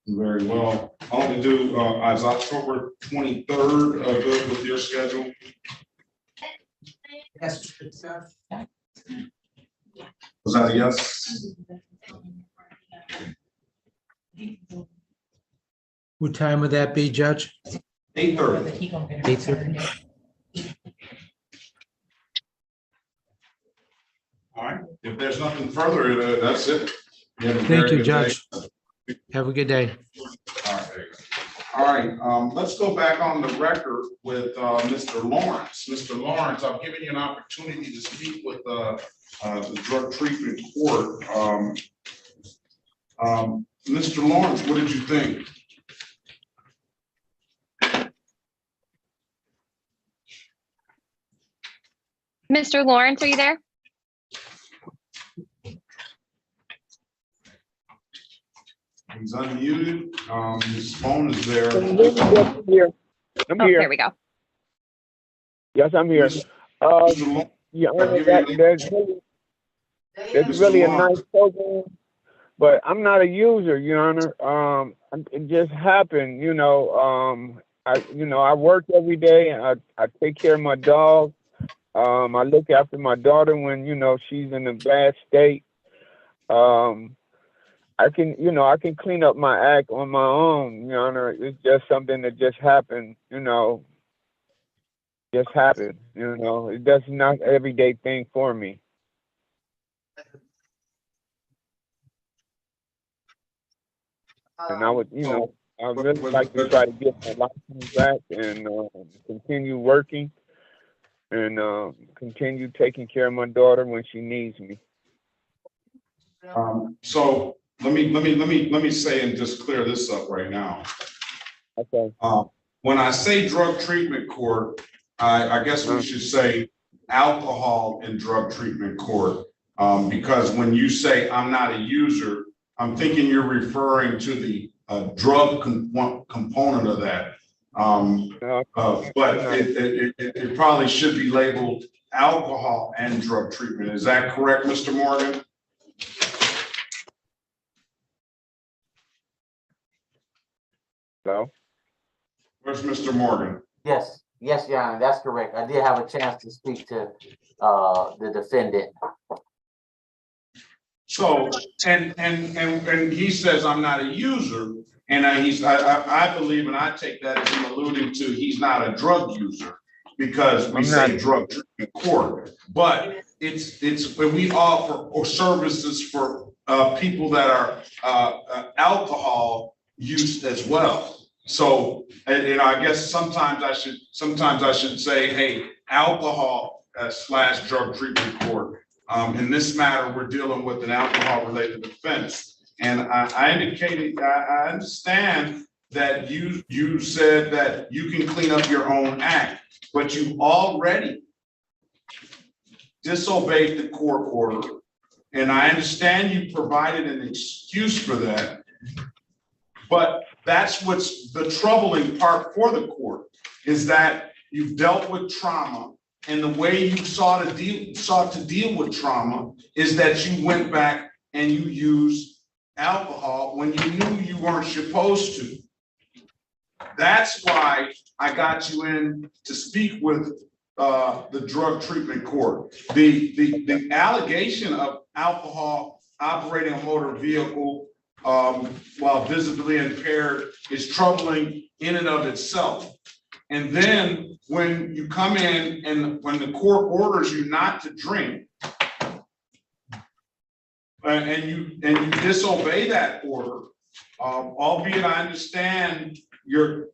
Very well. I want to do, is October 23rd, good with your schedule? Yes. Was that a yes? What time would that be, Judge? 8:30. 8:30. All right, if there's nothing further, that's it. have a Thank very you, good Judge. day. Have a good day. All right, there you go. All right, let's go back on the record with Mr. Lawrence. Mr. Lawrence, I've given you an opportunity to speak with the drug treatment court. Mr. Lawrence, what did you think? Mr. Lawrence, are you there? He's unmuted. His phone is there. I'm here. I'm Oh, here. there we go. Yes, I'm here. Yeah, there's really a nice program, but I'm not a user, Your Honor. It just happened, I work every day and I take care of my dog. I look after my daughter when, she's in a bad state. I can clean up my act on my own, Your Honor. It's just something that just happened, just happened, It does not an everyday thing for me. And I would, I really like to try to get my license back and continue working and continue taking care of my daughter when she needs me. So let me say and just clear this up right now. Okay. When I say drug treatment court, I guess we should say alcohol and drug treatment court, because when you say I'm not a user, I'm thinking you're referring to the drug component of that. But it probably should be labeled alcohol and drug treatment. Is that correct, Mr. Morgan? Hello? Where's Mr. Morgan? Yes, Your Honor, that's correct. I did have a chance to speak to the defendant. So, and he says I'm not a user, and I believe, and I take that as him alluding to he's not a drug user, because we say drug treatment court, but we offer services for people that are alcohol use as well. So, and I guess sometimes I should say, hey, alcohol / drug treatment court. In this matter, we're dealing with an alcohol-related offense. And I indicated, I understand that you said that you can clean up your own act, but you already disobeyed the court order. And I understand you provided an excuse for that. But that's what's the troubling part for the court, is that you've dealt with trauma. And the way you sought to deal with trauma is that you went back and you used alcohol when you knew you weren't supposed to. That's why I got you in to speak with the drug treatment court. The allegation of alcohol operating a motor vehicle while visibly impaired is troubling in and of itself. And then when you come in and when the court orders you not to drink, and you disobey that order, albeit I understand you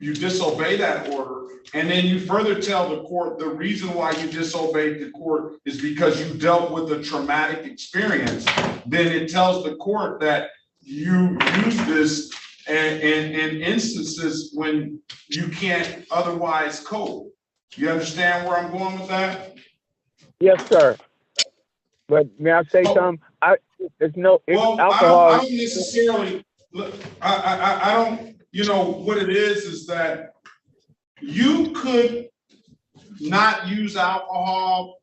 disobey that order, and then you further tell the court the reason why you disobeyed the court is because you dealt with a traumatic experience, then it tells the court that you use this in instances when you can't otherwise cope. You understand where I'm going with that? Yes, sir. But may I say something? It's I alcohol. don't necessarily, I don't, what it is that you could not use alcohol,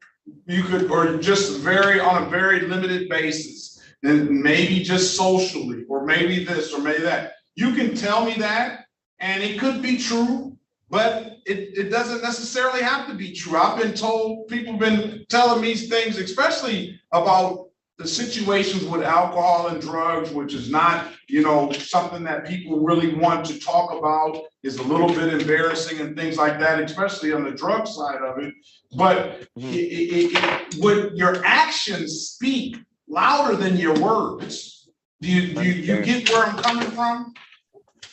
you could, or just on a very limited basis, and maybe just socially, or maybe this, or maybe that. You can tell me that, and it could be true, but it doesn't necessarily have to be true. I've been told, people have been telling me things, especially about the situations with alcohol and drugs, which is not, something that people really want to talk about, is a little bit embarrassing and things like that, especially on the drug side of it. But would your actions speak louder than your words? Do you get where I'm coming from?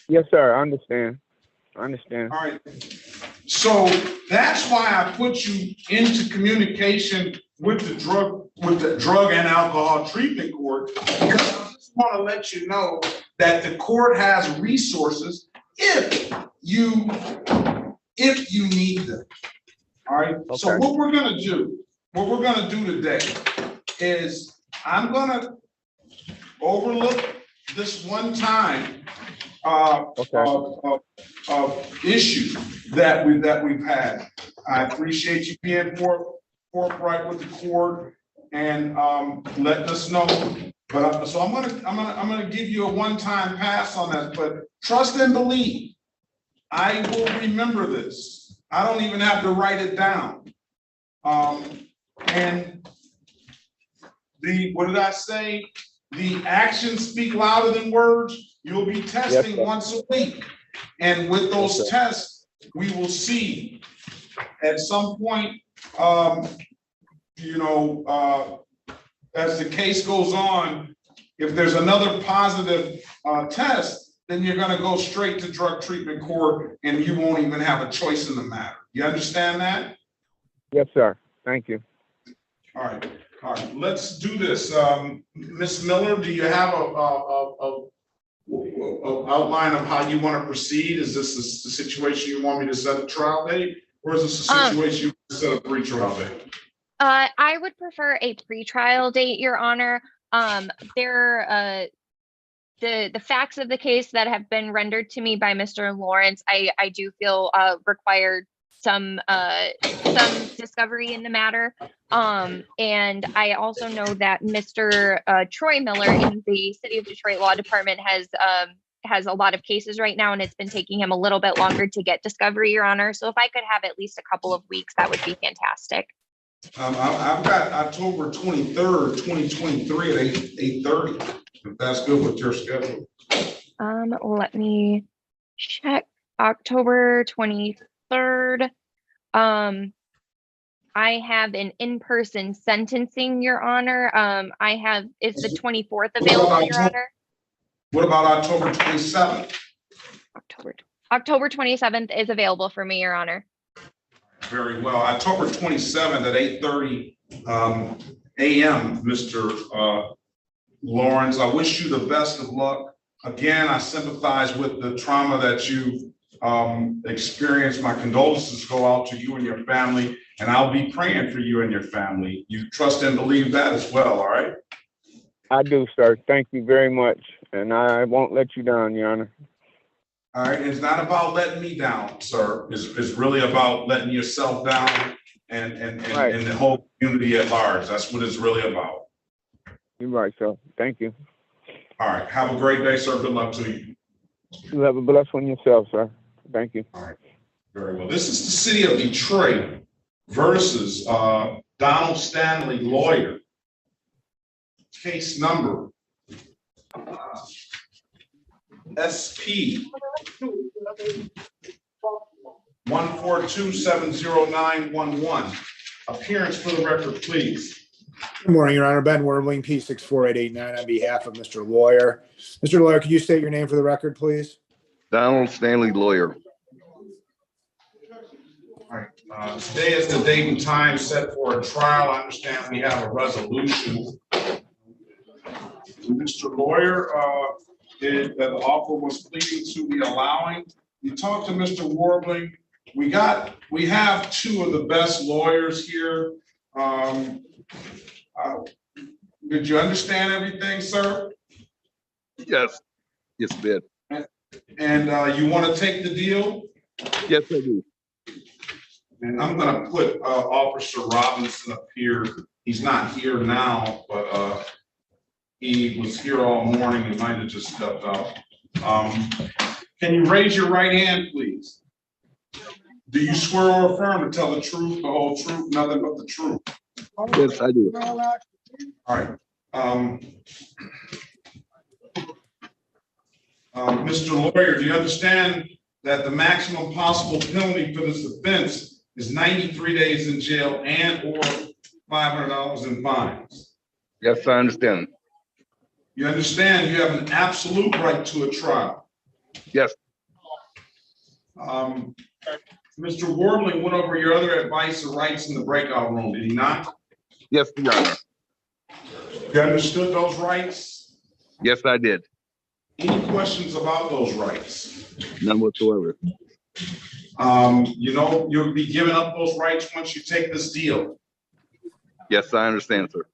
Yes, sir. I understand. All right. So that's why I put you into communication with the drug and alcohol treatment court, because I just want to let you know that the court has resources if you need them. All right. Okay. So what we're gonna do today is I'm gonna overlook this one time issue that we've had. I appreciate you being forthright with the court and letting us know. But so I'm gonna give you a one-time pass on that. But trust and believe, I will remember this. I don't even have to write it down. And what did I say? The actions speak louder than words. You'll be testing once a week. And with those tests, we will see at some point, as the case goes on, if there's another positive test, then you're gonna go straight to drug treatment court and you won't even have a choice in the matter. You understand that? Yes, sir. Thank you. All right, let's do this. Ms. Miller, do you have a outline of how you want to proceed? Is this the situation you want me to set a trial date, or is this a situation you want to set a pre-trial date? I would prefer a pre-trial date, Your Honor. The facts of the case that have been rendered to me by Mr. Lawrence, I do feel required some discovery in the matter. And I also know that Mr. Troy Miller in the City of Detroit Law Department has a lot of cases right now, and it's been taking him a little bit longer to get discovery, Your Honor. So if I could have at least a couple of weeks, that would be fantastic. I've got October 23rd, 2023 at 8:30. If that's good with your schedule. Let me check. October 23rd. I have an in-person sentencing, Your Honor. Is the 24th available, Your Honor? What about October 27th? October 27th is available for me, Your Honor. Very well. October 27th at 8:30 a.m., Mr. Lawrence. I wish you the best of luck. Again, I sympathize with the trauma that you've experienced. My condolences go out to you and your family, and I'll be praying for you and your family. You trust and believe that as well, all right? I do, sir. Thank you very much. And I won't let you down, Your Honor. All right, it's not about letting me down, sir. It's really about letting yourself down and the whole community at large. That's what it's really about. You're right, sir. Thank you. All right, have a great day, sir. Good luck to you. You have a blessed one yourself, sir. Thank you. All right, very well. This is the City of Detroit versus Donald Stanley, lawyer. Case number SP 142-70911. Appearance for the record, please. Good morning, Your Honor. Ben Werbling, P64889 on behalf of Mr. Lawyer. Mr. Lawyer, could you state your name for the record, please? Donald Stanley, lawyer. All right. Today is the date and time set for a trial. I understand we have a resolution. Mr. Lawyer, the offer was pleading to the allowing. You talked to Mr. Warbling. We have two of the best lawyers here. Did you understand everything, sir? Yes. Yes, Ben. And you want to take the deal? Yes, I do. And I'm going to put Officer Robinson up here. He's not here now, but he was here all morning. He might have just stepped out. Can you raise your right hand, please? Do you swear or affirm to tell the truth, the whole truth, nothing but the truth? Yes, I do. All right. Mr. Lawyer, do you understand that the maximum possible penalty for this offense is 93 days in jail and or $500 in fines? Yes, I understand. You understand you have an absolute right to a trial? Yes. Mr. Warbling went over your other advice or rights in the breakout room, did he not? Yes, Your Honor. You understood those rights? Yes, I did. Any questions about those rights? None whatsoever. You know, you'll be giving up those rights once you take this deal. Yes, I understand, sir.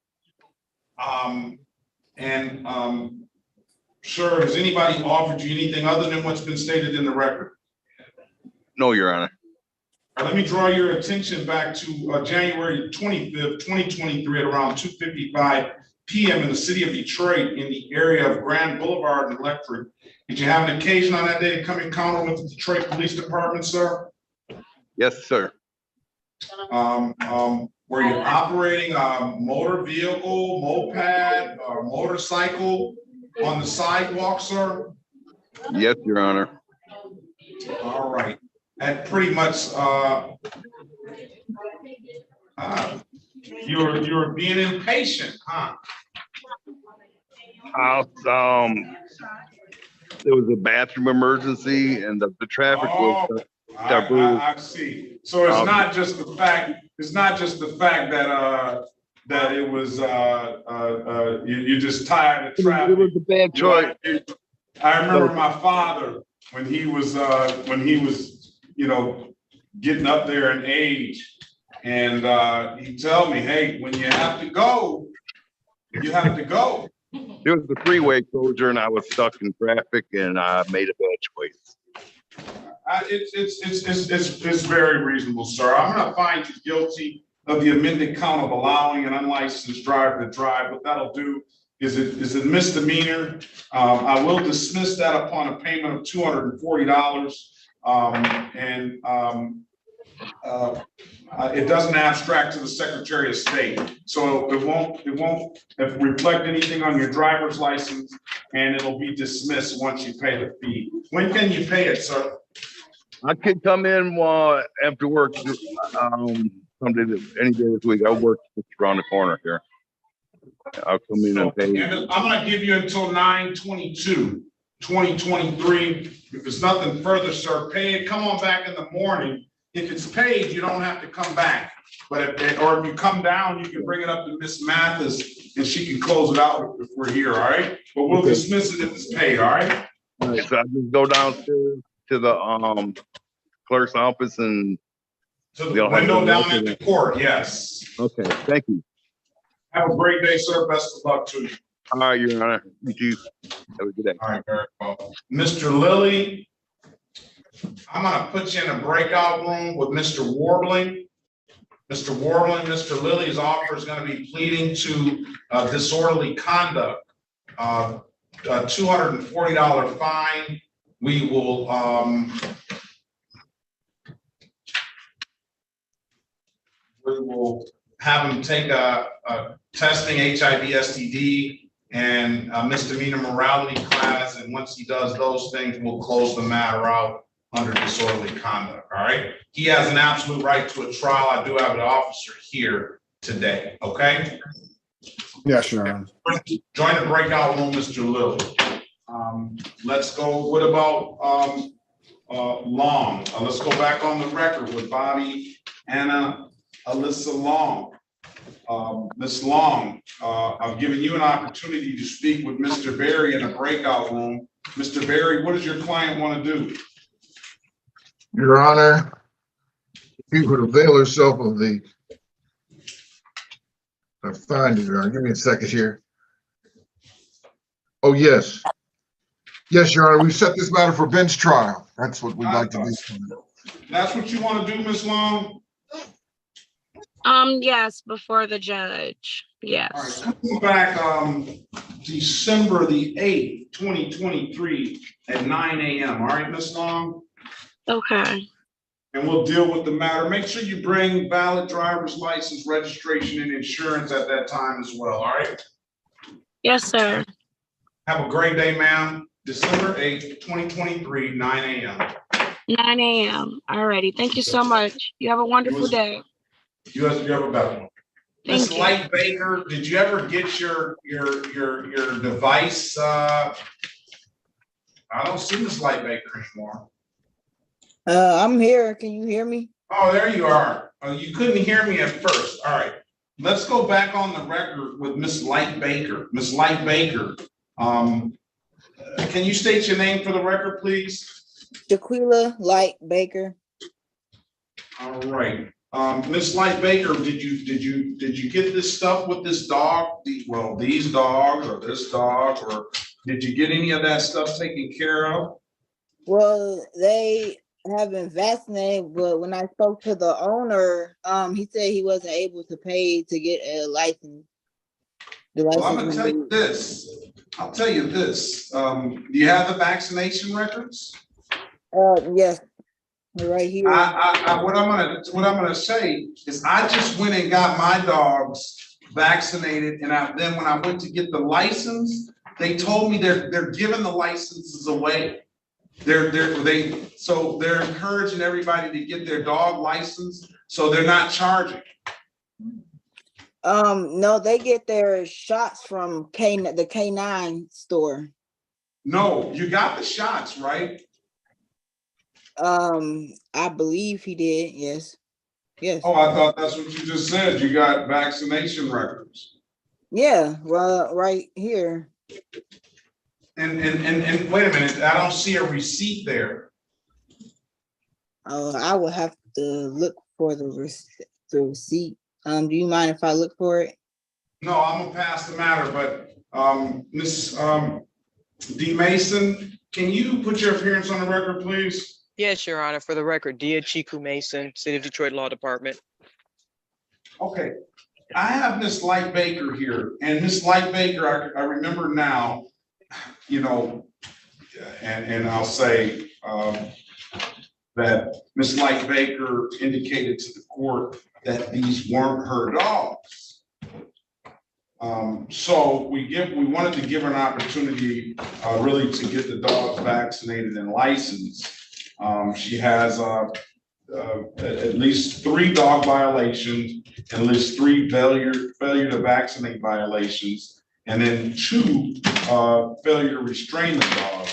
Sir, has anybody offered you anything other than what's been stated in the record? No, Your Honor. Let me draw your attention back to January 25th, 2023 at around 2:55 p.m. in the city of Detroit in the area of Grand Boulevard and Electric. Did you have an occasion on that day to come encounter with the Detroit Police Department, sir? Yes, sir. Were you operating a motor vehicle, moped, or motorcycle on the sidewalk, sir? Yes, Your Honor. All right. That pretty much, you're being impatient, huh? There was a bathroom emergency and the traffic was diverted. I see. So it's not just the fact, that it was, you're just tired of traffic. It was a bad choice. I remember my father, when he was, you know, getting up there in age, and he'd tell me, hey, when you have to go, you have to go. There was a freeway closure and I was stuck in traffic and I made a bad choice. It's very reasonable, sir. I'm gonna find you guilty of the amended count of allowing an unlicensed driver to drive. What that'll do is a misdemeanor. I will dismiss that upon a payment of $240. It doesn't abstract to the Secretary of State, so it won't reflect anything on your driver's license, and it'll be dismissed once you pay the fee. When can you pay it, sir? I could come in after work, someday, any day this week. I work just around the corner here. I'll come in and pay. I'm gonna give you until 9/22/2023. If there's nothing further, sir, pay it. Come on back in the morning. If it's paid, you don't have to come back. But if you come down, you can bring it up to Miss Mathis and she can close it out if we're here, all right? But we'll dismiss it if it's paid, all right? All right, so I just go downstairs to the clerk's office and to the window down at the court, yes. Okay, thank you. Have a great day, sir. Best of luck to you. All right, Your Honor. You too. Have a good day. All right, very well. Mr. Lilly, I'm gonna put you in a breakout room with Mr. Warbling. Mr. Warbling, Mr. Lilly's offer is gonna be pleading to disorderly conduct. A $240 fine. We will have him take a testing HIV, STD, and a misdemeanor morality class. And once he does those things, we'll close the matter out under disorderly conduct, all right? He has an absolute right to a trial. I do have an officer here today, okay? Yes, Your Honor. Join the breakout room, Mr. Lilly. Let's go, what about Long? Let's go back on the record with Bobby Anna Alyssa Long. Ms. Long, I've given you an opportunity to speak with Mr. Berry in a breakout room. Mr. Berry, what does your client want to do? Your Honor, he would avail herself of the, I find it, Your Honor. Give me a second here. Oh, yes. Yes, Your Honor, we've set this matter for bench trial. That's what we'd like to do. That's what you want to do, Ms. Long? Yes, before the judge. Yes. All right, come back December the 8th, 2023 at 9 a.m. All right, Ms. Long? Okay. And we'll deal with the matter. Make sure you bring valid driver's license, registration, and insurance at that time as well, all right? Yes, sir. Have a great day, ma'am. December 8th, 2023, 9 a.m. 9 a.m. Alrighty. Thank you so much. You have a wonderful day. You have a better one. Miss Thank you. Light Baker, did you ever get your device? I don't see Miss Light Baker anymore. I'm here. Can you hear me? Oh, there you are. Oh, you couldn't hear me at first. All right. Let's go back on the record with Miss Light Baker. Miss Light Baker, can you state your name for the record, please? Jaquila Light Baker. All right. Miss Light Baker, did you get this stuff with this dog? These dogs or this dog, or did you get any of that stuff taken care of? Well, they have been vaccinated, but when I spoke to the owner, he said he wasn't able to pay to get a license. Well, I'm gonna tell you this. I'll tell you this. Do you have the vaccination records? Yes, right here. What I'm gonna say is I just went and got my dogs vaccinated, and then when I went to get the license, they told me they're giving the licenses away. They're encouraging everybody to get their dog license, so they're not charging. No, they get their shots from the K9 store. No, you got the shots, right? I believe he did. Yes. Yes. Oh, I thought that's what you just said. You got vaccination records. Yeah, well, right here. And wait a minute, I don't see a receipt there. I will have to look for the receipt. Do you mind if I look for it? No, I'm gonna pass the matter, but Ms. D. Mason, can you put your appearance on the record, please? Yes, Your Honor. For the record, Dia Chiku Mason, City of Detroit Law Department. Okay, I have Miss Light Baker here, and Miss Light Baker, I remember now, you know, and I'll say that Miss Light Baker indicated to the court that these weren't her dogs. So we wanted to give her an opportunity really to get the dogs vaccinated and licensed. She has at least 3 dog violations and at least 3 failure to vaccinate violations, and then 2 failure to restrain the dog,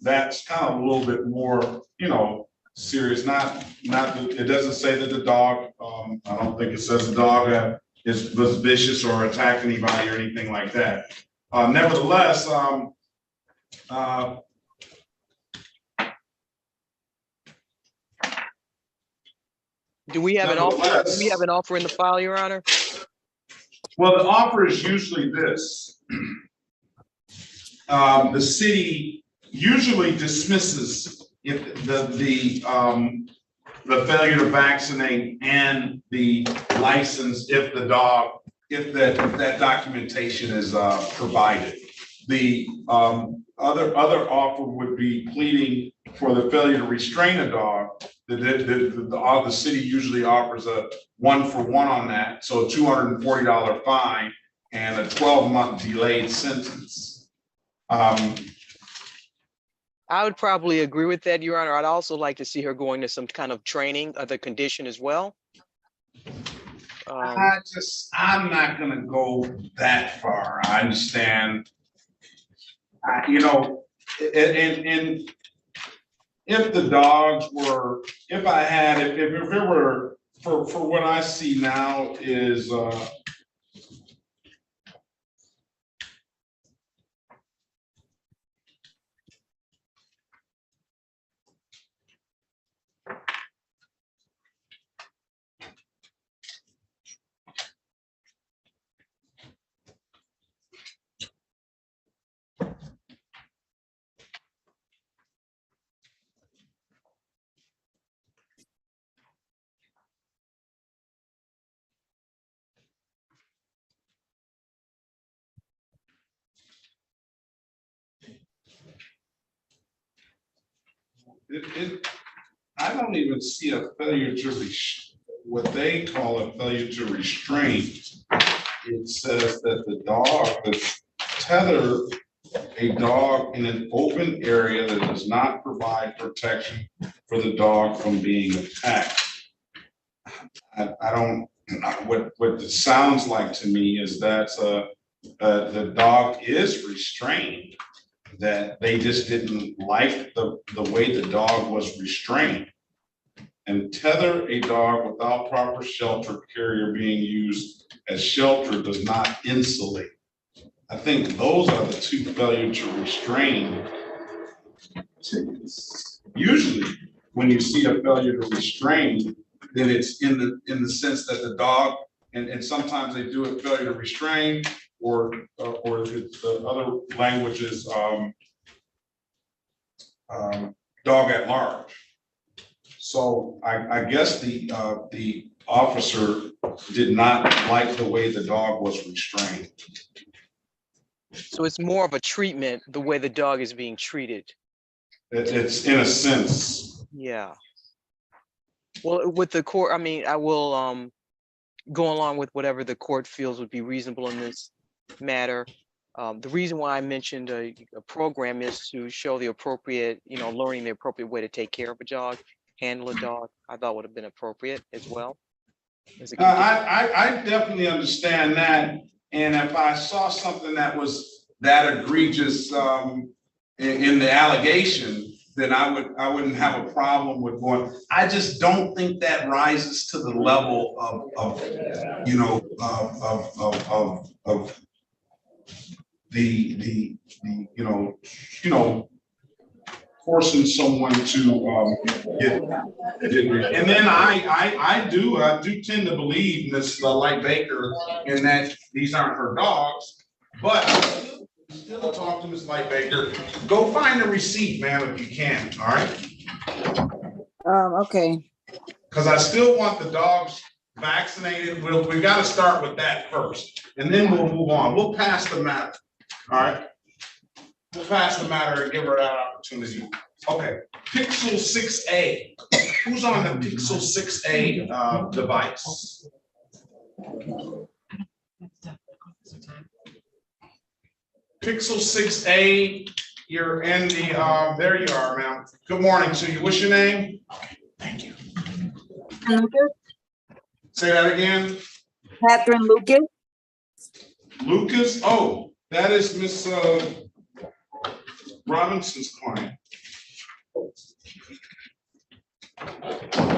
that's kind of a little bit more, you know, serious. It doesn't say that the dog, I don't think it says the dog was vicious or attacked anybody or anything like that. Nevertheless, Do we have an offer? Do we have an offer in the file, Your Honor? Well, the offer is usually this. The city usually dismisses if the failure to vaccinate and the license if that documentation is provided. The other offer would be pleading for the failure to restrain a dog. The city usually offers a 1-for-1 on that, so a $240 fine and a 12-month delayed sentence. I would probably agree with that, Your Honor. I'd also like to see her going to some kind of training of the condition as well. I'm not gonna go that far. I understand. You know, and if the dogs were, if it were, for what I see now is, I don't even see a failure to what they call a failure to restrain. It says that the dog, the tether a dog in an open area that does not provide protection for the dog from being attacked. I don't, what it sounds like to me is that the dog is restrained, that they just didn't like the way the dog was restrained. And tether a dog without proper shelter carrier being used as shelter does not insulate. I think those are the two failure to restrain. Usually, when you see a failure to restrain, then it's in the sense that the dog, and sometimes they do it failure to restrain, or the other language is dog at large. So I guess the officer did not like the way the dog was restrained. So it's more of a treatment, the way the dog is being treated. It's in a sense. Yeah. Well, with the court, I mean, I will go along with whatever the court feels would be reasonable in this matter. The reason why I mentioned a program is to show the appropriate, learning the appropriate way to take care of a dog, handle a dog. I thought would have been appropriate as well. I definitely understand that. And if I saw something that was that egregious in the allegation, then I wouldn't have a problem with going. I just don't think that rises to the level of the forcing someone to get. And then I do tend to believe Ms. Light Baker in that these aren't her dogs, but still talk to Ms. Light Baker. Go find the receipt, ma'am, if you can. All right. Okay. Because I still want the dogs vaccinated. We got to start with that first, and then we'll move on. We'll pass the matter. All right. We'll pass the matter and give her that opportunity. Okay. Pixel 6a. Who's on the Pixel 6a device? Pixel 6a, you're in the, there you are, ma'am. Good morning to you. What's your name? Thank you. Lucas. Say that again. Catherine Lucas. Lucas? Oh, that is Miss Robinson's client.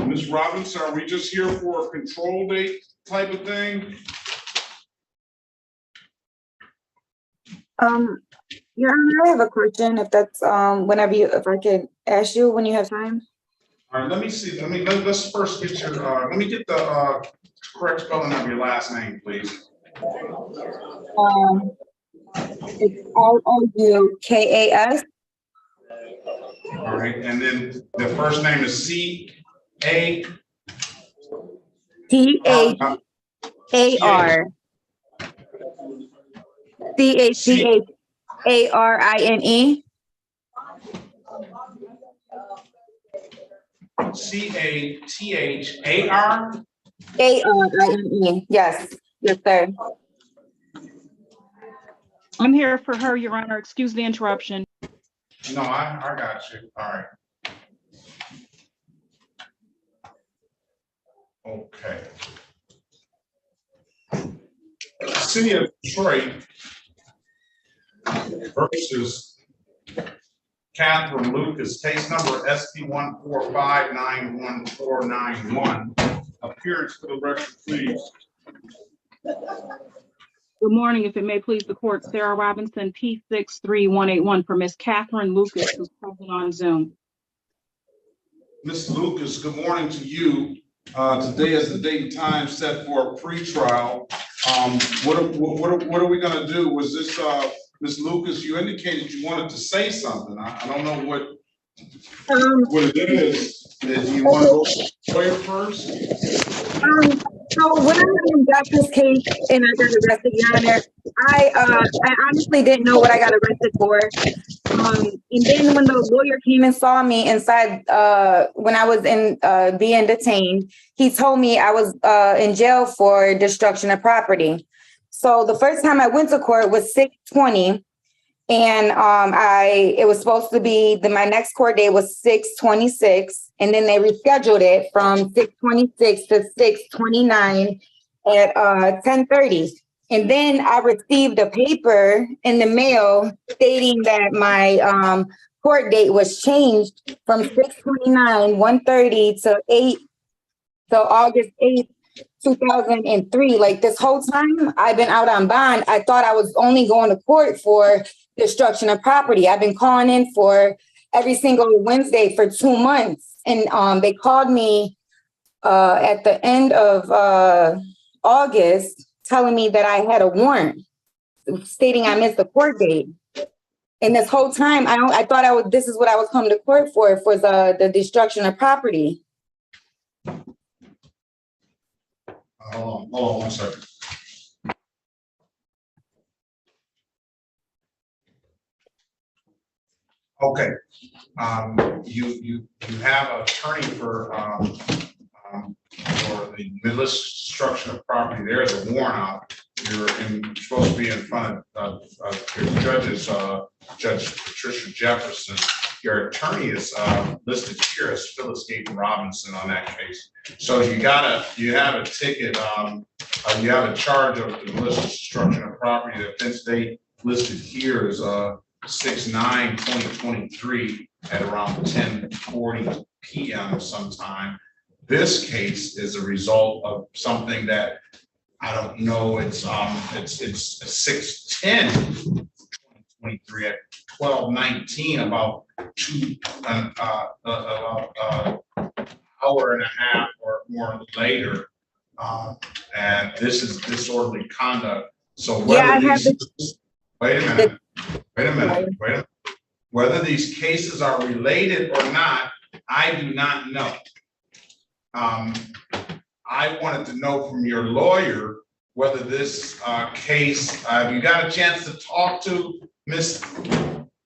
Ms. Robinson, are we just here for a control date type of thing? Your Honor, I have a question. If that's if I could ask you when you have time. All right, let me see. Let's first get your let me get the correct spelling of your last name, please. It's Loukas. All right, and then the first name is C-A. T-H-A-R. C-H-C-H-A-R-I-N-E. C-A-T-H-A-R? A-R-I-N-E. Yes, sir. I'm here for her, Your Honor. Excuse the interruption. No, I got you. All right. Okay. City of Detroit versus Catherine Lucas, case number SP1459191. Appearance for the record, please. Good morning, if it may please the court. Sarah Robinson, P63181 for Miss Catherine Lucas, who's present on Zoom. Ms. Lucas, good morning to you. Today is the date and time set for a pretrial. What are we going to do? Was this Ms. Lucas? You indicated you wanted to say something. I don't know what it is. Do you want to go lawyer first? So when I got this case and I got arrested, Your Honor, I honestly didn't know what I got arrested for. And then when the lawyer came and saw me inside, when I was being detained, he told me I was in jail for destruction of property. So the first time I went to court was 6/20, and it was supposed to be my next court date was 6/26, and then they rescheduled it from 6/26 to 6/29 at 10:30. And then I received a paper in the mail stating that my court date was changed from 6/29, 1:30 to August 8th, 2003. Like this whole time I've been out on bond, I thought I was only going to court for destruction of property. I've been calling in for every single Wednesday for 2 months. And they called me at the end of August telling me that I had a warrant stating I missed the court date. And this whole time I thought this is what I was coming to court for the destruction of property. Hold on 1 second. Okay, you have an attorney for the malicious destruction of property. There's a warrant out. You're supposed to be in front of your judges, Judge Patricia Jefferson. Your attorney is listed here as Phyllis Gaten Robinson on that case. So you have a ticket. You have a charge of the malicious destruction of property. The offense date listed here is 6/9/2023 at around 10:40 p.m. sometime. This case is a result of something that I don't know. It's 6/10/2023 at 12:19, about an hour and a half or more later, and this is disorderly conduct. So wait a minute. Whether these cases are related or not, I do not know. I wanted to know from your lawyer whether this case, you got a chance to talk to Miss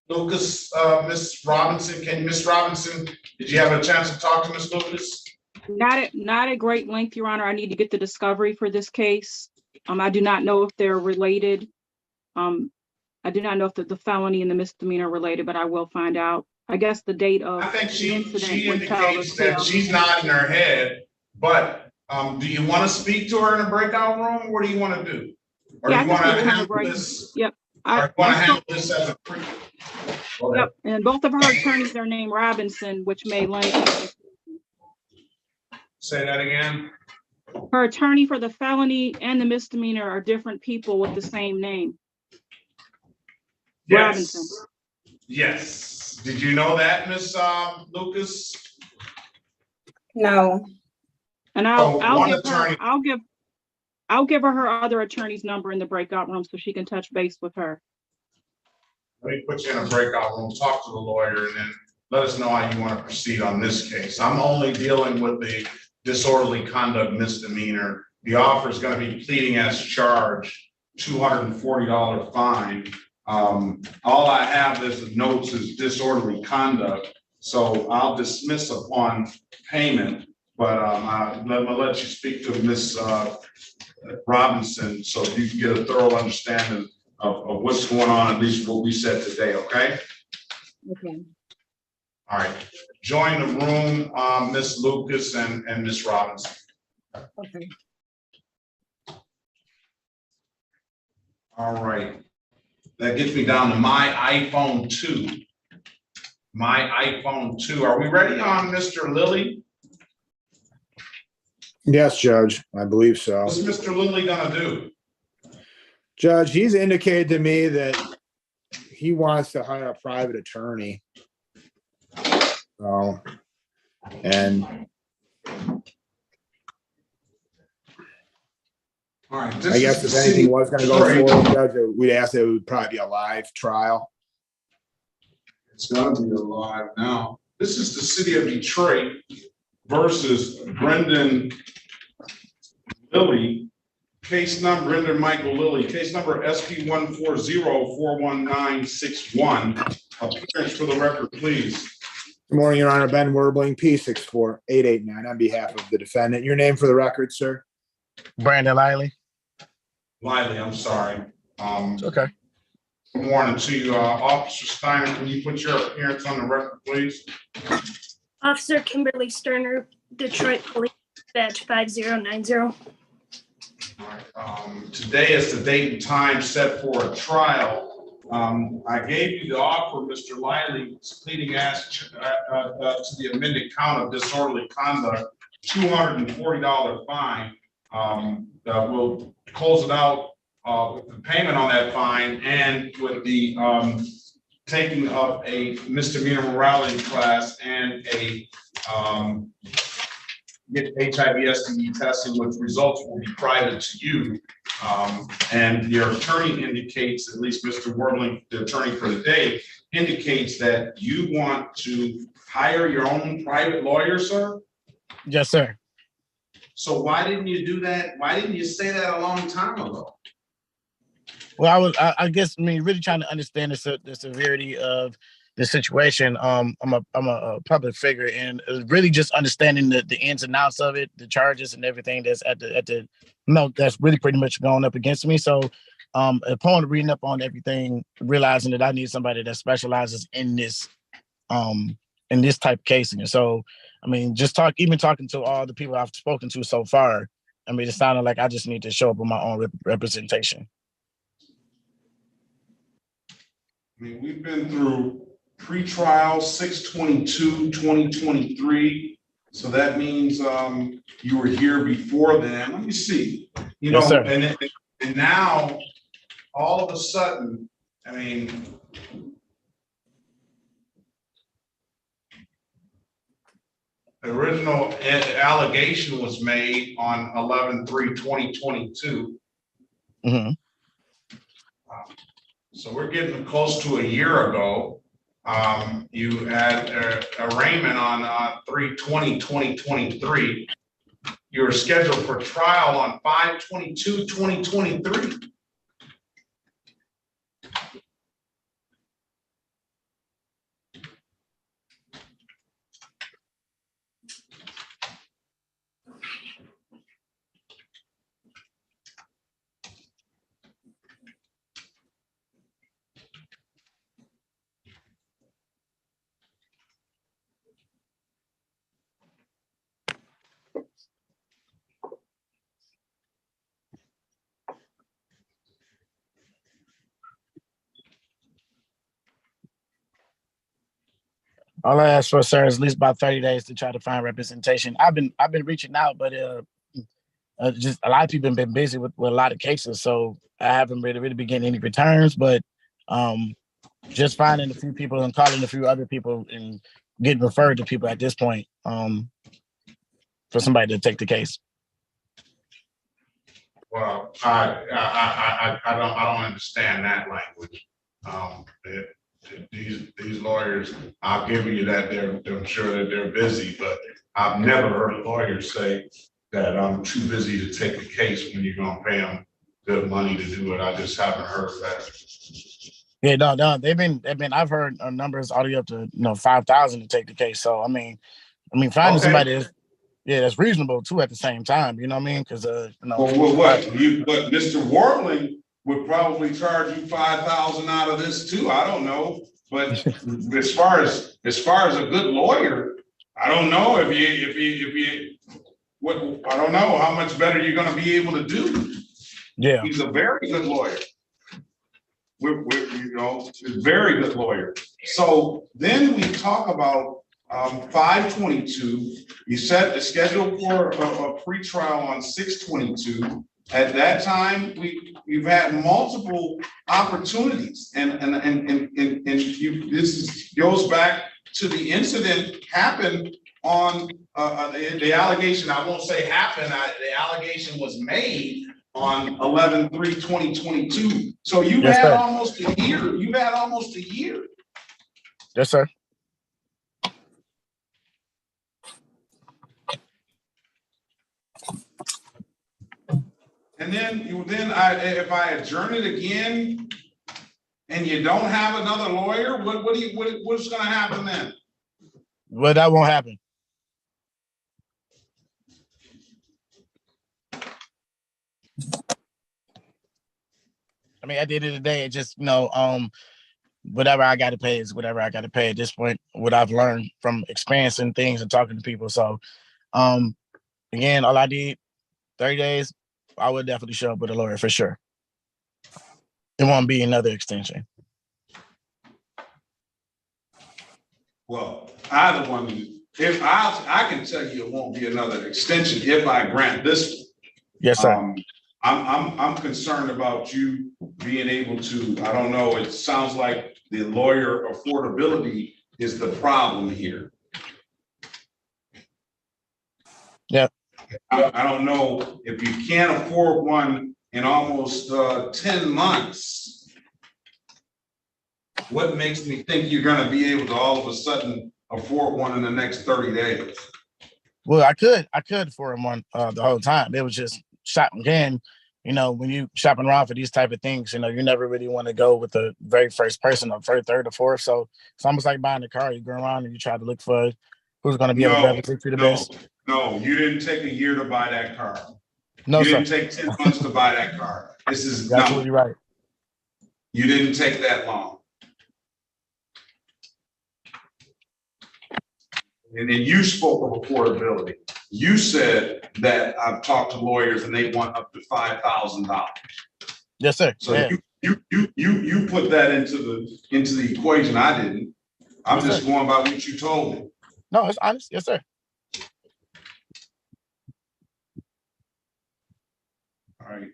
Lucas, Miss Robinson. Miss Robinson, did you have a chance to talk to Miss Lucas? Not at great length, Your Honor. I need to get the discovery for this case. I do not know if they're related. I do not know if the felony and the misdemeanor are related, but I will find out. I guess the date of I think she would tell indicates us that she's nodding her head, but do you want to speak to her in a breakout room? What do you want to do? Or do you want to handle this? Yep. Or you want to handle this as a pre? Yep. And both of her attorneys are named Robinson, which may link. Say that again. Her attorney for the felony and the misdemeanor are different people with the same name. Yes. Robinson. Yes. Did you know that, Miss Lucas? No. And I'll give her other attorney's number in the breakout room so she can touch base with her. Let me put you in a breakout room, talk to the lawyer, and then let us know how you want to proceed on this case. I'm only dealing with the disorderly conduct misdemeanor. The offer is going to be pleading as charged, $240 fine. All I have as the notes is disorderly conduct, so I'll dismiss upon payment. But I'll let you speak to Miss Robinson so you can get a thorough understanding of what's going on, at least what we said today. Okay. Okay. All right. Join the room, Miss Lucas and Miss Robinson. Okay. All right. That gets me down to my iPhone 2. My iPhone 2. Are we ready on Mr. Lilly? Yes, Judge, I believe so. What's Mr. Lilly gonna do? Judge, he's indicated to me that he wants to hire a private attorney. So, and all right, I guess if anything was going to go forward, Judge, we'd ask that it would probably be a live trial. It's gonna be alive now. This is the city of Detroit versus Brendan Lilly. Case number, Brendan Michael Lilly, case number SP 140-41961. Appearance for the record, please. Good morning, Your Honor. Ben Werbling, P64889 on behalf of the defendant. Your name for the record, sir? Brandon Lively. Lively, I'm sorry. Okay. Good morning to you. Officer Steiner, can you put your appearance on the record, please? Officer Kimberly Sterner, Detroit Police, badge 5090. All right. Today is the date and time set for a trial. I gave you the offer, Mr. Lively, pleading ask to the amended count of disorderly conduct, $240 fine. We'll close it out with the payment on that fine and with the taking of a misdemeanor morality class and a HIV/STD testing, which results will be private to you. And your attorney indicates, at least Mr. Werbling, the attorney for the day, indicates that you want to hire your own private lawyer, sir? Yes, sir. So why didn't you do that? Why didn't you say that a long time ago? Well, I guess, really trying to understand the severity of the situation. I'm a public figure, and really just understanding the ins and outs of it, the charges and everything that's that's really pretty much going up against me. So, upon reading up on everything, realizing that I need somebody that specializes in this type of casing. And so, just talking to all the people I've spoken to so far, it sounded like I just need to show up with my own representation. We've been through pre-trial 6/22/2023. So that means you were here before then. Let me see. Yes, sir. And now all of a sudden, the original allegation was made on 11/3/2022. Mm-hmm. So we're getting close to a year ago. You had arraignment on 3/20/2023. You were scheduled for trial on 5/22/2023. All I ask for, sir, is at least about 30 days to try to find representation. I've been reaching out, but just a lot of people have been busy with a lot of cases, so I haven't really been getting any returns. But just finding a few people and calling a few other people and getting referred to people at this point for somebody to take the case. Well, I don't understand that language. These lawyers, I'll give you that I'm sure that they're busy, but I've never heard a lawyer say that I'm too busy to take a case when you're gonna pay them good money to do it. I just haven't heard that. Yeah, no, I've heard numbers all the way up to 5,000 to take the case. So finding somebody that's reasonable too at the same time. You know what I mean? Because but Mr. Warbling would probably charge you 5,000 out of this too. I don't know, but as far as a good lawyer, I don't know if you I don't know how much better you're going to be able to do. Yeah, he's a very good lawyer. We're very good lawyer. So then we talk about 5/22. You set the schedule for a pretrial on 6/22. At that time, we've had multiple opportunities, and goes back to the incident happened on the allegation. I won't say happened. The allegation was made on 11/3/2022. So you've had almost a year. You've had almost a year. Yes, sir. And then if I adjourn it again and you don't have another lawyer, what's gonna happen then? Well, that won't happen. I mean, at the end of the day, it just, whatever I got to pay is whatever I got to pay at this point, what I've learned from experiencing things and talking to people. So, again, all I need, 30 days, I would definitely show up with a lawyer for sure. It won't be another extension. Well, I can tell you it won't be another extension if I grant this one. Yes, sir. I'm concerned about you being able to, I don't know, it sounds like the lawyer affordability is the problem here. Yeah. I don't know if you can't afford one in almost 10 months. What makes me think you're gonna be able to all of a sudden afford one in the next 30 days? Well, I could afford one the whole time. It was just shopping again. When you shopping around for these type of things, you never really want to go with the very first person or first, third, or fourth. So it's almost like buying a car. You go around and you try to look for who's going to be able to represent you the best. No, you didn't take a year to buy that car. No, you sir. didn't take 10 months to buy that car. This is You're absolutely right. You didn't take that long. And then you spoke of affordability. You said that I've talked to lawyers and they want up to $5,000. Yes, sir. So yeah. you put that into the equation. I didn't. I'm Yes, just sir. going by what you told me. No, it's honest. Yes, sir. All right.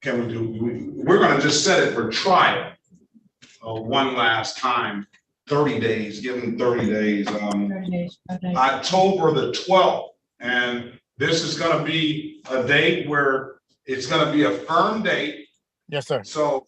We're gonna just set it for trial. One last time, 30 days, give them 30 days. 30 days. Okay. October the 12th. And this is gonna be a date where it's gonna be a firm date. Yes, sir. So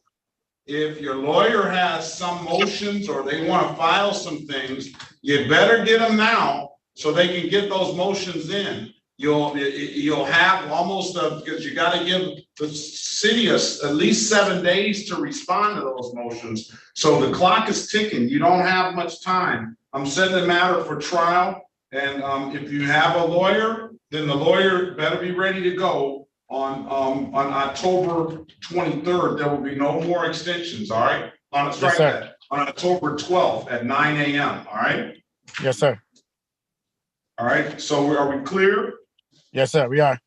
if your lawyer has some motions or they want to file some things, you better get them now so they can get those motions in. You'll have almost because you got to give the city at least 7 days to respond to those motions. So the clock is ticking. You don't have much time. I'm setting the matter for trial. And if you have a lawyer, then the lawyer better be ready to go on October 23rd. There will be no more extensions. All right. Yes, sir. On October 12th at 9 a.m. All right. Yes, sir. All right. So are we clear? Yes, sir. We are.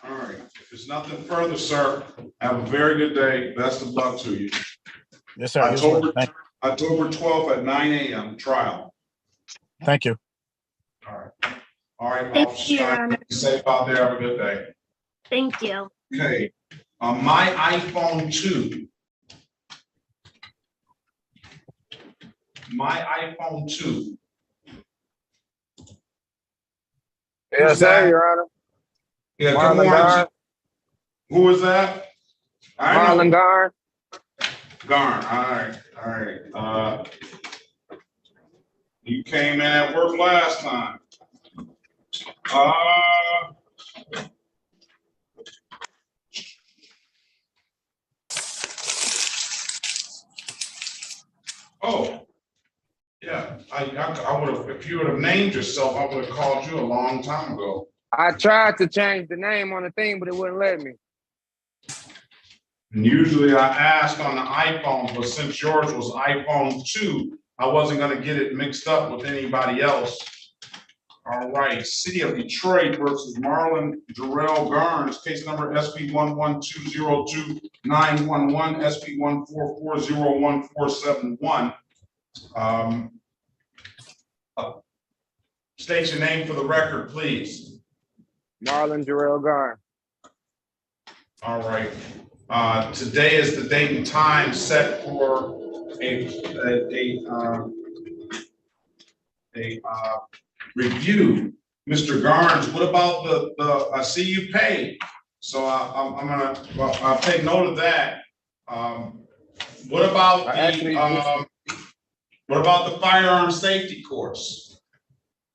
All right. If there's nothing further, sir, have a very good day. Best of luck to you. Yes, sir. October 12th at 9 a.m. trial. Thank you. All right. All right. Thank you, Your Honor. Be safe out there. Have a good day. Thank you. Okay. My iPhone 2. My iPhone 2. Yes, sir, Your Honor. Yeah, good Marlon morning. Garn. Who is that? Marlon Garn. Garn. All right. You came in at work last time. Oh, yeah. I would have, if you would have named yourself, I would have called you a long time ago. I tried to change the name on the thing, but it wouldn't let me. And usually I ask on the iPhone, but since yours was iPhone 2, I wasn't gonna get it mixed up with anybody else. All right, City of Detroit versus Marlon Jarrell Garns, case number SP 11202-911, SP 14401-471. State your name for the record, please. Marlon Jarrell Garn. All right. Today is the date and time set for a review. Mr. Garns, what about the I see you paid. So I'll take note of that. What about the firearm safety course?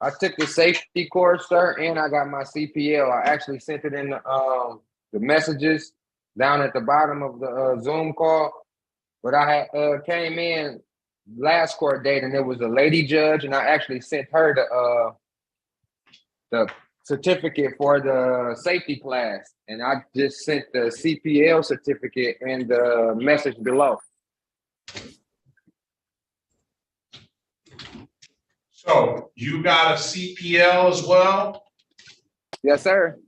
I took the safety course, sir, and I got my CPL. I actually sent it in the messages down at the bottom of the Zoom call. But I had came in last court date and there was a lady judge, and I actually sent her the certificate for the safety class, and I just sent the CPL certificate in the message below. So you got a CPL as well? Yes, sir.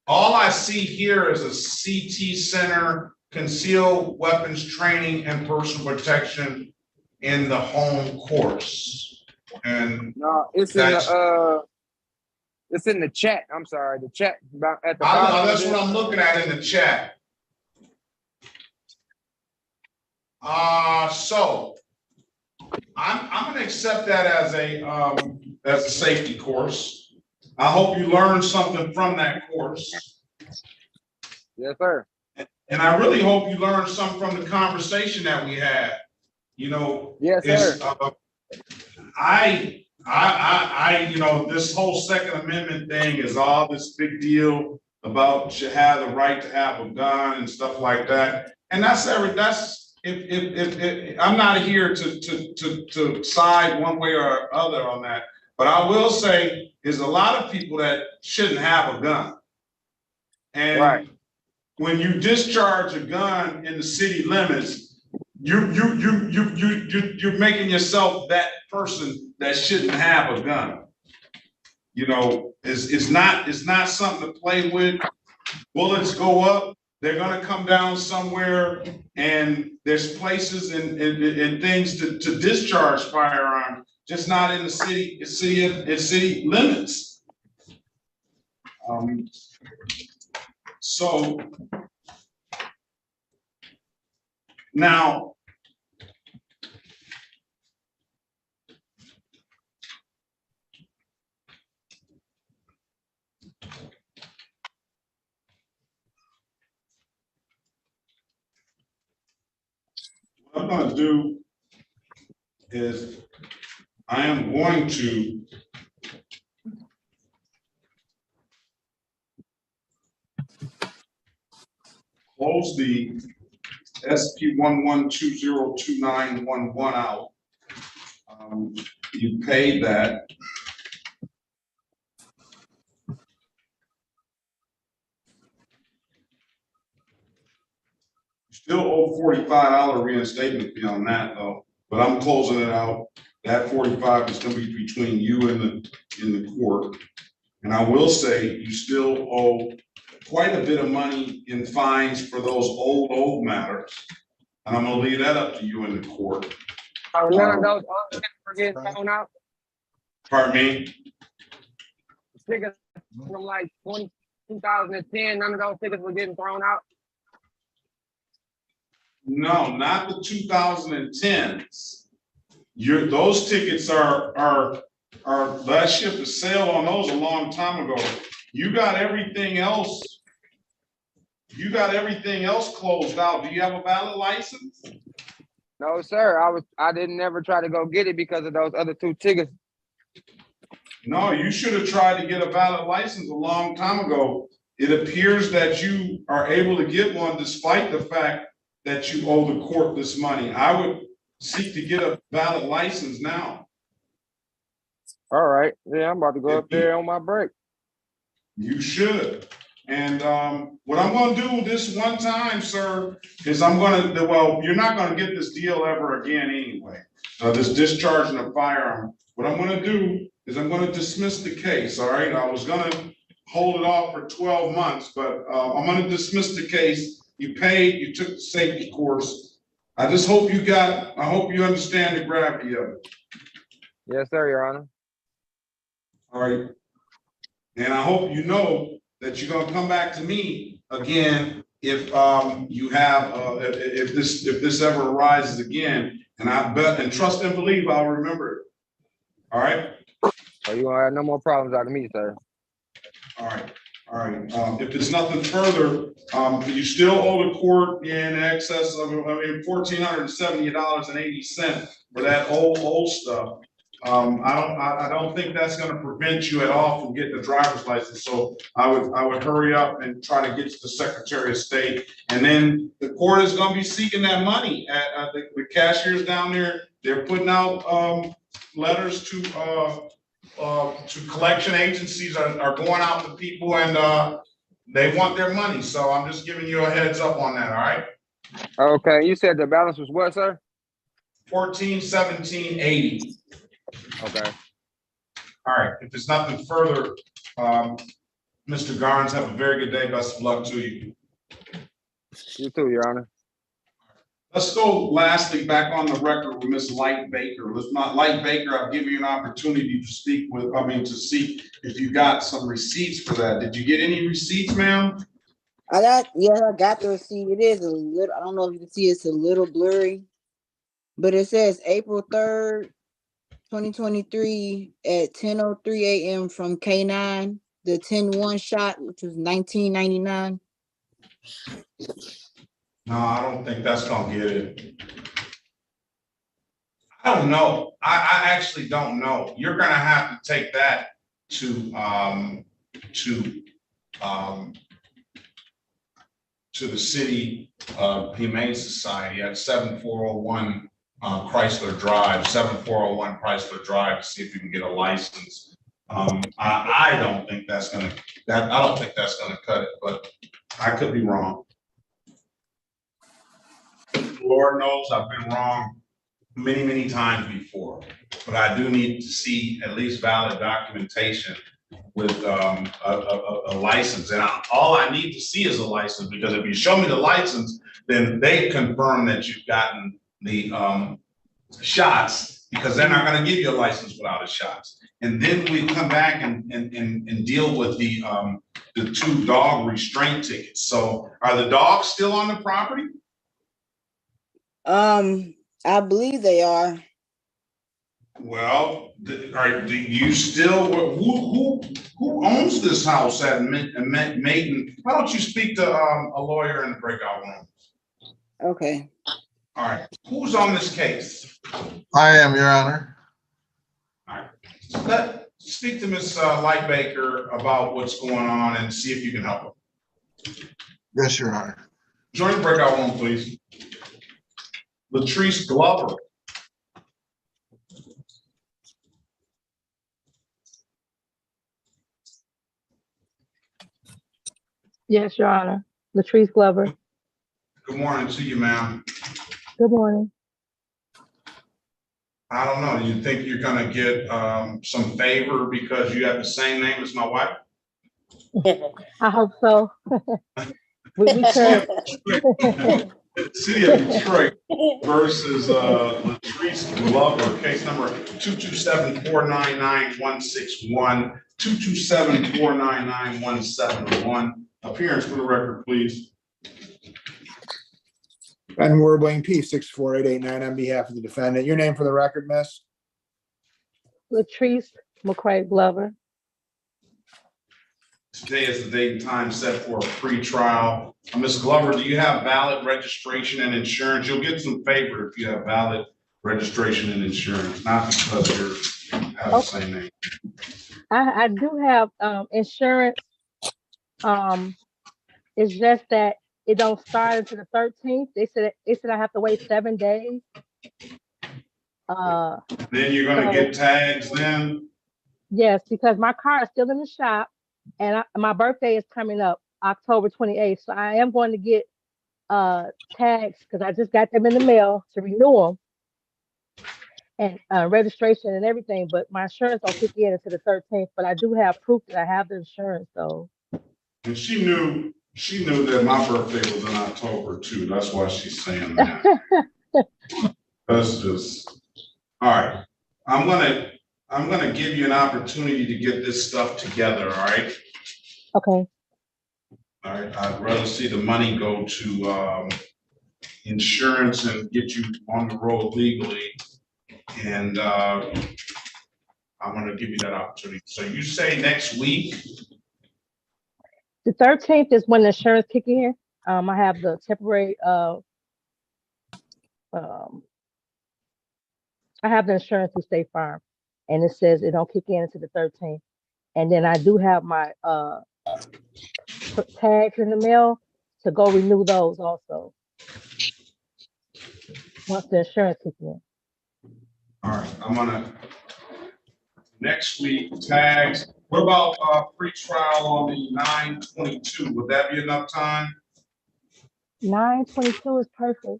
All I see here is a CT Center, Concealed Weapons Training and Personal Protection in the home course. And no, it's in the chat. I'm sorry, the chat about at the I bottom. know, that's what I'm looking at in the chat. So I'm gonna accept that as a safety course. I hope you learned something from that course. Yes, sir. And I really hope you learned something from the conversation that we had. You know, yes, sir. You know, this whole Second Amendment thing is all this big deal about you have the right to have a gun and stuff like that. And that's if I'm not here to side one way or other on that, but I will say there's a lot of people that shouldn't have a gun. And right. When you discharge a gun in the city limits, you're making yourself that person that shouldn't have a gun. You know, it's not something to play with. Bullets go up, they're gonna come down somewhere, and there's places and things to discharge firearms, just not in the city limits. So now, what I'm going to do is I am going to close the SP 11202911 out. You paid that. Still owe $45 reinstatement fee on that though, but I'm closing it out. That 45 is going to be between you and the court. And I will say you still owe quite a bit of money in fines for those old matters. And I'm going to leave that up to you in the court. Oh, none of those tickets were getting thrown out? Pardon me? Tickets from like 2010, none of those tickets were getting thrown out? No, not the 2010s. Those tickets are last ship to sail on those a long time ago. You got everything else. You got everything else closed out. Do you have a valid license? No, sir. I didn't ever try to go get it because of those other two tickets. No, you should have tried to get a valid license a long time ago. It appears that you are able to get one despite the fact that you owe the court this money. I would seek to get a valid license now. All right. Yeah, I'm about to go up there on my break. You should. And what I'm going to do this one time, sir, is well, you're not going to get this deal ever again anyway. This discharging of firearm. What I'm going to do is I'm going to dismiss the case. All right. I was going to hold it off for 12 months, but I'm going to dismiss the case. You paid, you took the safety course. I just hope I hope you understand the gravity of it. Yes, sir, Your Honor. All right. And I hope you know that you're going to come back to me again if you have if this ever arises again. And I bet and trust and believe I'll remember it. All right. So you won't have no more problems out of me, sir. All right. All right. If there's nothing further, you still owe the court in excess of $1,470.80 for that old stuff. I don't think that's gonna prevent you at all from getting a driver's license, so I would hurry up and try to get to the Secretary of State. And then the court is gonna be seeking that money, the cashiers down there, they're putting out, letters to collection agencies are going out to people and, they want their money, so I'm just giving you a heads up on that, all right? Okay, you said the balance was what, sir? 141780. Okay. All right, if there's nothing further, Mr. Garnes, have a very good day. Best of luck to you. You too, Your Honor. Let's go lastly back on the record with Ms. Light Baker. Light Baker, I've given you an opportunity to to see if you got some receipts for that. Did you get any receipts, ma'am? I got the receipt. It is a little, I don't know if you can see, it's a little blurry, but it says April 3rd, 2023 at 10:03 a.m. from K9, the 10-1 shot, which was $19.99. No, I don't think that's gonna get it. I don't know. I actually don't know. You're gonna have to take that to the city Humane Society at 7401 Chrysler Drive, 7401 Chrysler Drive, to see if you can get a license. I don't think that's gonna cut it, but I could be wrong. Lord knows I've been wrong many, many times before, but I do need to see at least valid documentation with a license. And all I need to see is a license, because if you show me the license, then they confirm that you've gotten the shots, because they're not gonna give you a license without the shots. And then we come back and deal with the 2 dog restraint tickets. So are the dogs still on the property? I believe they are. Well, do you still, who owns this house at Maiden? Why don't you speak to a lawyer in the breakout room? Okay. All right, who's on this case? I am, Your Honor. All right, speak to Ms. Light Baker about what's going on and see if you can help her. Yes, Your Honor. Join the breakout room, please. Latrice Glover. Yes, Your Honor. Latrice Glover. Good morning to you, ma'am. Good morning. I don't know, you think you're gonna get some favor because you have the same name as my wife? I hope so. we could. City of Detroit versus Latrice Glover, case number 227-499-161, 227-499-171. Appearance for the record, please. Ben Werbling, P648889 on behalf of the defendant. Your name for the record, miss? Latrice McCray Glover. Today is the date and time set for a pre-trial. Ms. Glover, do you have valid registration and insurance? You'll get some favor if you have valid registration and insurance, not because you have the same name. I do have insurance. It's just that it don't start until the 13th. They said I have to wait 7 days. Then you're gonna get tags then? Yes, because my car is still in the shop, and my birthday is coming up October 28th. So I am going to get tags, because I just got them in the mail to renew them, and registration and everything. But my insurance don't kick in until the 13th. But I do have proof that I have the insurance, though. And she knew that my birthday was in October too. That's why she's saying that. That's just, all right. I'm gonna give you an opportunity to get this stuff together, all right? Okay. All right, I'd rather see the money go to insurance and get you on the road legally. And I'm gonna give you that opportunity. So you say next week? The 13th is when the insurance kick in. I have the temporary I have the insurance through State Farm. and it says it don't kick in until the 13th. And then I do have my tags in the mail to go renew those also. Once the insurance kicks in. All right, I'm gonna, next week, tags. What about pre-trial on the 9/22? Would that be enough time? 9/22 is perfect.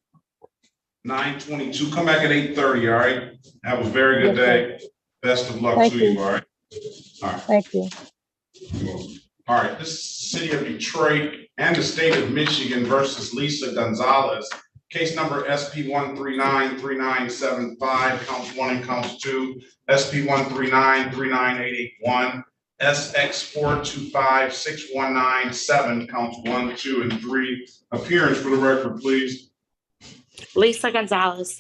9/22, come back at 8:30, all right? Have a very good Yes, day. Best of luck Thank to you. you, all right? All right. Thank you. All right, this is City of Detroit and the State of Michigan versus Lisa Gonzalez. Case number SP 1393975, counts 1 and counts 2. SP 1393981, SX 4256197, counts 1, 2, and 3. Appearance for the record, please. Lisa Gonzalez.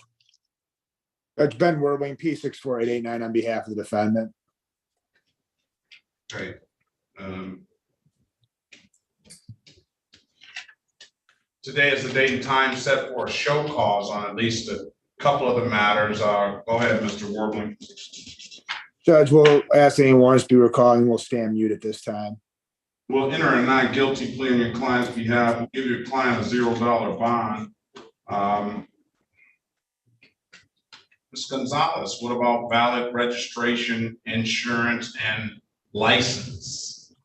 Judge Ben Werling, P64889 on behalf of the defendant. Okay. Today is the date and time set for a show cause on at least a couple of the matters. Go ahead, Mr. Werling. Judge, we'll ask any warrants be recalled and we'll stand mute at this time. We'll enter a not guilty plea on your client's behalf. We'll give your client a $0 bond. Ms. Gonzalez, what about valid registration, insurance, and license?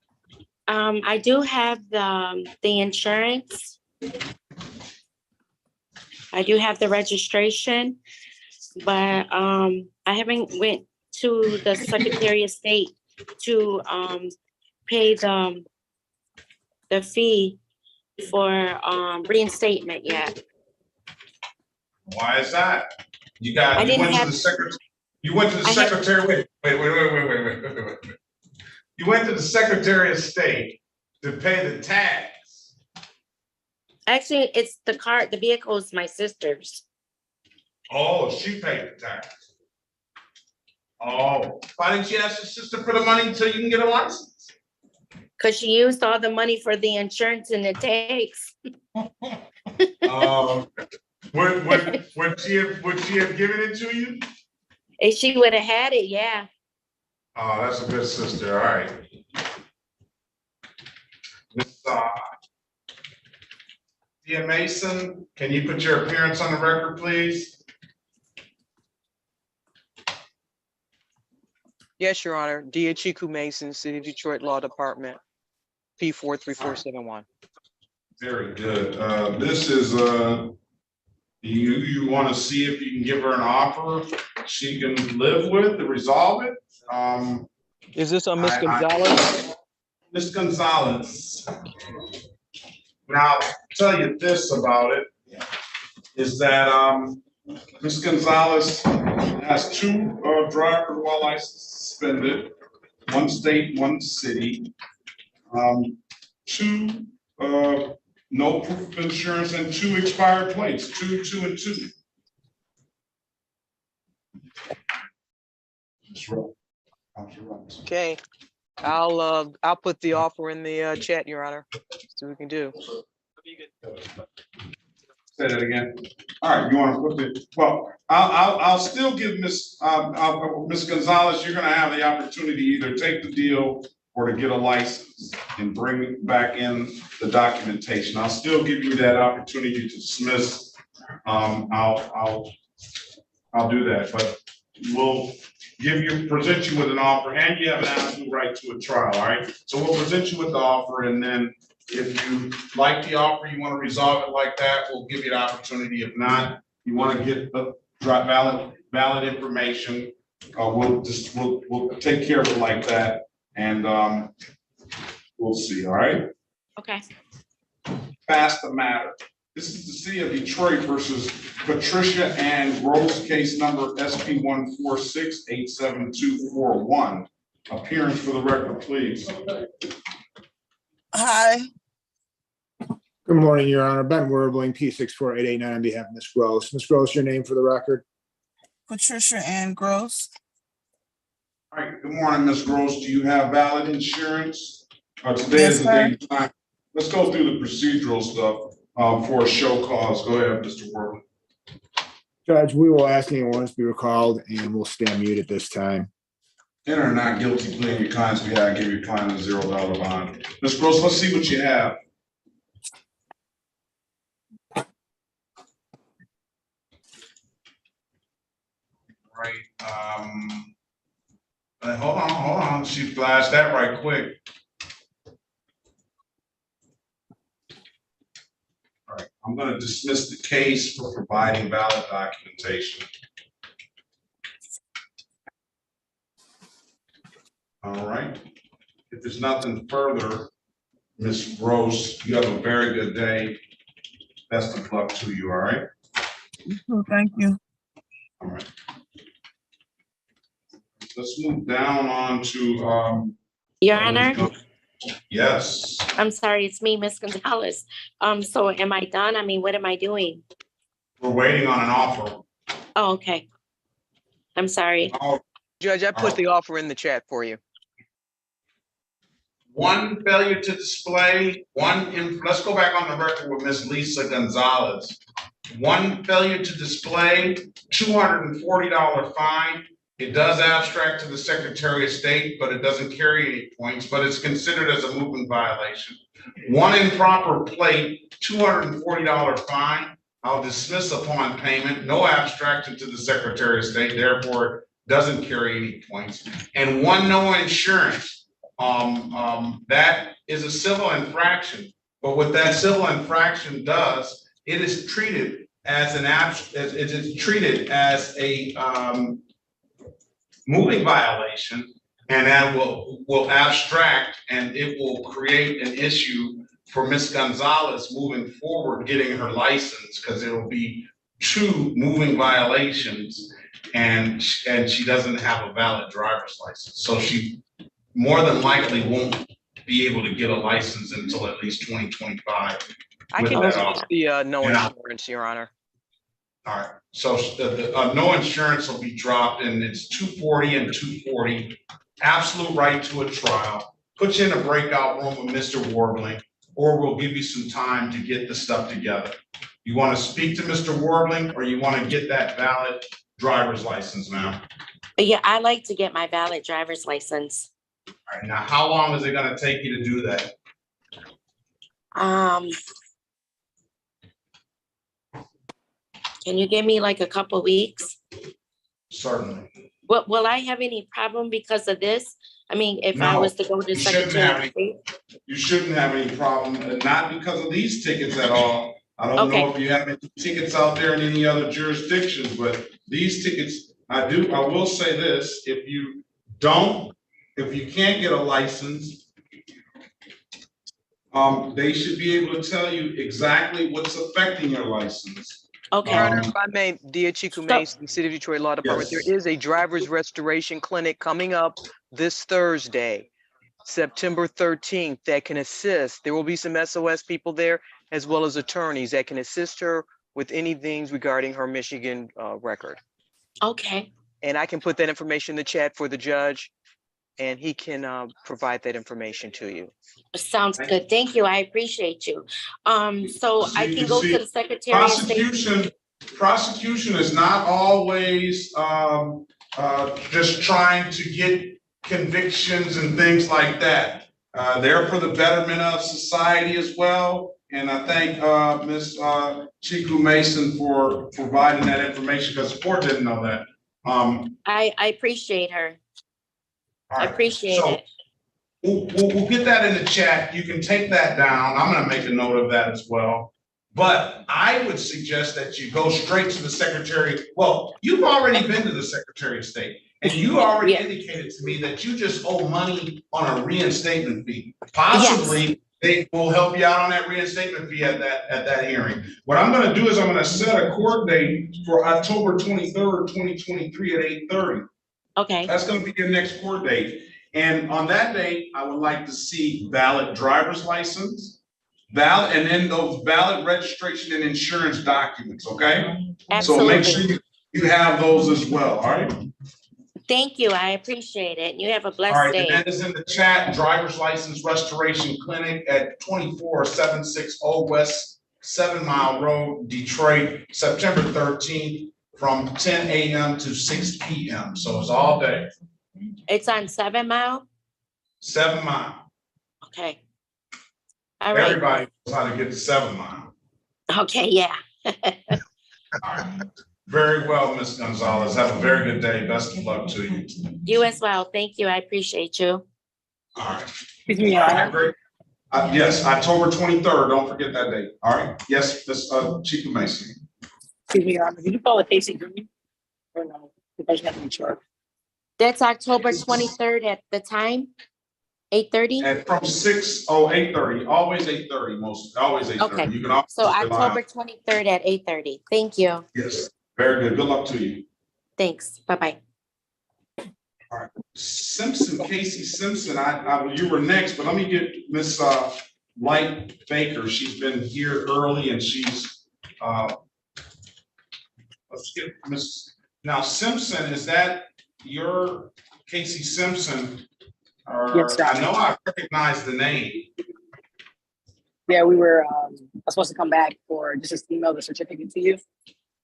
I do have the insurance. I do have the registration, but I haven't went to the Secretary of State to pay the fee for reinstatement yet. Why is that? You went to the secretary. You went to the secretary. Wait. You went to the Secretary of State to pay the tax. Actually, it's the car, the vehicle is my sister's. Oh, she paid the tax. Oh, why didn't you ask your sister for the money until you can get a license? Because she used all the money for the insurance and the tax. Would she have given it to you? If she would have had it, yeah. Oh, that's a good sister. All right. Ms. Tia Mason, can you put your appearance on the record, please? Yes, Your Honor. Dia Chiku Mason, City of Detroit Law Department, P43471. Very good. This is you want to see if you can give her an offer she can live with to resolve it. Is this on Ms. Gonzalez? Ms. Gonzalez. Now, I'll tell you this about it, is that Ms. Gonzalez has 2 driver while license suspended, 1 state, 1 city, 2 no proof of insurance, and 2 expired plates, 2, 2, and 2. Okay, I'll put the offer in the chat, Your Honor. See what we can do. Say that again. All right, you want to put the, well, I'll still give Ms. Gonzalez, you're gonna have the opportunity to either take the deal or to get a license and bring back in the documentation. I'll still give you that opportunity to dismiss. I'll do that, but we'll present you with an offer, and you have an absolute right to a trial, all right? So we'll present you with the offer, and then if you like the offer, you want to resolve it like that, we'll give you the opportunity. If not, you want to get the valid information, we'll take care of it like that, and we'll see, all right? Okay. Pass the matter. This is the City of Detroit versus Patricia Ann Gross, case number SP 146-87241. Appearance for the record, please. Hi. Good morning, Your Honor. Ben Werling, P64889 on behalf of Ms. Gross. Ms. Gross, your name for the record? Patricia Ann Gross. All right, good morning, Ms. Gross. Do you have valid insurance? Today is the day and time. Let's go through the procedural stuff for a show cause. Go ahead, Mr. Werling. Judge, we will ask any warrants be recalled and we'll stand mute at this time. Enter a not guilty plea in your client's behalf, give your client a $0 bond. Ms. Gross, let's see what you have. Right, hold on, she flashed that right quick. All right, I'm gonna dismiss the case for providing valid documentation. All right, if there's nothing further, Ms. Gross, you have a very good day. Best of luck to you, all right? Oh, thank you. All right. Let's move down on to, Your Honor, yes. I'm sorry, it's me, Ms. Gonzalez. So am I done? I mean, what am I doing? We're waiting on an offer. Oh, okay. I'm sorry. Judge, I put the offer in the chat for you. One failure to display, let's go back on the record with Ms. Lisa Gonzalez. One failure to display, $240 fine. It does abstract to the Secretary of State, but it doesn't carry any points, but it's considered as a movement violation. One improper plate, $240 fine. I'll dismiss upon payment, no abstraction to the Secretary of State, therefore it doesn't carry any points. And one no insurance, that is a civil infraction. But what that civil infraction does, it is treated as a moving violation, and that will abstract, and it will create an issue for Ms. Gonzalez moving forward, getting her license, because it'll be 2 moving violations, and she doesn't have a valid driver's license. So she more than likely won't be able to get a license until at least 2025. I can discuss the no insurance, Your Honor. All right, so the no insurance will be dropped, and it's $240 and $240. Absolute right to a trial. Put you in a breakout room with Mr. Warbling, or we'll give you some time to get the stuff together. You want to speak to Mr. Warbling, or you want to get that valid driver's license, ma'am? Yeah, I like to get my valid driver's license. All right, now how long is it going to take you to do that? Can you give me like a couple weeks? Certainly. Will I have any problem because of this? I mean, if I was to go to Secretary of State? You shouldn't have any problem, not because of these tickets at all. I don't know if you have any tickets out there in any other jurisdictions, but these tickets, I will say this, if you can't get a license, they should be able to tell you exactly what's affecting your license. Okay. Your Honor, if I may, Dia Chico Mason, City of Detroit Law Department, there is a driver's restoration clinic coming up this Thursday, September 13th, that can assist. There will be some SOS people there, as well as attorneys that can assist her with any things regarding her Michigan record. Okay. And I can put that information in the chat for the judge, and he can provide that information to you. Sounds good. Thank you. I appreciate you. So I can go to the Secretary of State. Prosecution is not always just trying to get convictions and things like that. They're for the betterment of society as well. And I thank Ms. Chiku Mason for providing that information, because the court didn't know that. I appreciate her. I appreciate it. We'll get that in the chat. You can take that down. I'm going to make a note of that as well. But I would suggest that you go straight to the Secretary. Well, you've already been to the Secretary of State, and you already indicated to me that you just owe money on a reinstatement fee. Possibly they will help you out on that reinstatement fee at that hearing. What I'm going to do is I'm going to set a court date for October 23rd, 2023 at 8:30. Okay. That's going to be your next court date. And on that date, I would like to see valid driver's license, and then those valid registration and insurance documents, okay? Absolutely. So make sure you have those as well, all right? Thank you. I appreciate it. You have a blessed All right, day. and that is in the chat, driver's license restoration clinic at 24760 West 7 Mile Road, Detroit, September 13th from 10 a.m. to 6 p.m. So it's all day. It's on 7 Mile? 7 Mile. Okay. All right. Everybody knows how to get to 7 Mile. Okay, yeah. Very well, Ms. Gonzalez. Have a very good day. Best of luck to you. You as well. Thank you. I appreciate you. All right. Excuse me, Your Honor. Great. Yes, October 23rd. Don't forget that date. All right. Yes, Ms. Chief Mason. Excuse me, Your Honor. Did you call it Casey Green? Or no? I just have to be sure. That's October 23rd at the time, 8:30? And from 8:30, always 8:30, always 8:30. Okay. You can always So rely on- October 23rd at 8:30. Thank you. Yes, very good. Good luck to you. Thanks. Bye-bye. All right, Simpson, Casey Simpson, you were next, but let me get Miss Light Baker. She's been here early and she's, let's get Miss, now Simpson, is that your Casey Simpson? Or, Yes, sir. I know I recognize the name. Yeah, we were I was supposed to come back for just to email the certificate to you.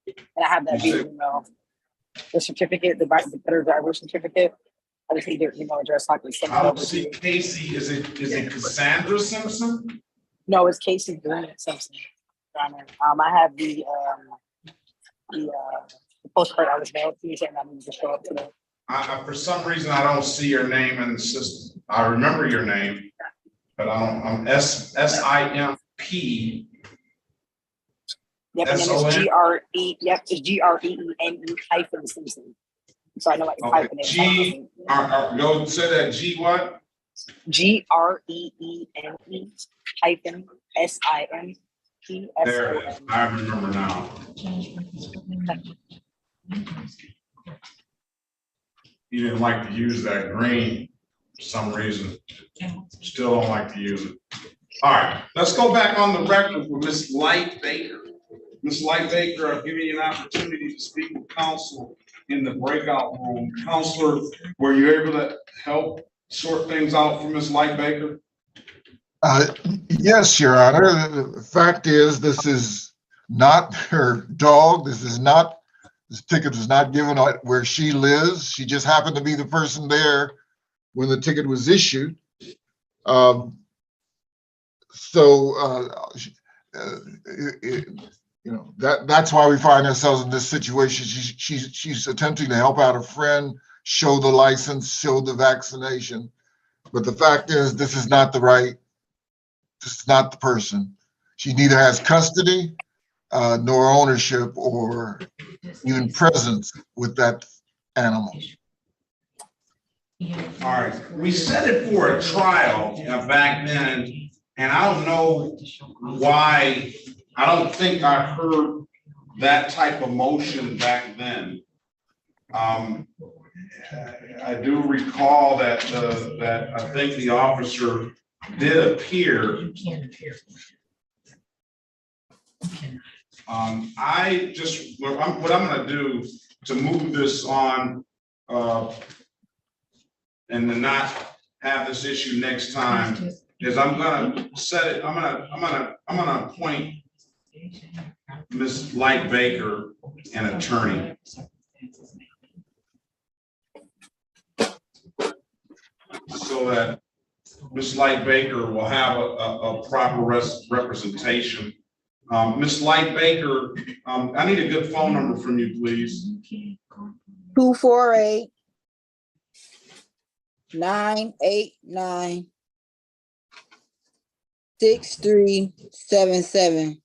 And I have that via email. The certificate, the better driver certificate. I just need your email address so I can send it I over don't to see you. Casey, is it Cassandra Simpson? No, it's Casey Green Simpson. I have the postcard I was mailed to you saying I need to show up today. For some reason, I don't see your name in the system. I remember your name, but I'm S-I-M-P. Yep, and then it's G-R-E, yep, it's G-R-E-E-N-E hyphen Simpson. So I know like Okay, hyphen. G, go say that, G what? G-R-E-E-N-E hyphen S-I-M-P-S-O-N. There it is. I remember now. You didn't like to use that green for some reason. Still don't like to use it. All right, let's go back on the record with Ms. Light Baker. Ms. Light Baker, I've given you an opportunity to speak with counsel in the breakout room. Counselor, were you able to help sort things out for Ms. Light Baker? Yes, Your Honor. The fact is, this is not her dog. This ticket was not given out where she lives. She just happened to be the person there when the ticket was issued. That's why we find ourselves in this situation. She's attempting to help out a friend, show the license, show the vaccination. But the fact is, this is not the person. She neither has custody nor ownership or even presence with that animal. All right, we set it for a trial back then, and I don't know why. I don't think I heard that type of motion back then. I do recall that I think the officer did appear. What I'm going to do to move this on and to not have this issue next time is I'm going to set it. I'm going to appoint Ms. Light Baker an attorney. So that Ms. Light Baker will have a proper representation. Ms. Light Baker, I need a good phone number from you, please. 248-989-6377.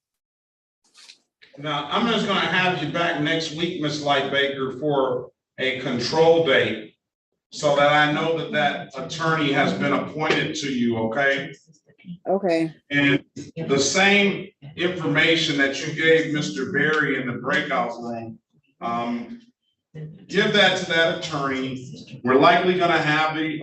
Now, I'm just going to have you back next week, Ms. Light Baker, for a control date so that I know that attorney has been appointed to you, okay? Okay. And the same information that you gave Mr. Berry in the breakout room, give that to that attorney. We're likely going to have the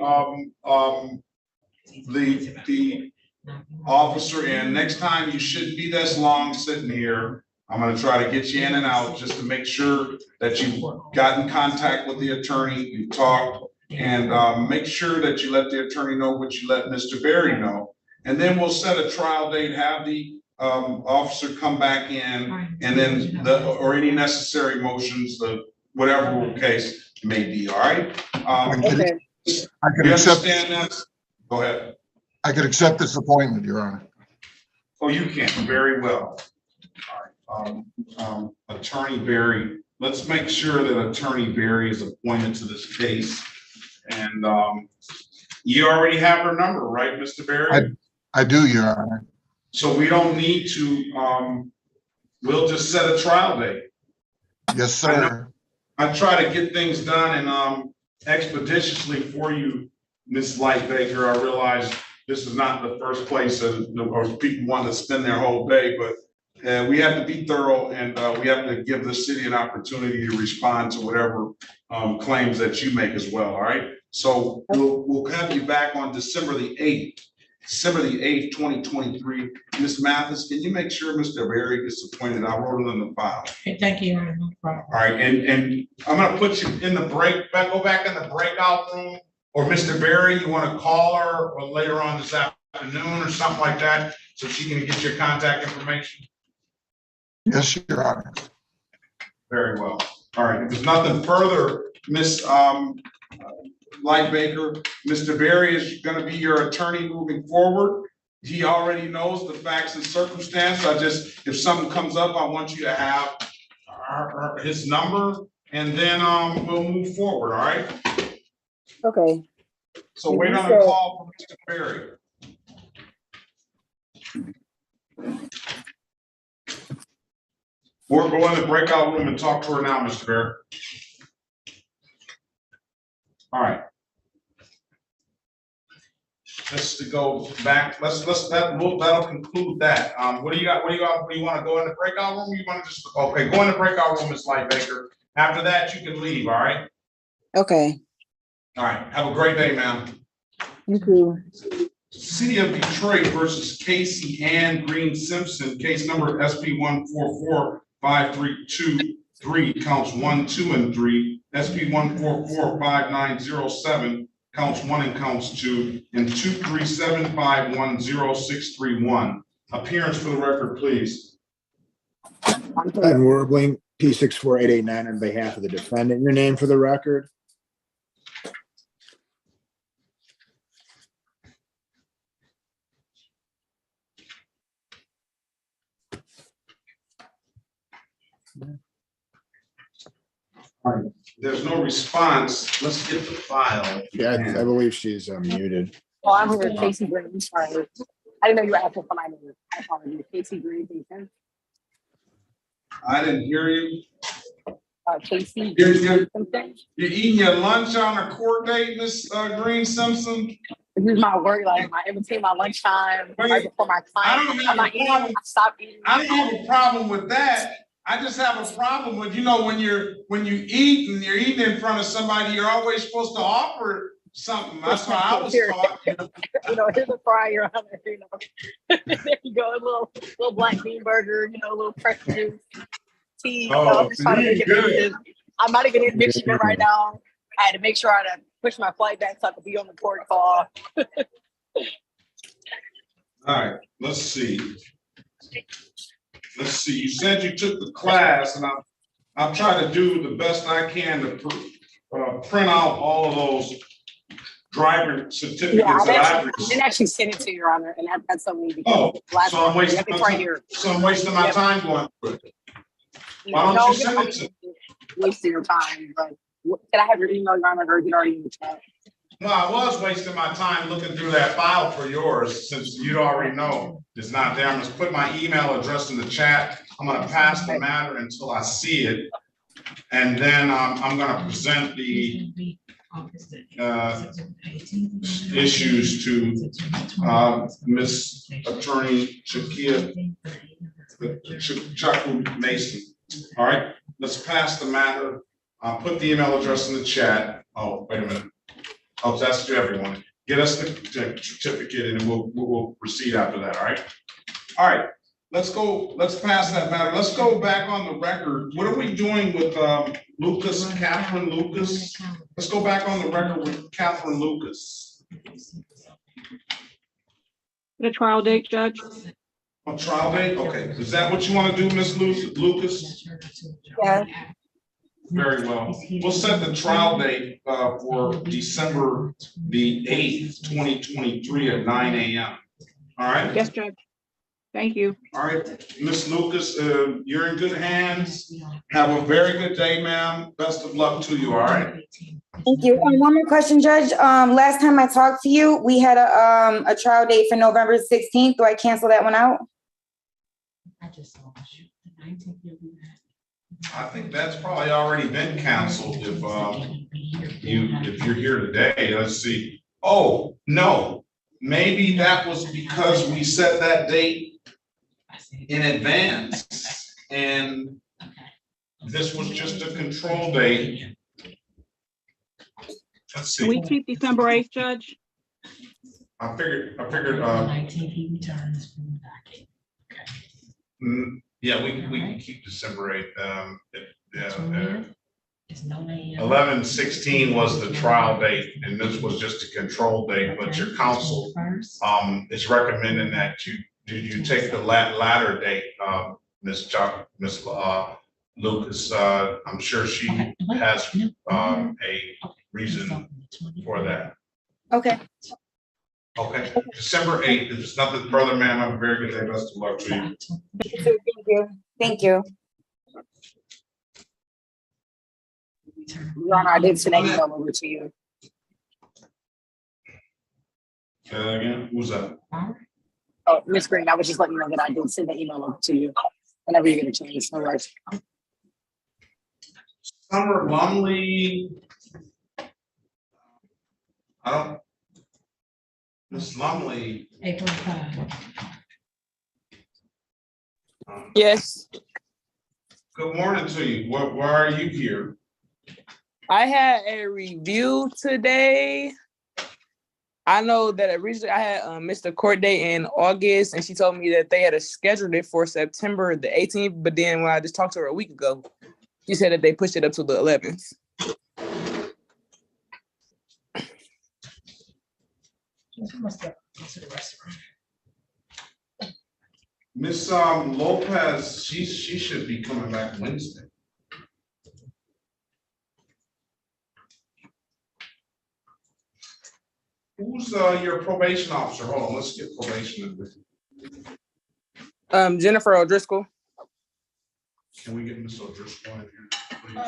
officer in. Next time, you shouldn't be this long sitting here. I'm going to try to get you in and out just to make sure that you've got in contact with the attorney, you talked, and make sure that you let the attorney know what you let Mr. Berry know. And then we'll set a trial date, have the officer come back in, and then or any necessary motions, whatever case may be, all right? Okay. I could You accept, understand that? Go ahead. I could accept this appointment, Your Honor. Oh, you can, very well. All right, Attorney Berry, let's make sure that Attorney Berry is appointed to this case. And you already have her number, right, Mr. Berry? I do, Your Honor. So we don't need to, we'll just set a trial date. Yes, sir. I try to get things done and expeditiously for you, Ms. Lightbaker. I realize this is not the first place or people want to spend their whole day, but we have to be thorough and we have to give the city an opportunity to respond to whatever claims that you make as well. All right. So we'll have you back on December the 8th. December the 8th, 2023. Ms. Mathis, can you make sure Mr. Berry gets appointed? I wrote it in the file. Okay, thank you, Your Honor, no problem. All right, and I'm gonna put you in the go back in the breakout room, or Mr. Berry, you wanna call her or later on this afternoon or something like that, so she can get your contact information? Yes, Your Honor. Very well. All right, if there's nothing further, Ms. Lightbaker, Mr. Berry is gonna be your attorney moving forward. He already knows the facts and circumstance. If something comes up, I want you to have his number, and then we'll move forward, all right? Okay. So wait on a call from Mr. Berry. We're going to the breakout room and talk to her now, Mr. Berry. All right. Just to go back, that'll conclude that. What do you got? Do you want to go in the breakout room? You want to just, okay, go in the breakout room, Ms. Lightbaker. After that, you can leave, all right? Okay. All right, have a great day, ma'am. You too. City of Detroit versus Casey Ann Green Simpson, case number SP 1445323, counts 1, 2, and 3, SP 1445907, counts 1 and counts 2, and 237510631. Appearance for the record, please. Ben Warbling, P64889 on behalf of the defendant. Your name for the record? All right, there's no response. Let's get the file. Yeah, I believe she's muted. Oh, I'm here, Casey Green. I'm sorry. I didn't know you were asking for my name. I apologize. Casey Green, Jason. I didn't hear you. Casey. You're eating your lunch on a court date, Miss Green Simpson? This is my work, like in between my lunchtime, right before my client. I don't have a problem. I don't have a problem with that. I just have a problem with, when you eat and you're eating in front of somebody, you're always supposed to offer something. That's why I was taught. Here's a fryer on there, there you go, a little black bean burger, a little fresh juice, tea. I'm just trying to make it. I'm not even in Michigan right now. I had to make sure I had to push my flight back so I could be on the court call. All right, let's see. You said you took the class, and I've tried to do the best I can to print out all of those driver certificates I didn't actually send it to you, Your Honor, and that's something because so I'm wasting my time going through it. Why don't you send it to me? Wasting your time, but can I have your email, Your Honor, or is it already in the chat? No, I was wasting my time looking through that file for yours, since you'd already know it's not there. I'm just put my email address in the chat. I'm gonna pass the matter until I see it. And then I'm gonna present the issues to Miss Attorney Chaku Mason. All right, let's pass the matter. I'll put the email address in the chat. Oh, wait a minute. Oh, that's to everyone. Get us the certificate and we'll proceed after that, all right? All right, let's pass that matter. Let's go back on the record. What are we doing with Catherine Lucas? Let's go back on the record with Catherine Lucas. The trial date, Judge? A trial date? Okay, is that what you want to do, Miss Lucas? Yeah. Very well. We'll set the trial date for December the 8th, 2023 at 9 a.m. All right? Yes, Judge. Thank you. All right, Ms. Lucas, you're in good hands. Have a very good day, ma'am. Best of luck to you, all right? Thank you. One more question, Judge. Last time I talked to you, we had a trial date for November 16th. Do I cancel that one out? I think that's probably already been canceled if you're here today. Let's see. Oh, no. Maybe that was because we set that date in advance and this was just a control date. Let's see. Can we keep December 8th, Judge? I figured, yeah, we can keep December 8th. 11/16 was the trial date, and this was just a control date, but your counsel is recommending that you take the latter date, Ms. Lucas. I'm sure she has a reason for that. Okay. Okay, December 8th. If there's nothing further, ma'am, have a very good day. Best of luck to you. Thank you. Thank you. Your Honor, I did send an email over to you. Say that again? Who's that? Oh, Ms. Green, I was just letting you know that I did send an email over to you whenever you get a chance. No worries. Summer Lumley. I don't. Miss Lumley. April 5. Yes, Good morning to you. Why are you here? I had a review today. I know that originally I had missed the court date in August, and she told me that they had scheduled it for September the 18th. But then when I just talked to her a week ago, she said that they pushed it up to the 11th. Miss Lopez, she should be coming back Wednesday. Who's your probation officer? Hold on, let's get probation. Jennifer O'Driscoll. Can we get Miss O'Driscoll in here, please?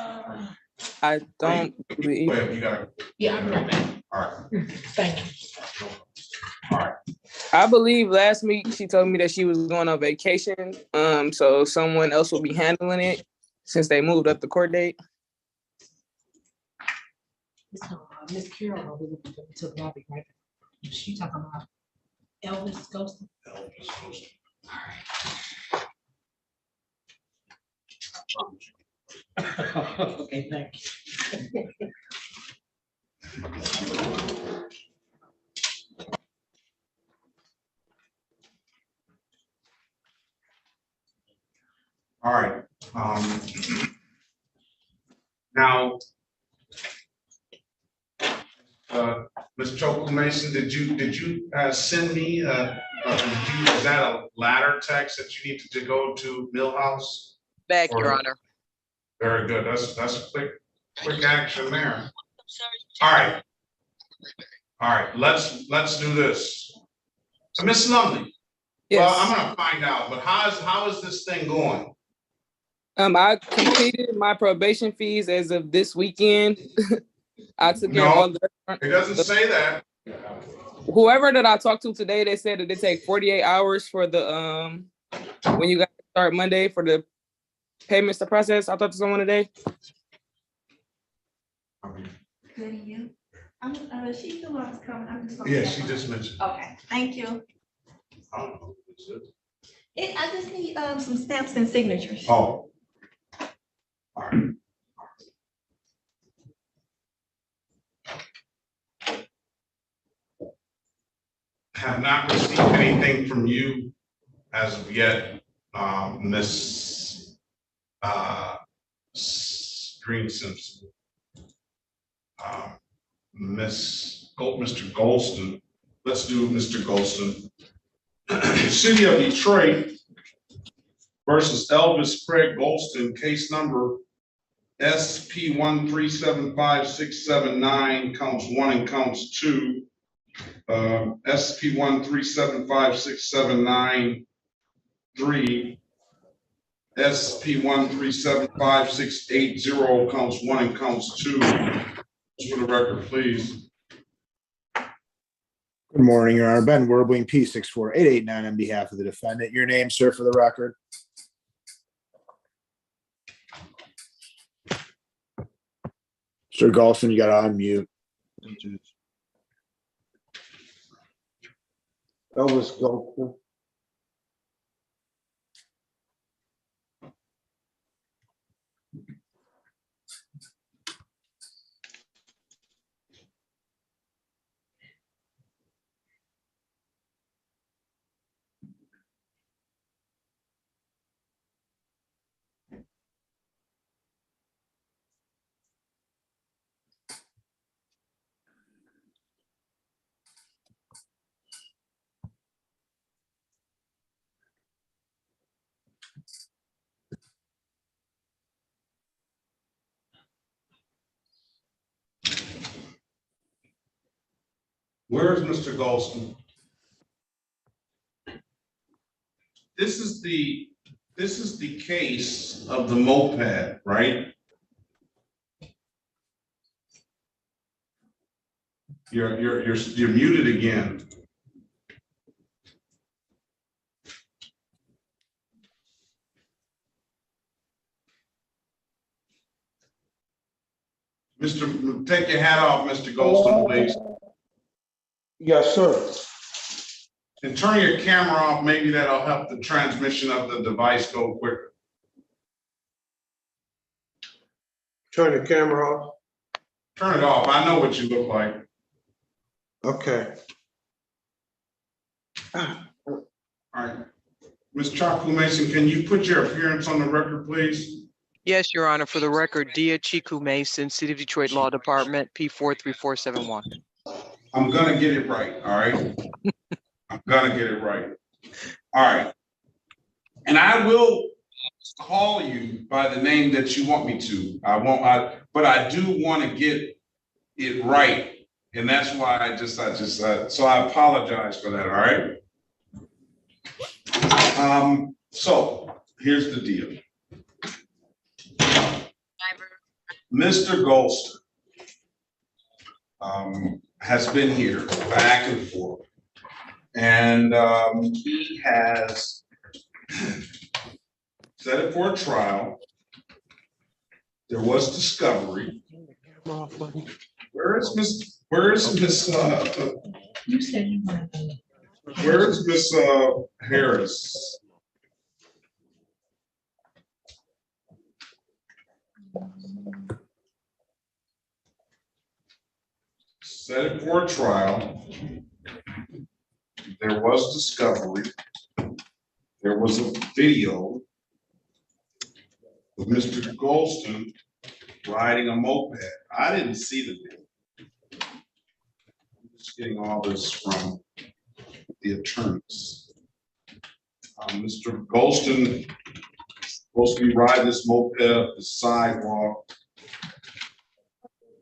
I don't believe. Wait, you got it. Yeah, I'm right back. All right. Thank you. All right. I believe last week she told me that she was going on vacation. So someone else will be handling it since they moved up the court date. Miss Carol over there to the lobby, right? She talking about Elvis Ghosted. Elvis Ghosted. Okay, thank you. All right. Now, Ms. Choco Mason, did you send me is that a ladder text that you need to go to Millhouse? Back, Your Honor. Very good. That's quick action there. All right. All right. Let's do this. Miss Lumley. Yes. Well, I'm gonna find out, but how is this thing going? I completed my probation fees as of this weekend. I took care of all the. It doesn't say that. Whoever that I talked to today, they said that it take 48 hours for the when you guys start Monday for the payments to process. I talked to someone today. Good, you? She knew I was coming. I'm just. Yeah, she just mentioned. Okay, thank you. I don't know. I just need some stamps and signatures. Oh. All right. Have not received anything from you as of yet, Miss Green Simpson. Mr. Golston. Let's do Mr. Golston. City of Detroit versus Elvis Craig Golston, case number SP 1375679 counts 1 and counts 2. SP 1375679-3. SP 1375680 counts 1 and counts 2. Just for the record, please. Good morning, Your Honor. Ben Werbling, P64889 on behalf of the defendant. Your name, sir, for the record. Sir Galston, you got to unmute. Elvis Galston. Where is Mr. Galston? This is the case of the moped, right? You're muted again. Take your hat off, Mr. Galston, please. Yes, sir. And turn your camera off. Maybe that'll help the transmission of the device go quicker. Turn the camera off. Turn it off. I know what you look like. Okay. All right. Ms. Chaku Mason, can you put your appearance on the record, please? Yes, Your Honor. For the record, Dia Chiku Mason, City of Detroit Law Department, P43471. I'm gonna get it right, all right? I'm gonna get it right. All right. And I will call you by the name that you want me to. But I do want to get it right. And that's why so I apologize for that, all right? So here's the deal. Mr. Galston has been here back and forth. And he has set it for a trial. There was discovery. Where is Miss You said you wanted to. where is Miss Harris? Set it for a trial. There was discovery. There was a video of Mr. Galston riding a moped. I didn't see the video. I'm just getting all this from the attorneys. Mr. Galston supposed to be riding this moped up the sidewalk,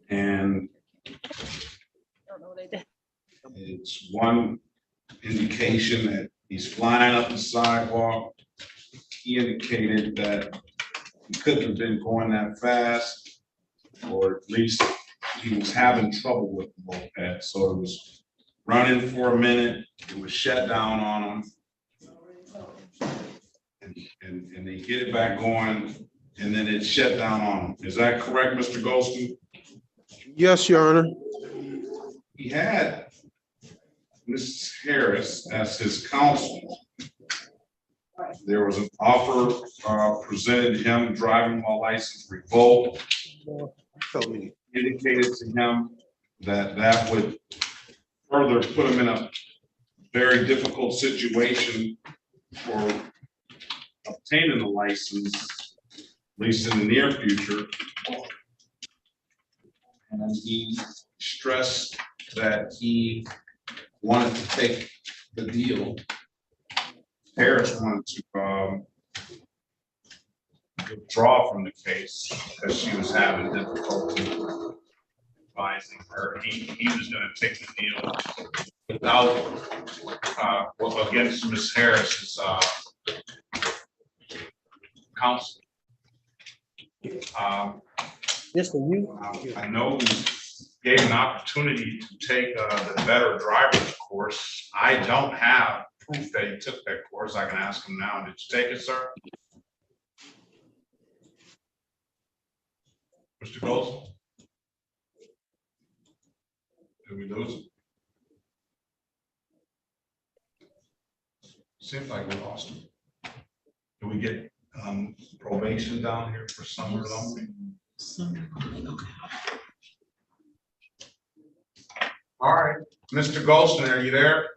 and it's one indication that he's flying up the sidewalk. He indicated that he couldn't have been going that fast, or at least he was having trouble with the moped. So it was running for a minute, it was shut down on him. And they get it back going, and then it shut down on him. Is that correct, Mr. Galston? Yes, Your Honor. He had Mrs. Harris as his counsel. There was an offer presented to him, driving while license revoked. Indicated to him that would further put him in a very difficult situation for obtaining a license, at least in the near future. And he stressed that he wanted to take the deal. Harris wanted to withdraw from the case because she was having difficulty advising her. He was gonna take the deal without, well, against Ms. Harris's, counsel. This for you? I know we gave an opportunity to take the better driver's course. I don't have proof that he took that course. I can ask him now. Did you take it, sir? Mr. Golson? Did we lose him? Seems like we lost him. Did we get probation down here for summer only? All right, Mr. Golson, are you there?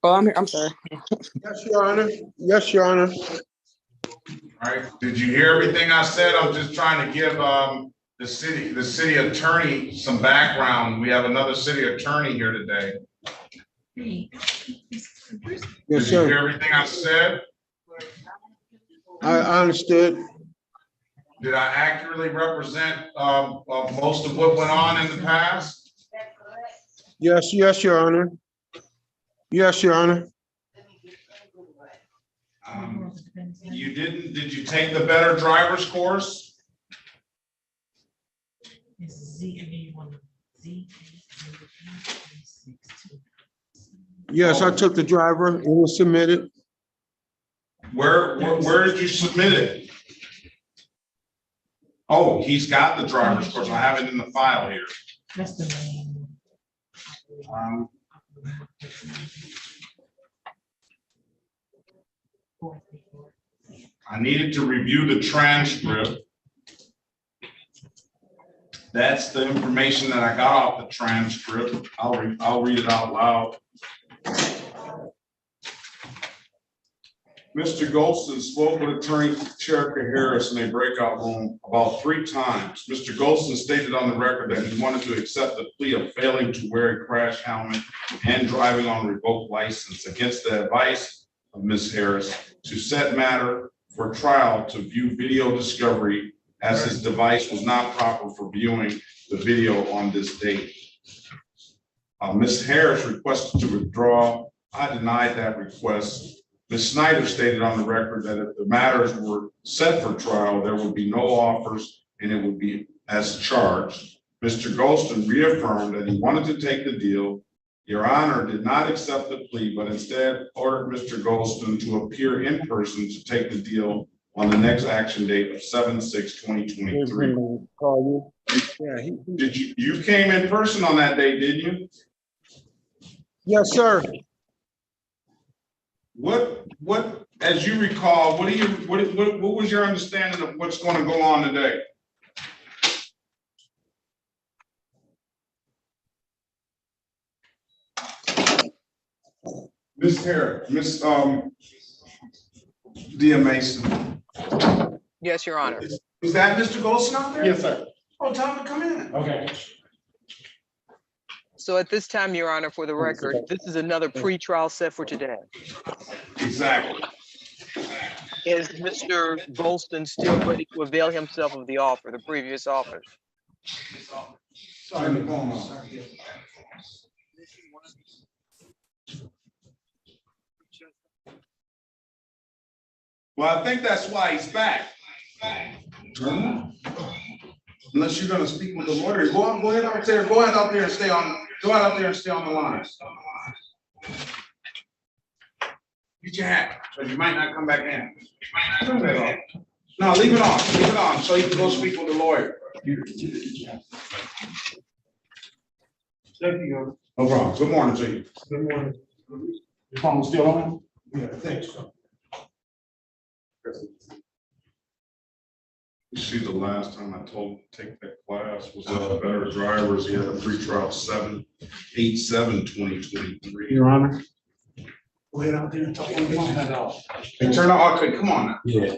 Oh, I'm here. I'm sorry. Yes, Your Honor. Yes, Your Honor. All right, did you hear everything I said? I'm just trying to give the city attorney some background. We have another city attorney here today. Yes, Did sir. you hear everything I said? I understood. Did I accurately represent most of what went on in the past? Yes, yes, Your Honor. Yes, Your Honor. You didn't, did you take the better driver's course? Yes, I took the driver. It was submitted. Where did you submit it? Oh, he's got the driver's course. I have it in the file here. That's the name. I needed to review the transcript. That's the information that I got off the transcript. I'll read it out loud. Mr. Golson spoke with attorney Cherokee Harris in a breakout room about 3 times. Mr. Golson stated on the record that he wanted to accept the plea of failing to wear a crash helmet and driving on a revoked license against the advice of Ms. Harris to set matter for trial to view video discovery, as his device was not proper for viewing the video on this date. Ms. Harris requested to withdraw. I denied that request. Ms. Snyder stated on the record that if the matters were set for trial, there would be no offers and it would be as charged. Mr. Golson reaffirmed that he wanted to take the deal. Your Honor did not accept the plea, but instead ordered Mr. Golson to appear in person to take the deal on the next action date of 7/6/2023. Did you came in person on that day, didn't you? Yes, sir. What, as you recall, what was your understanding of what's going to go on today? Ms. Harris, Ms. Dia Mason. Yes, Your Honor. Is that Mr. Golson out there? Yes, sir. Oh, tell him to come in. Okay. So at this time, Your Honor, for the record, this is another pre-trial set for today. Exactly. Is Mr. Golson still ready to avail himself of the offer, the previous offer? Sorry, the phone on. Well, I think that's why he's back. Unless you're gonna speak with the lawyer, go ahead out there, go ahead out there and stay on, go out there and stay on the line. Get your hat, so you might not come back in. No, leave it on, so you can go speak with the lawyer. No problem, good morning to you. Good morning. Your phone still on? Yeah, thanks. You see, the last time I told him to take that class was better drivers. He had a pre-trial 7/8/7/2023. Your Honor. Go ahead out there and talk on the phone. Hey, turn off, okay, come on now. Yeah.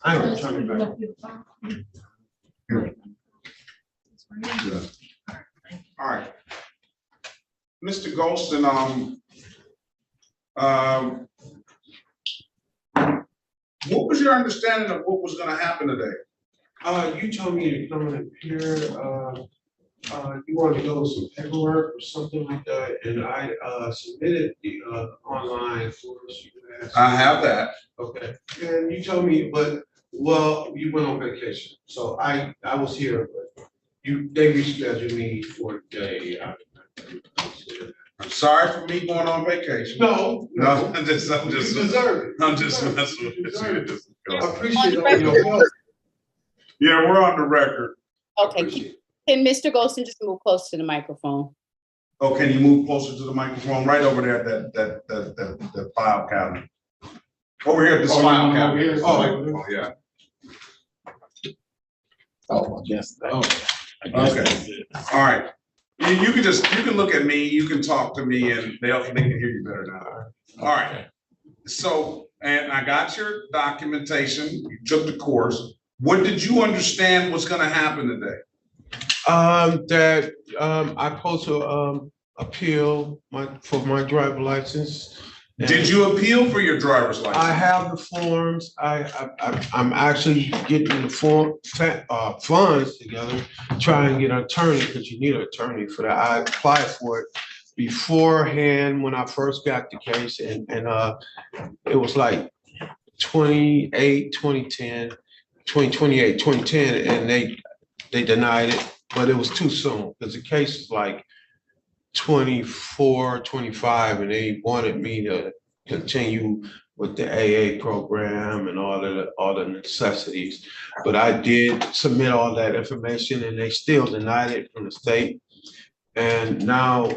I ain't turning back. Here. Good. All right. Mr. Golson, What was your understanding of what was gonna happen today? You told me to come in here, you wanted to go with some paperwork or something like that, and I, submitted the, online for you guys. I have that. Okay, and you told me, well, you went on vacation, so I was here, but they rescheduled me for today. I'm sorry for me going on vacation. No, I'm just you deserve it. I'm just messing with you. I appreciate all your help. Yeah, we're on the record. Okay, can Mr. Golston just move close to the microphone? Oh, can you move closer to the microphone? Right over there at that file cabinet. Over here at this file cabinet. Oh, yeah. Oh, yes. Okay, all right. You can look at me, you can talk to me, and they can hear you better now. All right. So, and I got your documentation, you took the course. What did you understand was gonna happen today? That I supposed to appeal for my driver license. Did you appeal for your driver's license? I have the forms. I'm actually getting the funds together, try and get an attorney, because you need an attorney for that. I applied for it beforehand when I first got the case, and it was like 2010, and they denied it, but it was too soon because the case is like 24, 25, and they wanted me to continue with the AA program and all the necessities. But I did submit all that information, and they still denied it from the state. And now,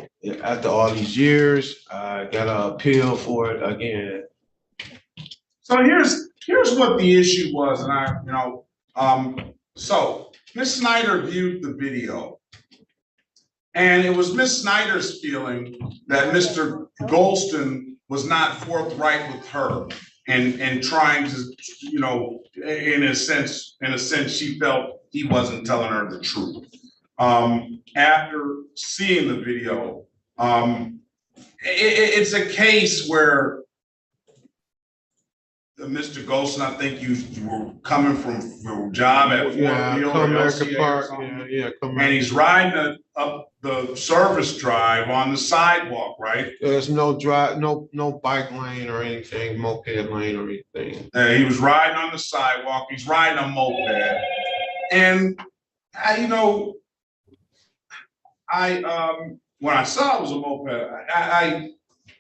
after all these years, I got an appeal for it again. So here's what the issue was, and so Ms. Snyder viewed the video. And it was Ms. Snyder's feeling that Mr. Golston was not forthright with her and trying to, in a sense, she felt he wasn't telling her the truth. After seeing the video, it's a case where Mr. Golston, I think you were coming from your job at Fort Hill or LCA or something. And he's riding up the service drive on the sidewalk, right? There's no bike lane or anything, moped lane or anything. He was riding on the sidewalk. He's riding a moped, and when I saw it was a moped,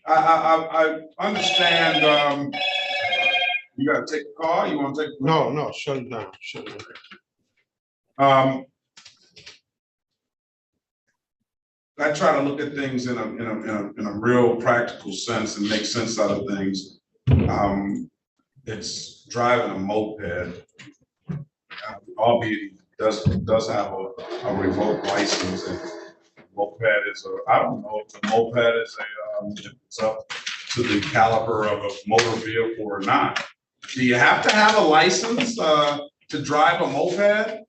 I understand. You gotta take the car? You wanna take the car? No, shut it down, shut it down. I try to look at things in a real practical sense and make sense out of things. It's driving a moped, albeit he does have a revoked license, and moped is I don't know if the moped is if it's up to the caliber of a motor vehicle or not. Do you have to have a license to drive a moped?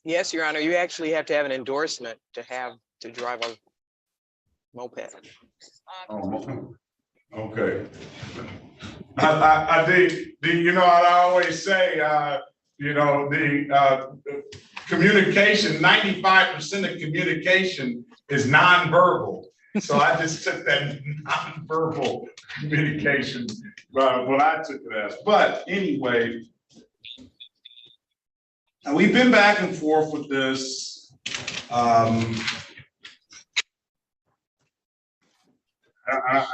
Yes, Your Honor, you actually have to have an endorsement to drive a moped. Oh, okay. I think, I always say, the communication, 95% of communication is nonverbal. So I just took that nonverbal communication, what I took it as. But anyway, we've been back and forth with this. I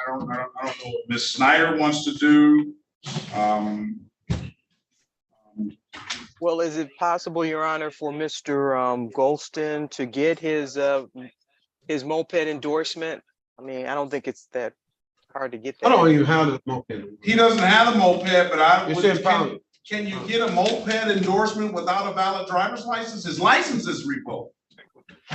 don't know what Ms. Snyder wants to do. Well, is it possible, Your Honor, for Mr. Golston to get his moped endorsement? I mean, I don't think it's that hard to get that. I don't even have the moped. He doesn't have a moped, but It's impossible. Can you get a moped endorsement without a valid driver's license? His license is revoked.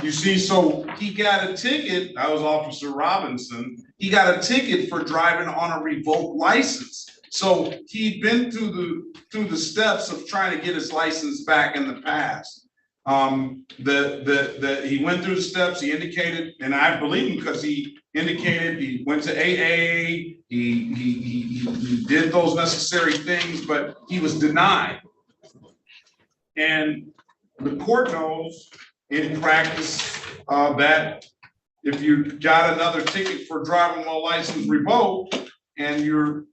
You see, so he got a ticket. That was Officer Robinson. He got a ticket for driving on a revoked license. So he'd been through the steps of trying to get his license back in the past. He went through the steps, he indicated, and I believe him because he indicated he went to AA, he did those necessary things, but he was denied. And the court knows in practice that if you got another ticket for driving while license revoked and you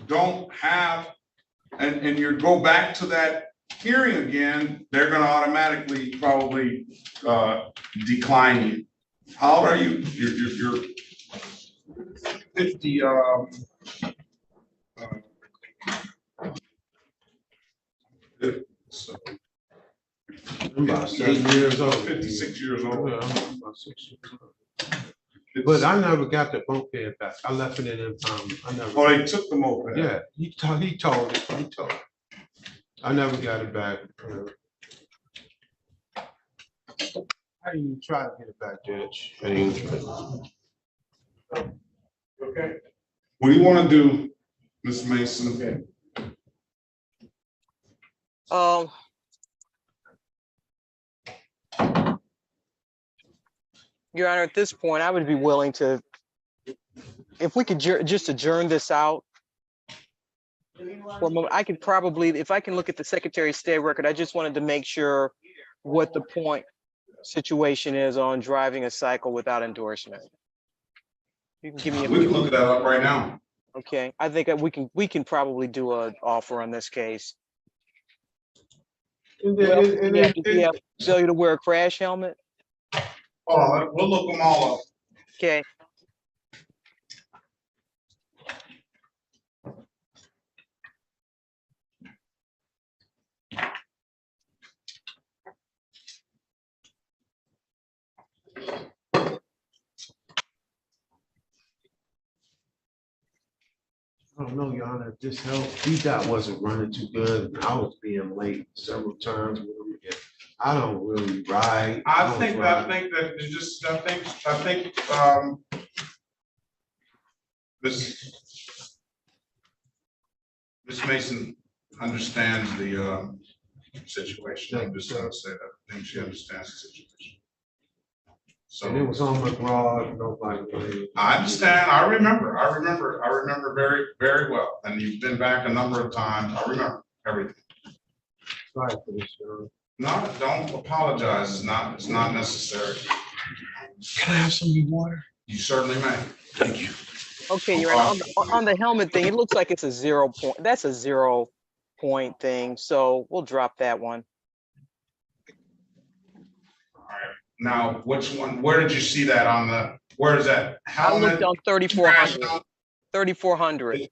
don't have, and you go back to that hearing again, they're gonna automatically probably decline you. How old are you? You're 50, so I'm about 7 years old. 56 years old. Yeah, I'm about 6 years old. But I never got the moped back. I left it in impoundment. I never. Oh, they took the moped. Yeah, he told it. I never got it back. I didn't even try to get it back, Judge. I didn't even try. Okay. What do you want to do, Ms. Mason? Your Honor, at this point, I would be willing to, if we could just adjourn this out for a moment. I could probably, if I can look at the Secretary of State record, I just wanted to make sure what the point situation is on driving a cycle without endorsement. You can give me a. We can look that up right now. Okay, I think that we can probably do an offer on this case. Does he have failure to wear a crash helmet? Hold on, we'll look them all up. Okay. I don't know, Your Honor, if this helped. DDOT wasn't running too good, and I was being late several times with him. I don't really ride. I think that it's just, I think Ms. Mason understands the situation. I'm just gonna say that. I think she understands the situation. So And it was on McGraw, nobody. I understand. I remember very, very well. And you've been back a number of times. I remember everything. Sorry for this, sir. No, don't apologize. It's not necessary. Can I have some of your water? You certainly may. Thank you. Okay, you're right. On the helmet thing, it looks like it's a 0 point. That's a 0 point thing. So we'll drop that one. All right. Now, which one? Where did you see that on the? Where is that? Helmet? I looked on 3,400. 3,400.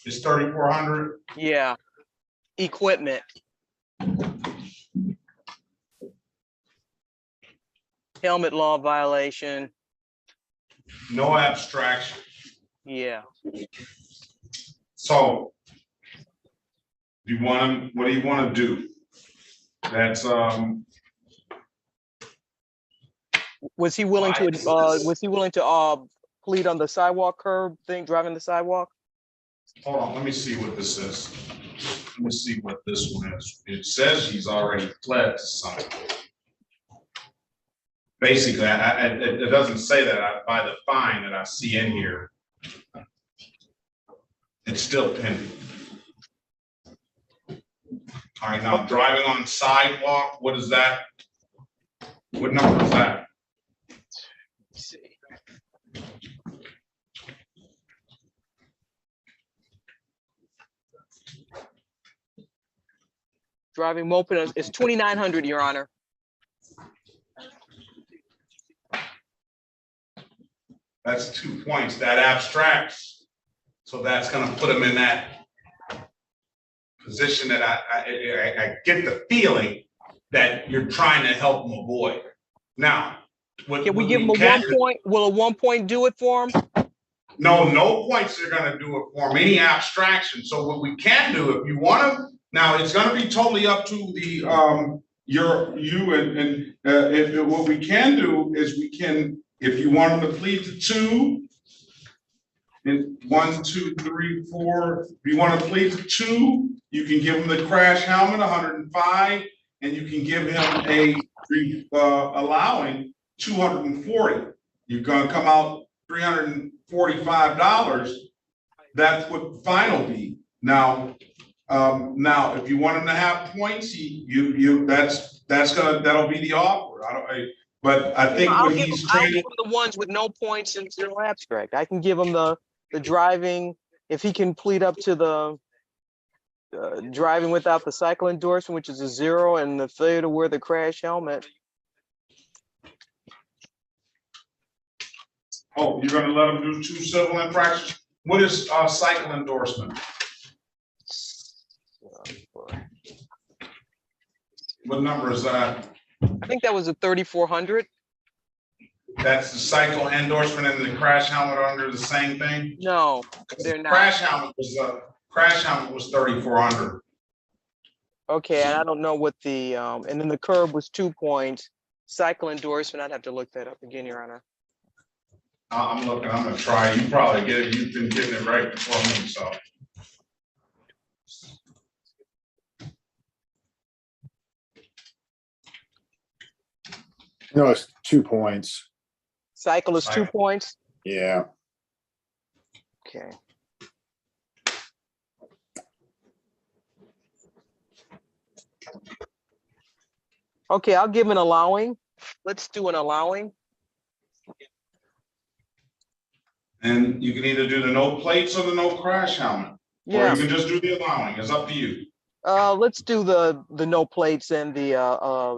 It's 3,400. Yeah. Equipment. Helmet law violation. No abstraction. Yeah. So, do you want to? What do you want to do? That's Was he willing to? Was he willing to plead on the sidewalk curb thing, driving the sidewalk? Hold on. Let me see what this is. Let me see what this one is. It says he's already pled to something. Basically, it doesn't say that by the fine that I see in here. It's still pending. All right, now driving on sidewalk, what is that? What number is that? Let's see. Driving moped is 2,900, Your Honor. That's 2 points. That abstracts. So that's gonna put him in that position that I get the feeling that you're trying to help him avoid. Now, can we give him a 1 point? Will a 1 point do it for him? No points are gonna do it for him, any abstraction. So what we can do, if you want to, now it's gonna be totally up to the what we can do is we can, if you want him to plead to 2, and 1, 2, 3, 4, if you want to plead to 2, you can give him the crash helmet, 105. and you can give him allowing 240. You're gonna come out $345. That's what final be. Now, if you want him to have points, that'll be the offer. But I think I'll what give he's him, trying to. the ones with no points and zero abstract. I can give him the driving, if he can plead up to the driving without the cycle endorsement, which is a 0, and the failure to wear the crash helmet. Oh, you're gonna let him do 2 civil infractions? What is cycle endorsement? What number is that? I think that was a 3,400. That's the cycle endorsement and the crash helmet are under the same thing? No, they're not. Crash helmet was 3,400. Okay, and I don't know what the and then the curb was 2 points. Cycle endorsement, I'd have to look that up again, Your Honor. I'm looking. I'm gonna try. You probably get it. You've been getting it right before me, so. No, it's 2 points. Cycle is 2 points. Yeah. Okay. Okay, I'll give an allowing. Let's do an allowing. And you can either do the no plates or the no crash helmet. Or Yeah. you can just do the allowing. It's up to you. Let's do the no plates and the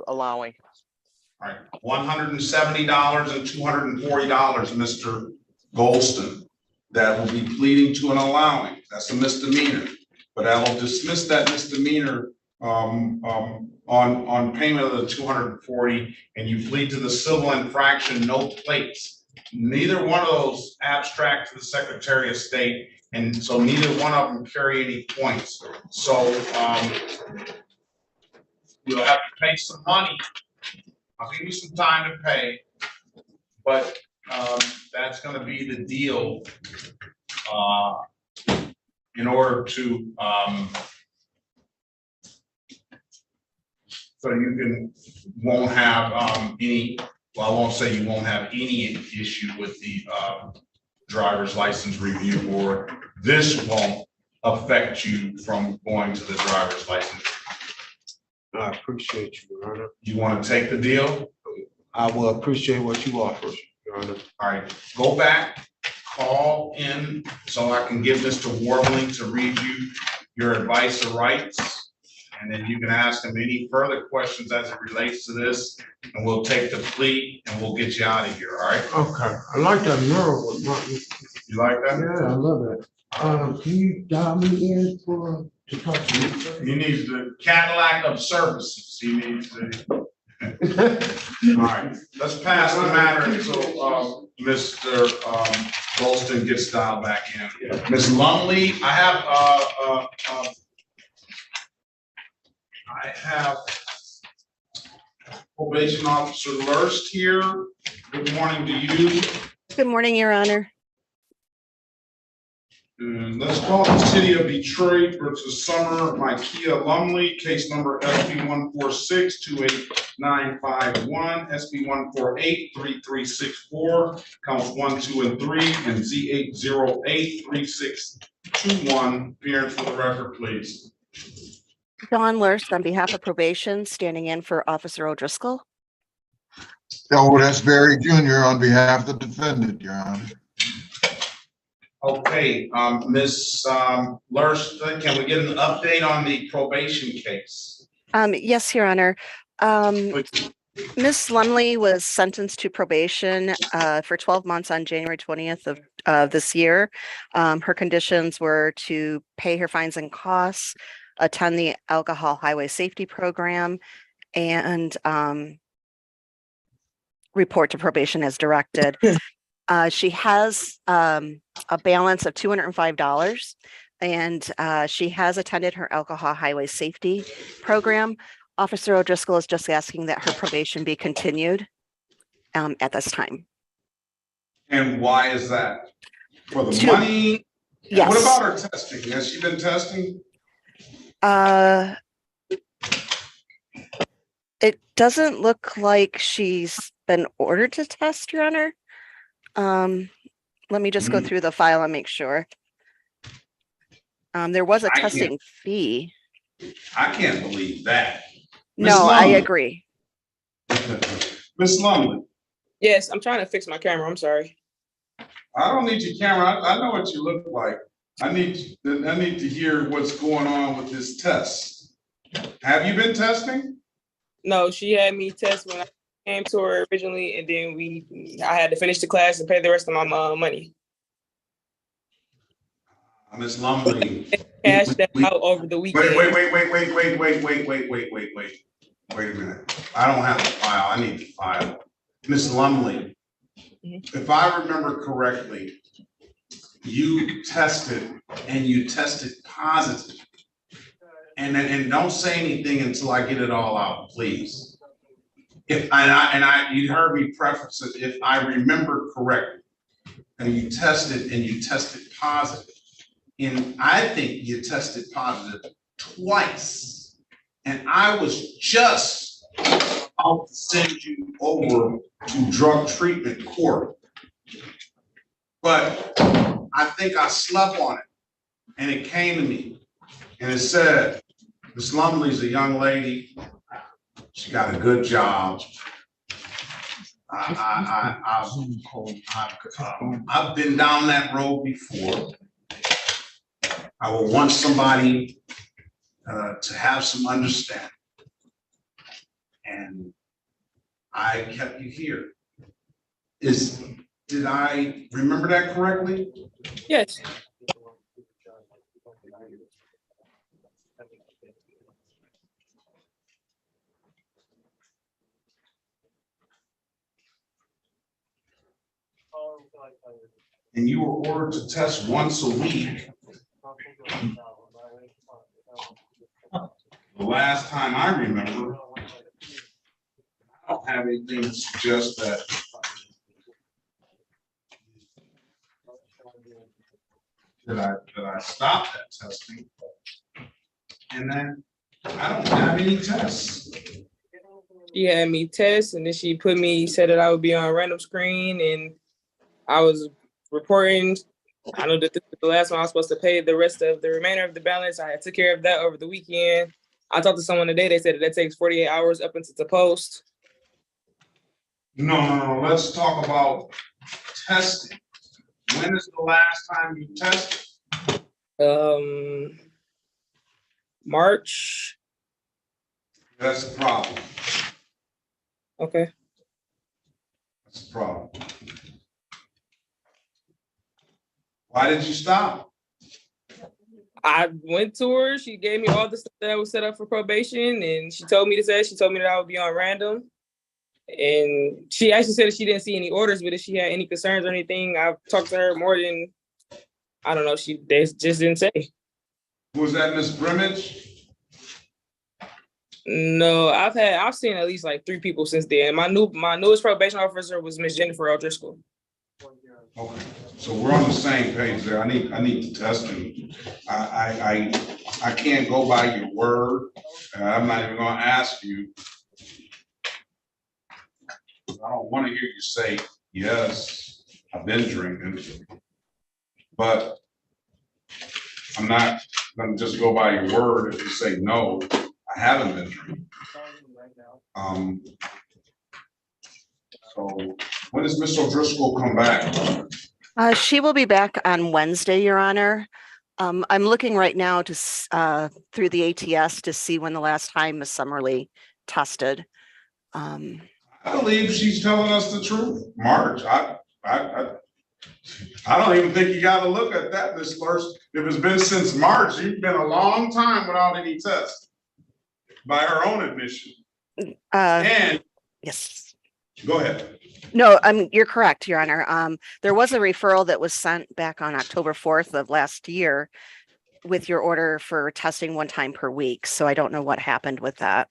allowing. All right, $170 and $240, Mr. Golston. That will be pleading to an allowing. That's a misdemeanor. But I will dismiss that misdemeanor on payment of the 240, and you plead to the civil infraction, no plates. Neither one of those abstract to the Secretary of State, and so neither one of them carry any points. So you'll have to pay some money. I'll give you some time to pay, but that's going to be the deal in order to so you won't have any. Well, I won't say you won't have any issue with the driver's license review board. This won't affect you from going to the driver's license. I appreciate you, Your Honor. You want to take the deal? I will appreciate what you offer, Your Honor. All right, go back, call in so I can give Mr. Warbling to read you your advice or rights. And then you can ask him any further questions as it relates to this, and we'll take the plea and we'll get you out of here, all right? Okay, I like that mural with Martin. You like that? Yeah, I love it. Can you dial me in to talk to you? He needs the Cadillac of services. He needs the. All right, let's pass the matter until Mr. Golston gets dialed back in. Ms. Lumley, I have probation officer Lurst here. Good morning to you. Good morning, Your Honor. Let's call the City of Detroit versus Summer Micaiah Lumley, case number SB 146-28951, SB 148-3364, counts 1, 2, and 3, and Z808-3621. Appearance for the record, please. Dawn Lurst on behalf of probation, standing in for Officer O'Driscoll. Oh, that's Barry Jr. on behalf of the defendant, Your Honor. Okay, Ms. Lurst, can we get an update on the probation case? Yes, Your Honor. Ms. Lumley was sentenced to probation for 12 months on January 20th of this year. Her conditions were to pay her fines and costs, attend the alcohol highway safety program, and report to probation as directed. She has a balance of $205, and she has attended her alcohol highway safety program. Officer O'Driscoll is just asking that her probation be continued at this time. And why is that? For the money? Yes. What about her testing? Has she been testing? doesn't look like she's been ordered to test, Your Honor. Let me just go through the file and make sure. There was a I can't- testing fee. I can't believe that. Miss No, I Lumley. agree. Miss Lumley, Yes, I'm trying to fix my camera. I'm sorry. I don't need your camera. I know what you look like. I need to hear what's going on with this test. Have you been testing? No, she had me test when I came to her originally, and then I had to finish the class and pay the rest of my money. Miss Lumley. Cash that out over the weekend. Wait a minute. I don't have the file. I need the file. Miss Lumley, if I remember correctly, you tested and you tested positive. And don't say anything until I get it all out, please. You heard me preface it, if I remember correctly, and you tested positive. And I think you tested positive twice. And I was just about to send you over to drug treatment court. But I think I slept on it and it came to me and it said, Miss Lumley's a young lady. She got a good job. I've been down that road before. I will want somebody to have some understanding. And I kept you here. Did I remember that correctly? Yes. And you were ordered to test once a week. The last time I remember, I don't have anything to suggest that I stopped that testing. And then I don't have any tests. She had me test, and then she said that I would be on random screen, and I was reporting. I know that this is the last one I was supposed to pay the remainder of the balance. I took care of that over the weekend. I talked to someone today. They said that takes 48 hours up until the post. No. Let's talk about testing. When is the last time you tested? March. That's the problem. Okay. That's the problem. Why did you stop? I went to her. She gave me all the stuff that I was set up for probation, and she told me that I would be on random. And she actually said that she didn't see any orders, but if she had any concerns or anything, I've talked to her more than, I don't know, they just didn't say. Was that Miss Brimage? No, I've seen at least like 3 people since then. My newest probation officer was Miss Jennifer O'Driscoll. Okay, so we're on the same page there. I need to test you. I can't go by your word. I'm not even gonna ask you. I don't want to hear you say, yes, I've been drinking, but I'm not gonna just go by your word if you say, no, I haven't been drinking. So when does Miss O'Driscoll come back? She will be back on Wednesday, Your Honor. I'm looking right now to through the ATS to see when the last time Ms. Summerly tested. I believe she's telling us the truth. March. I don't even think you got to look at that, Ms. First. If it's been since March, you've been a long time without any tests, by her own admission. And yes, go ahead. No, you're correct, Your Honor. There was a referral that was sent back on October 4th of last year with your order for testing 1 time per week. So I don't know what happened with that.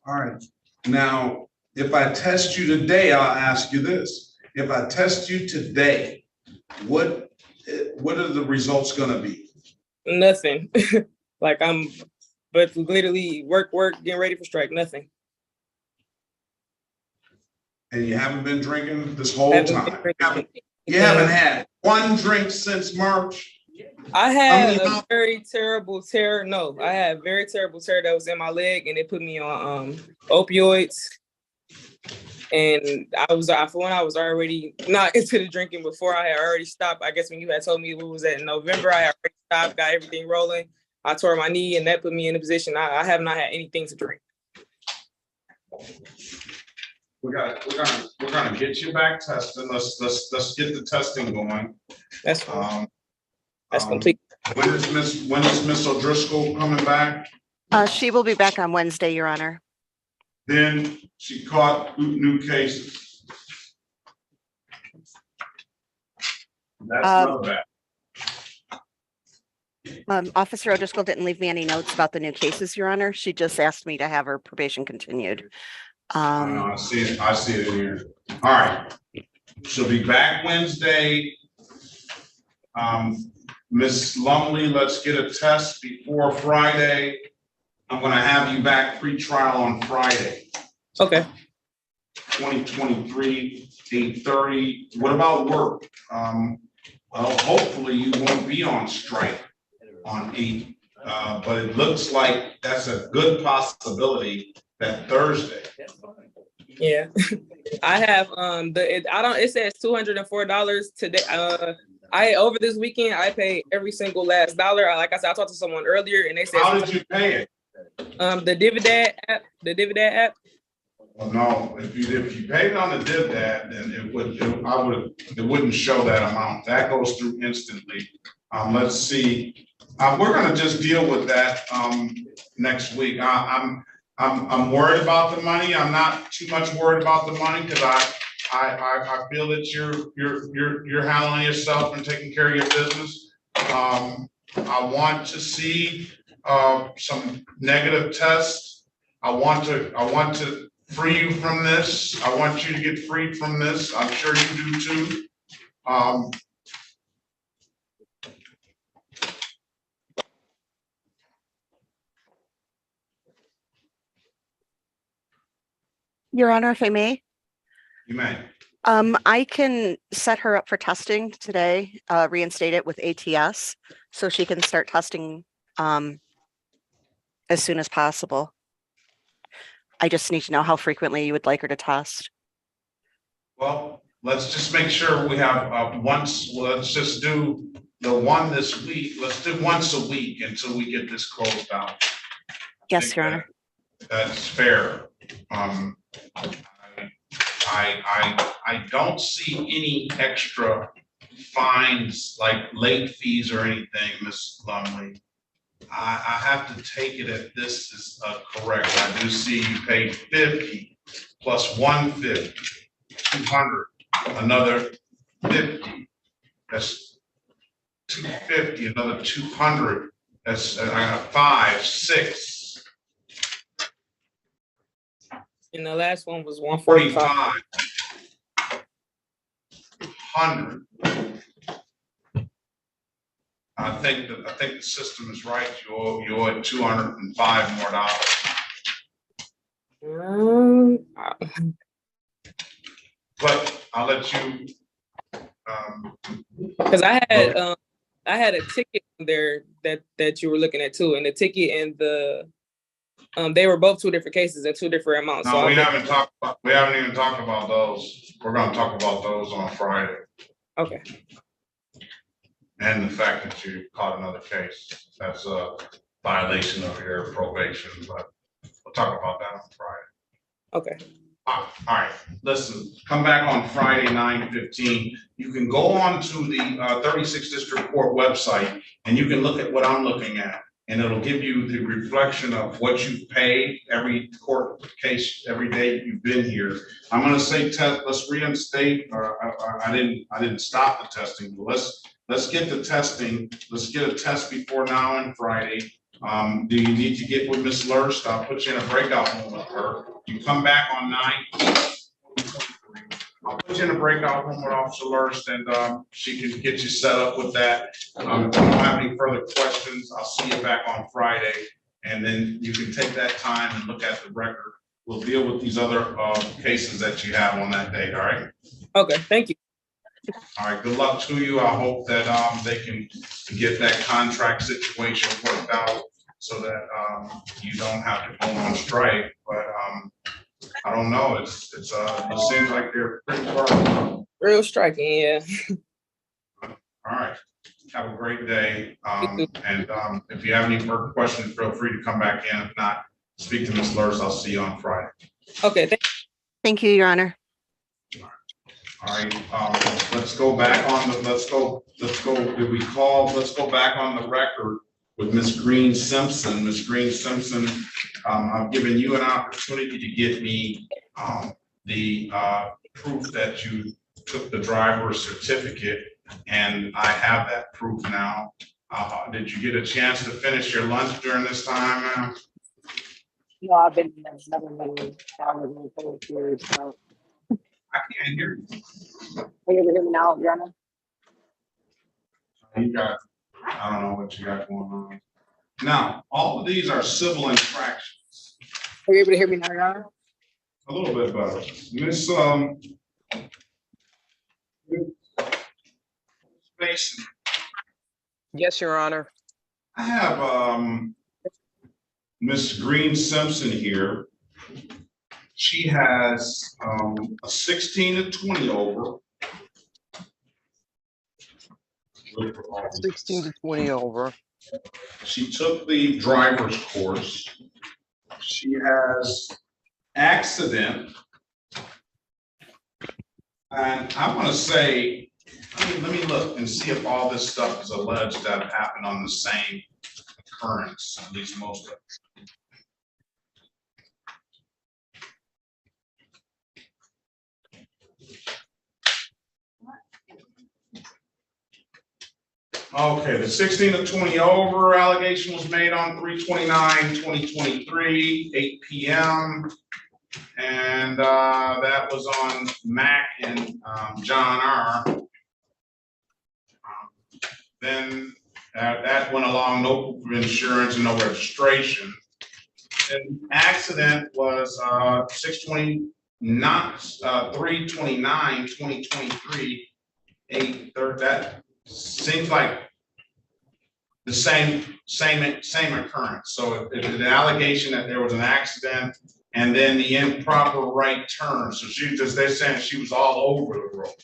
All right. Now, if I test you today, I'll ask you this. If I test you today, what are the results going to be? Nothing. Like but literally work, getting ready for strike, nothing. And you haven't been drinking this whole Haven't time? been drinking. You haven't had one drink since March? I How had many a months? very terrible tear. No, I had a very terrible tear that was in my leg, and it put me on opioids. And I was already not into the drinking before. I had already stopped. I guess when you had told me what was that in November, I had already stopped, got everything rolling. I tore my knee, and that put me in a position. I have not had anything to drink. We're gonna get you back tested. Let's get the testing going. That's complete. When is Miss O'Driscoll coming back? She will be back on Wednesday, Your Honor. Then she caught new cases. That's not bad. Officer O'Driscoll didn't leave me any notes about the new cases, Your Honor. She just asked me to have her probation continued. I see it in here. All right. She'll be back Wednesday. Miss Lumley, let's get a test before Friday. I'm gonna have you back pre-trial on Friday. Okay. 2023, 8:30. What about work? Well, hopefully you won't be on strike on 8, but it looks like that's a good possibility that Thursday. Yeah. I have it says $204 today. I over this weekend I paid every single last dollar. Like I said, I talked to someone earlier and they said, how did you pay it? The Dividend app. Well, no, if you paid it on the Dividend, then it wouldn't show that amount. That goes through instantly. Let's see. We're gonna just deal with that next week. I'm worried about the money. I'm not too much worried about the money because I feel that you're handling yourself and taking care of your business. I want to see some negative tests. I want to free you from this. I want you to get freed from this. I'm sure you do too. Your Honor, if I may. You may. I can set her up for testing today, reinstate it with ATS, so she can start testing as soon as possible. I just need to know how frequently you would like her to test. Well, let's just make sure we have let's just do the one this week. Let's do once a week until we get this closed out. Yes, Your Honor. That's fair. I don't see any extra fines like late fees or anything, Ms. Lumley. I have to take it if this is correct. I do see you paid 50 plus 150, 200, another 50. That's 250, another 200. That's I got 5, 6. And the last one was 145. 100. I think the system is right. You owe $205 more. But I'll let you. Because I had a ticket there that you were looking at too, and the ticket and the they were both 2 different cases and 2 different amounts. No, so we haven't even talked about those. We're going to talk about those on Friday. Okay. And the fact that you caught another case, that's a violation of your probation, but we'll talk about that on Friday. Okay. All right, listen, come back on Friday, 9:15. You can go on to the 36th District Court website and you can look at what I'm looking at. And it'll give you the reflection of what you've paid every court case, every day you've been here. I'm gonna say let's reinstate, I didn't stop the testing, but let's get the testing. Let's get a test before now and Friday. Do you need to get with Ms. Lurst? I'll put you in a breakout room with her. You come back on 9. I'll put you in a breakout room with Officer Lurst and she can get you set up with that. If you don't have any further questions, I'll see you back on Friday And then you can take that time and look at the record. We'll deal with these other cases that you have on that date, all right? Okay, thank you. All right, good luck to you. I hope that they can get that contract situation worked out so that you don't have to go on strike. But I don't know. It seems like they're pretty far. Real striking, yeah. All right. Have a great day. And if you have any further questions, feel free to come back in. If not, speak to Ms. Lurs. I'll see you on Friday. Okay. Thank you, Your Honor. All right, let's go back on the, let's go back on the record with Ms. Green Simpson. Ms. Green Simpson, I've given you an opportunity to get me the proof that you took the driver's certificate, and I have that proof now. Did you get a chance to finish your lunch during this time, ma'am? No, I've been never really years, so. I can't hear you. Are you able to hear me now, Your Honor? You got, I don't know what you got going on. Now, all of these are civil infractions. Are you able to hear me now, Your Honor? A little bit better. Miss Mason. Yes, Your Honor. I have Miss Green Simpson here. She has a 16 to 20 over. 16 to 20 over. She took the driver's course. She has accident. And I want to say, let me look and see if all this stuff is alleged that happened on the same occurrence, at least most of it. Okay, the 16 to 20 over allegation was made on 3/29/2023, 8 p.m. And that was on Mac and John R. Then that went along, no proof of insurance and no registration. And accident was 3/29/2023, 8/3. That seems like the same occurrence. So the allegation that there was an accident and then the improper right turn. So they're saying she was all over the road.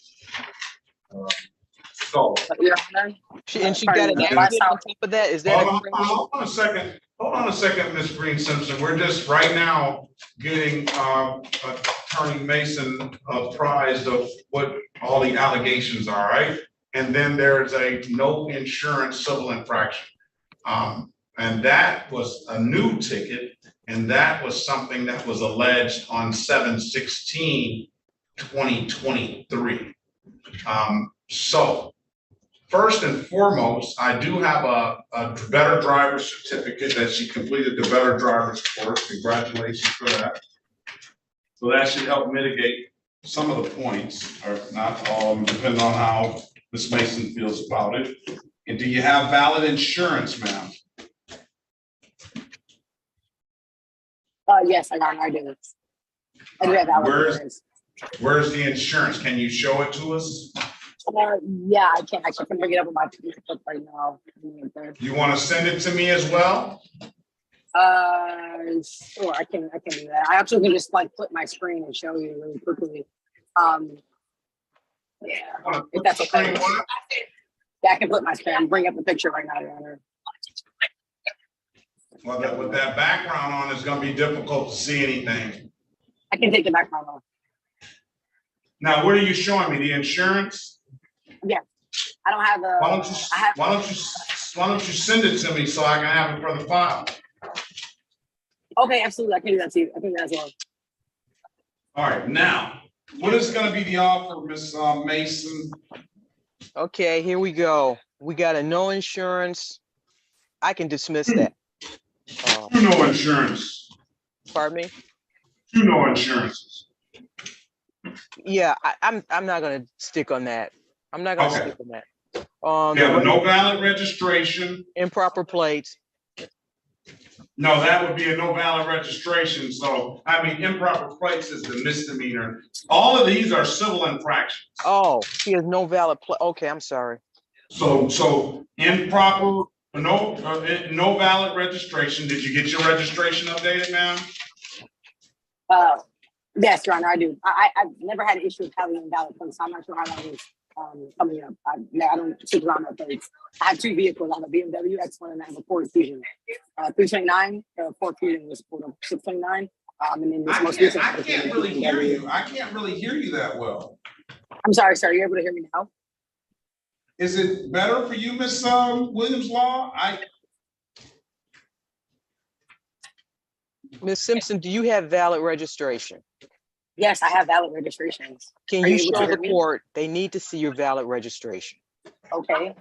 So she got an accident on top of that. Is that hold on a second. Hold on a second, Ms. Green Simpson. We're just right now getting Attorney Mason apprised of what all the allegations are, right? And then there's a no insurance civil infraction. And that was a new ticket, and that was something that was alleged on 7/16/2023. So first and foremost, I do have a better driver's certificate that she completed the better driver's course. Congratulations for that. So that should help mitigate some of the points, or not all of them, depending on how Ms. Mason feels about it. And do you have valid insurance, ma'am? Yes, I do. I do have valid insurance. Where's the insurance? Can you show it to us? Yeah, I can. I can bring it up on my Facebook right now. You want to send it to me as well? Sure. I can do that. I actually can just like flip my screen and show you really quickly. Yeah, if that's okay. Yeah, I can flip my screen. Bring up the picture right now, Your Honor. Well, with that background on, it's going to be difficult to see anything. I can take the background off. Now, what are you showing me? The insurance? Yeah, I don't have the. Why don't you send it to me so I can have it for the file? Okay, absolutely. I can do that too. I can do that as well. All right, now, what is going to be the offer, Ms. Mason? Okay, here we go. We got a no insurance. I can dismiss that. No insurance. Pardon me? No insurances. Yeah, I'm not gonna stick on that. I'm not gonna stick on that. Yeah, but no valid registration. Improper plates. No, that would be a no valid registration. So, I mean, improper plates is the misdemeanor. All of these are civil infractions. Oh, he has no valid okay, I'm sorry. So improper, no valid registration. Did you get your registration updated, ma'am? Yes, Your Honor, I do. I've never had an issue with having invalid plates, so I'm not sure how that was coming up. I don't take around my plates. I have two vehicles. I have a BMW X1 and I have a Ford Fusion. 329, Ford Fusion was pulled up 629. And then this most recent. I can't really hear you. I can't really hear you that well. I'm sorry, sir. You're able to hear me now? Is it better for you, Miss Williams-Law? Ms. Simpson, do you have valid registration? Yes, I have valid registrations. Can you show the court? They need to see your valid registration. Okay.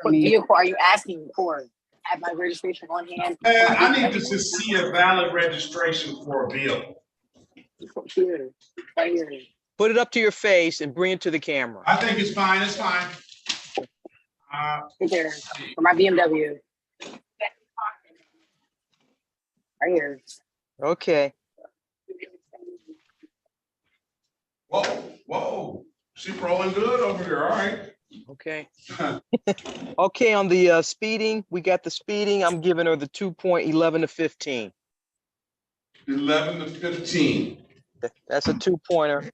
What vehicle are you asking for? Have my registration on hand? I need to just see a valid registration for a vehicle. Here, right here. Put it up to your face and bring it to the camera. I think it's fine. It's fine. Right there for my BMW. Right here. Okay. Whoa. She's rolling good over here. All right. Okay. Okay, on the speeding, we got the speeding. I'm giving her the 2.11 to 15. 11 to 15. That's a 2-pointer.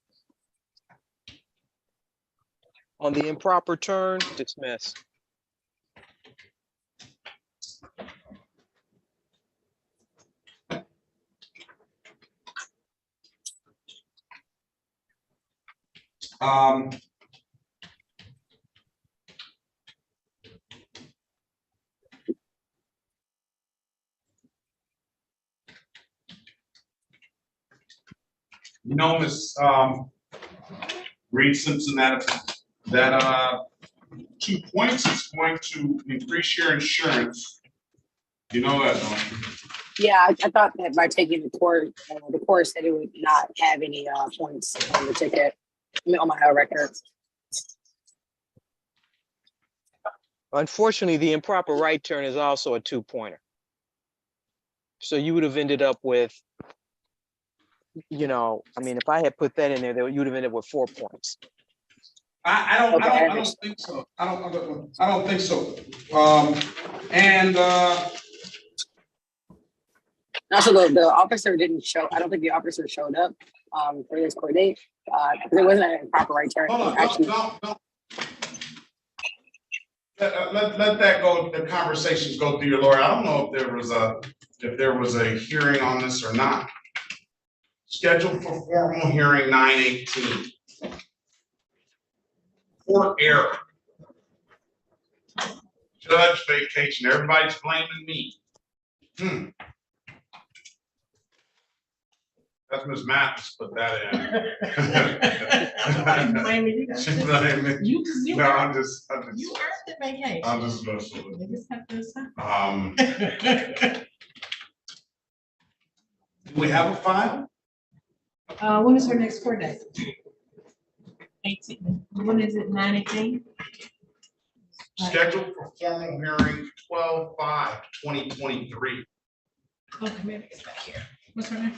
On the improper turn, dismiss. You know, Miss Reed Simpson, that 2 points is going to increase your insurance. You know that, don't you? Yeah, I thought that by taking the court said it would not have any points on the ticket, on my record. Unfortunately, the improper right turn is also a 2-pointer. So you would have ended up with, you know, I mean, if I had put that in there, you would have ended up with 4 points. I don't think so. I don't think so. Also, the officer didn't show. I don't think the officer showed up for this court date because it wasn't an improper right turn. Hold on, Actually, don't. Let that go. The conversations go through your lawyer. I don't know if there was a hearing on this or not. Scheduled for formal hearing 9/18. Court error. Judge vacation. Everybody's blaming me. That's Ms. Mathis put that in. She blamed me. No, I'm just. You earned the vacation. I'm just messing with They just have to assign. Do we have a file? When is her next court date? 18. When is it? 9/18? Scheduled for formal hearing 12/5/2023. Okay, maybe it's back here. What's her name?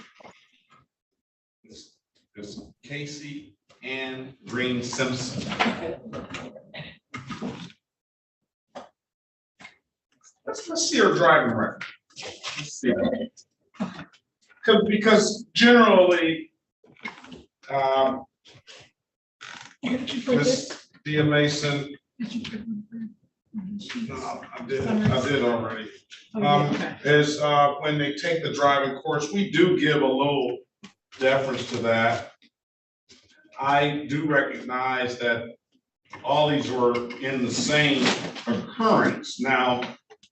It's Casey Ann Green Simpson. Let's see her driving record. Let's see. Because generally, Miss Dia Mason. No, I did already. Is when they take the driving course, we do give a little deference to that. I do recognize that all these were in the same occurrence. Now,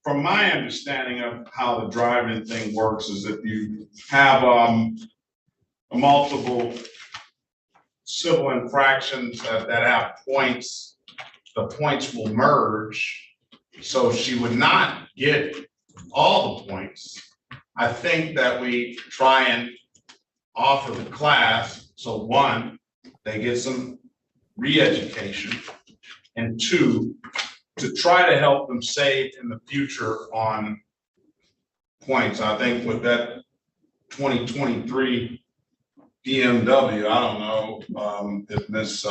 from my understanding of how the driving thing works is if you have multiple civil infractions that have points, the points will merge. So she would not get all the points. I think that we try and offer the class, so 1, they get some re-education, and 2, to try to help them save in the future on points. I think with that 2023 BMW, I don't know if Miss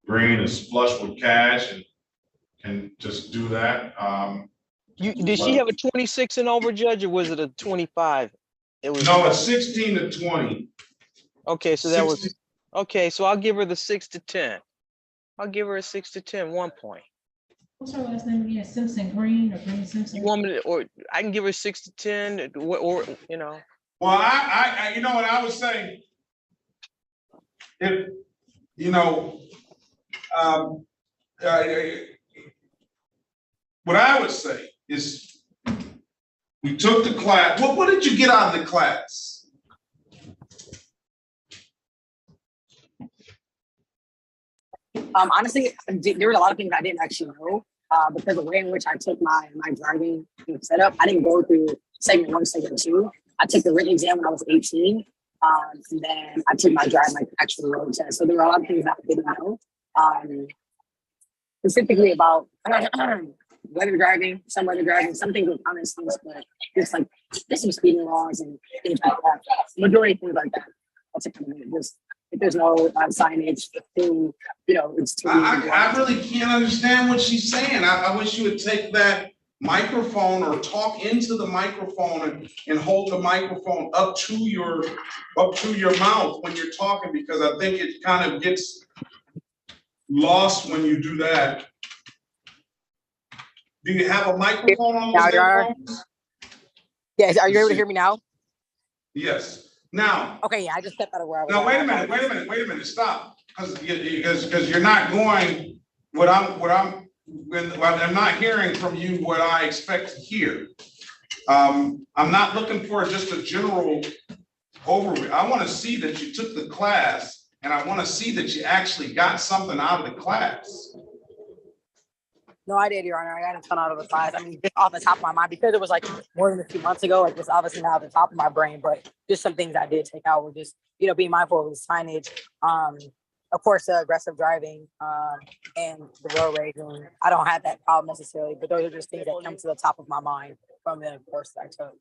Green is flush with cash and can just do that. Did she have a 26 and over, Judge, or was it a 25? It was. No, it's 16 to 20. Okay, so that was okay. So I'll give her the 6 to 10. I'll give her a 6 to 10, 1 point. What's her last name again? Simpson Green or Green Simpson? You want me to, or I can give her 6 to 10, or you know. Well, I you know what I would say, if you know, what I would say is, we took the class. What did you get out of the class? Honestly, there were a lot of things I didn't actually know because the way in which I took my driving setup, I didn't go through segment 1, segment 2. I took the written exam when I was 18, and then I took my actual road test. So there were a lot of things that I didn't know, specifically about weather driving, some things with common sense, but just like there's some speeding laws and things like that. Majority of things like that. That's it. Just if there's no signage, thing, you know, it's too. I really can't understand what she's saying. I wish you would take that microphone or talk into the microphone and hold the microphone up to your mouth when you're talking, because I think it kind of gets lost when you do that. Do you have a microphone on those headphones? Yes, are you able to hear me now? Yes. Now. Okay, yeah, I just stepped out of where I was. Now, wait a minute, stop. Because you're not going I'm not hearing from you what I expect to hear. I'm not looking for just a general overview. I want to see that you took the class, and I want to see that you actually got something out of the class. No, I did, Your Honor. I got a ton out of the class. I mean, just off the top of my mind, because it was like more than a few months ago, like it's obviously not at the top of my brain, but just some things I did take out were just, you know, being mindful of the signage, of course, aggressive driving, and the road raging. I don't have that problem necessarily, but those are just things that come to the top of my mind from the course that I took.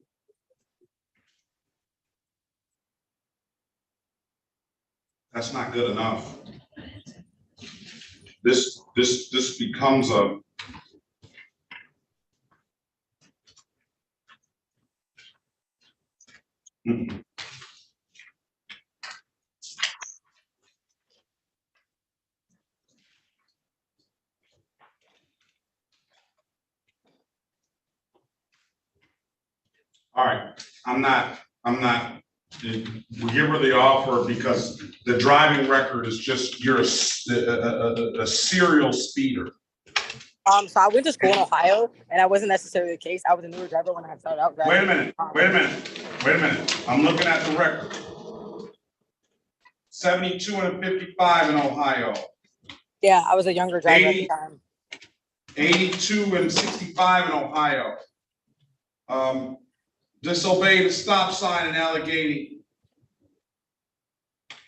That's not good enough. This becomes a all right. I'm not. We give her the offer because the driving record is just you're a serial speeder. So I went to school in Ohio, and that wasn't necessarily the case. I was a newer driver when I started out driving. Wait a minute. I'm looking at the record. 72 and a 55 in Ohio. Yeah, I was a younger driver at the time. 82 and 65 in Ohio. Disobeyed a stop sign in Allegheny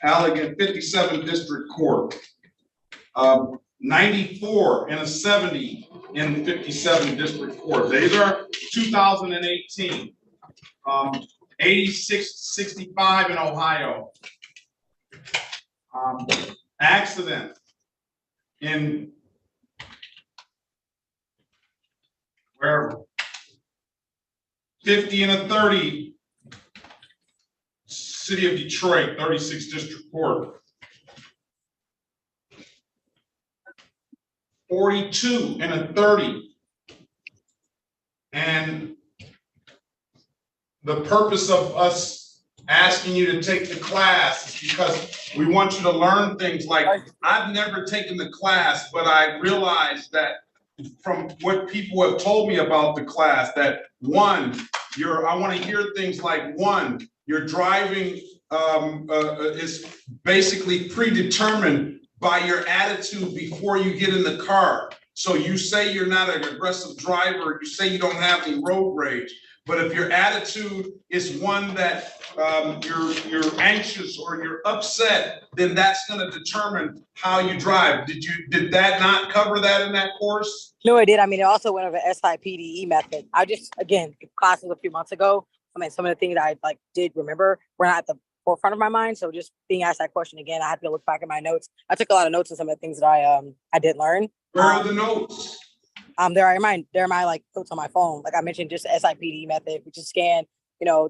57 District Court. 94 and a 70 in 57 District Court. These are 2018. 86 65 in Ohio. Accident in wherever. 50 and a 30, City of Detroit, 36 District Court. 42 and a 30. And the purpose of us asking you to take the class is because we want you to learn things like, I've never taken the class, but I realized that from what people have told me about the class, that one, I want to hear things like, one, your driving is basically predetermined by your attitude before you get in the car. So you say you're not an aggressive driver, you say you don't have any road rage, But if your attitude is one that you're anxious or you're upset, then that's going to determine how you drive. Did that not cover that in that course? No, it did. I mean, it also went over SIPDE method. I just, again, classes a few months ago. I mean, some of the things I like did remember were not at the forefront of my mind. So just being asked that question again, I had to look back at my notes. I took a lot of notes on some of the things that I did learn. Where are the notes? They're in my like notes on my phone. Like I mentioned, just SIPD method, which is scan,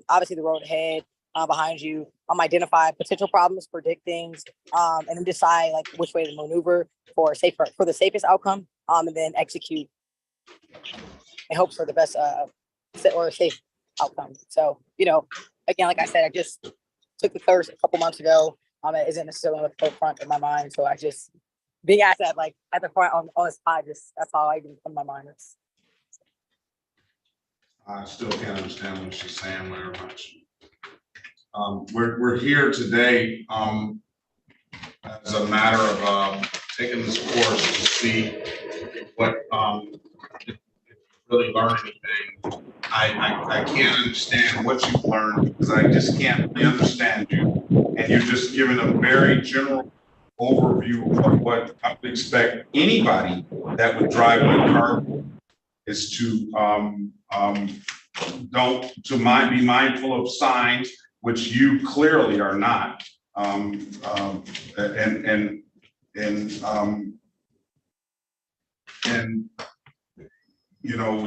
obviously the road ahead, behind you, identify potential problems, predict things, and then decide like which way to maneuver for the safest outcome, and then execute and hope for the best safe outcome. So, again, like I said, I just took the course a couple months ago. It isn't necessarily on the forefront of my mind. So I just being asked that like at the front on the spot, that's how I even come to my mind. I still can't understand what she's saying very much. We're here today as a matter of taking this course to see what really learn anything. I can't understand what you've learned because I just can't really understand you. And you're just giving a very general overview of what I would expect anybody that would drive a car is to be mindful of signs, which you clearly are not.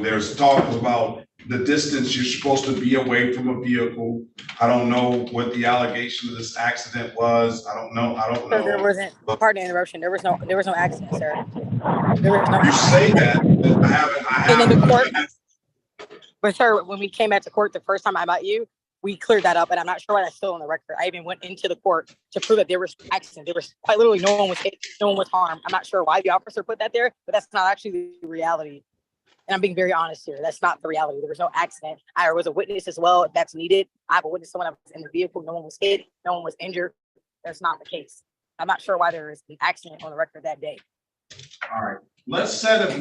There's talk about the distance you're supposed to be away from a vehicle. I don't know what the allegation of this accident was. I don't know. Sir, there wasn't. Pardon the interruption. There was no accident, sir. There was no. You say that, but I haven't. And then the court. But sir, when we came back to court the first time I met you, we cleared that up, and I'm not sure why that's still on the record. I even went into the court to prove that there was accident. There was quite literally no one was hit, no one was harmed. I'm not sure why the officer put that there, but that's not actually the reality. And I'm being very honest here. That's not the reality. There was no accident. I was a witness as well if that's needed. I have a witness someone that was in the vehicle. No one was hit. No one was injured. That's not the case. I'm not sure why there is an accident on the record that day. All right. Let's set it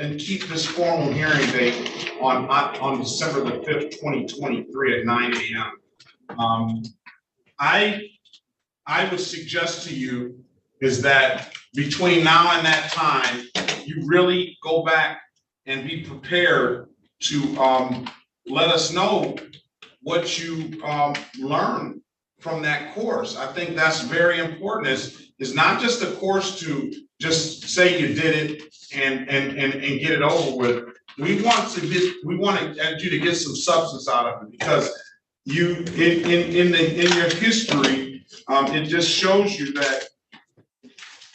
and keep this formal hearing date on December the 5th, 2023 at 9 a.m. I would suggest to you is that between now and that time, you really go back and be prepared to let us know what you learned from that course. I think that's very important. It's not just a course to just say you did it and get it over with. We want you to get some substance out of it because you in your history, it just shows you that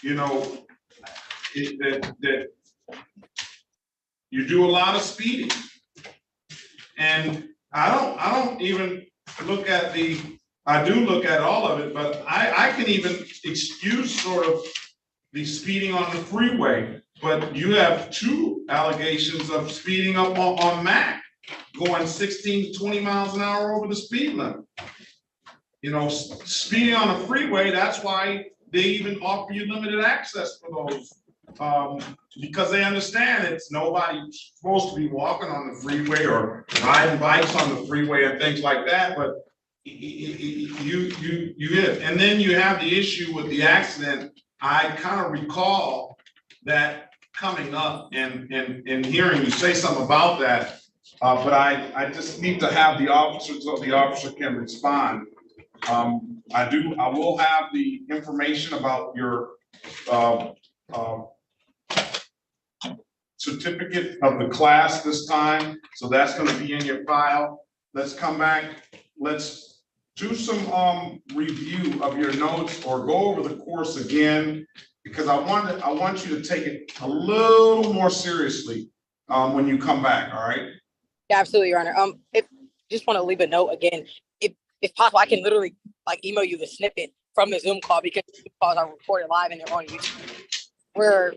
that you do a lot of speeding, and I don't even look at I do look at all of it, but I can even excuse sort of the speeding on the freeway. But you have 2 allegations of speeding up on Mac, going 16 to 20 miles an hour over the speed limit. Speeding on a freeway, that's why they even offer you limited access for those, because they understand it's nobody's supposed to be walking on the freeway or riding bikes on the freeway and things like that, but you hit. And then you have the issue with the accident. I kind of recall that coming up and hearing you say something about that, but I just need to have the officer so the officer can respond. I will have the information about your certificate of the class this time. So that's going to be in your file. Let's come back. Let's do some review of your notes or go over the course again, because I want you to take it a little more seriously when you come back. All right. Yeah, absolutely, Your Honor. If just want to leave a note again, if possible, I can literally email you the snippet from the Zoom call, because the Zoom calls are recorded live and they're on YouTube, where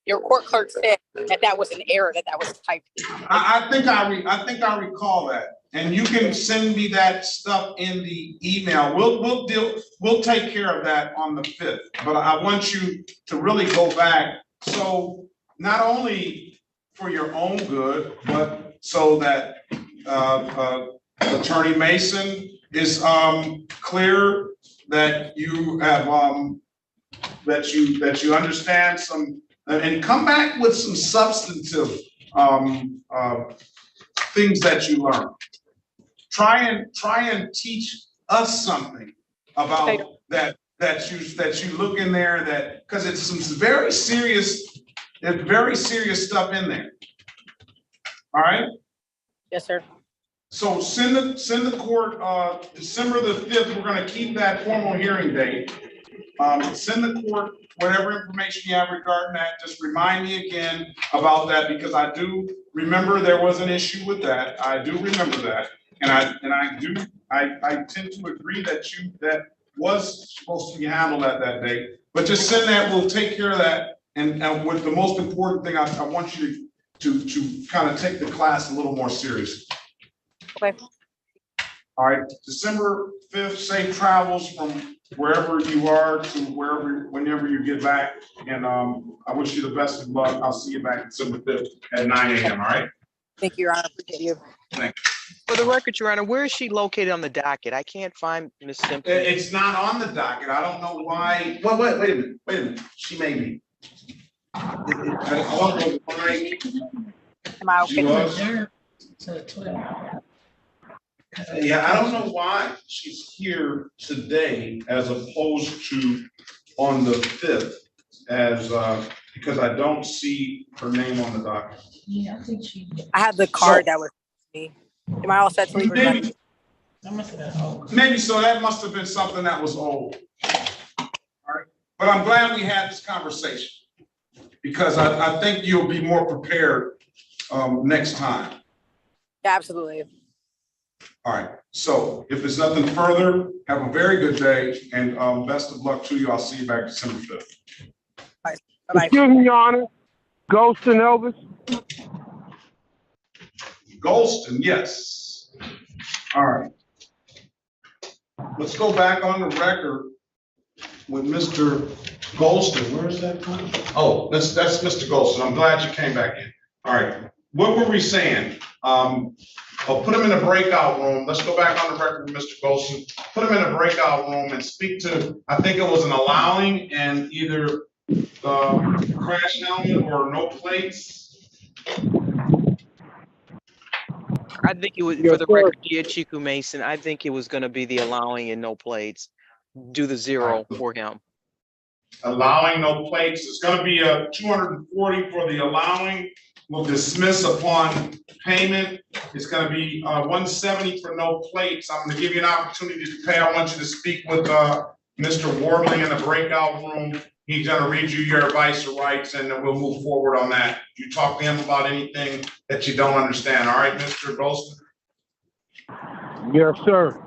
your court clerk said that was an error, that was typed. I think I recall that, and you can send me that stuff in the email. We'll take care of that on the 5th. But I want you to really go back. So not only for your own good, but so that Attorney Mason is clear that you have that you understand some, and come back with some substantive things that you learn. Try and teach us something about that you look in there, that because it's some very serious stuff in there. All right. Yes, sir. So send the court December the 5th. We're going to keep that formal hearing date. Send the court whatever information you have regarding that. Just remind me again about that, because I do remember there was an issue with that. I do remember that, and I tend to agree that that was supposed to be handled at that date. But just send that. We'll take care of that. And with the most important thing, I want you to kind of take the class a little more seriously. Okay. All right, December 5th, safe travels from wherever you are to whenever you get back. And I wish you the best of luck. I'll see you back December 5th at 9 a.m. All right? Thank you, Your Honor. Appreciate you. Thank you. For the record, Your Honor, where is she located on the docket? I can't find Ms. Simpson. It's not on the docket. I don't know why. Well, wait a minute. She may be. I don't know why. Am I She okay? was. Yeah, I don't know why she's here today as opposed to on the 5th, as because I don't see her name on the docket. Yeah, I think she. I have the card that was me. Am I all set to leave? Maybe, I must have been old. maybe so. That must have been something that was old. All right, but I'm glad we had this conversation, because I think you'll be more prepared next time. Yeah, absolutely. All right, so if there's nothing further, have a very good day, and best of luck to you. I'll see you back December 5th. Bye-bye. Excuse me, Your Honor. Golston Elvis. Golston, yes. All right. Let's go back on the record with Mr. Golston. Where is that from? Oh, that's Mr. Golston. I'm glad you came back in. All right. What were we saying? I'll put him in a breakout room. Let's go back on the record with Mr. Golston. Put him in a breakout room and speak to, I think it was an allowing and either crash helmet or no plates. I think it was, Yes, for the sir. record, dear Chiku Mason, I think it was going to be the allowing and no plates. Do the 0 for him. Allowing no plates. It's going to be a 240 for the allowing. We'll dismiss upon payment. It's going to be 170 for no plates. I'm going to give you an opportunity to pay. I want you to speak with Mr. Wardley in the breakout room. He's going to read you your advice or rights, and then we'll move forward on that. You talk to him about anything that you don't understand. All right, Mr. Golston? Yes, sir.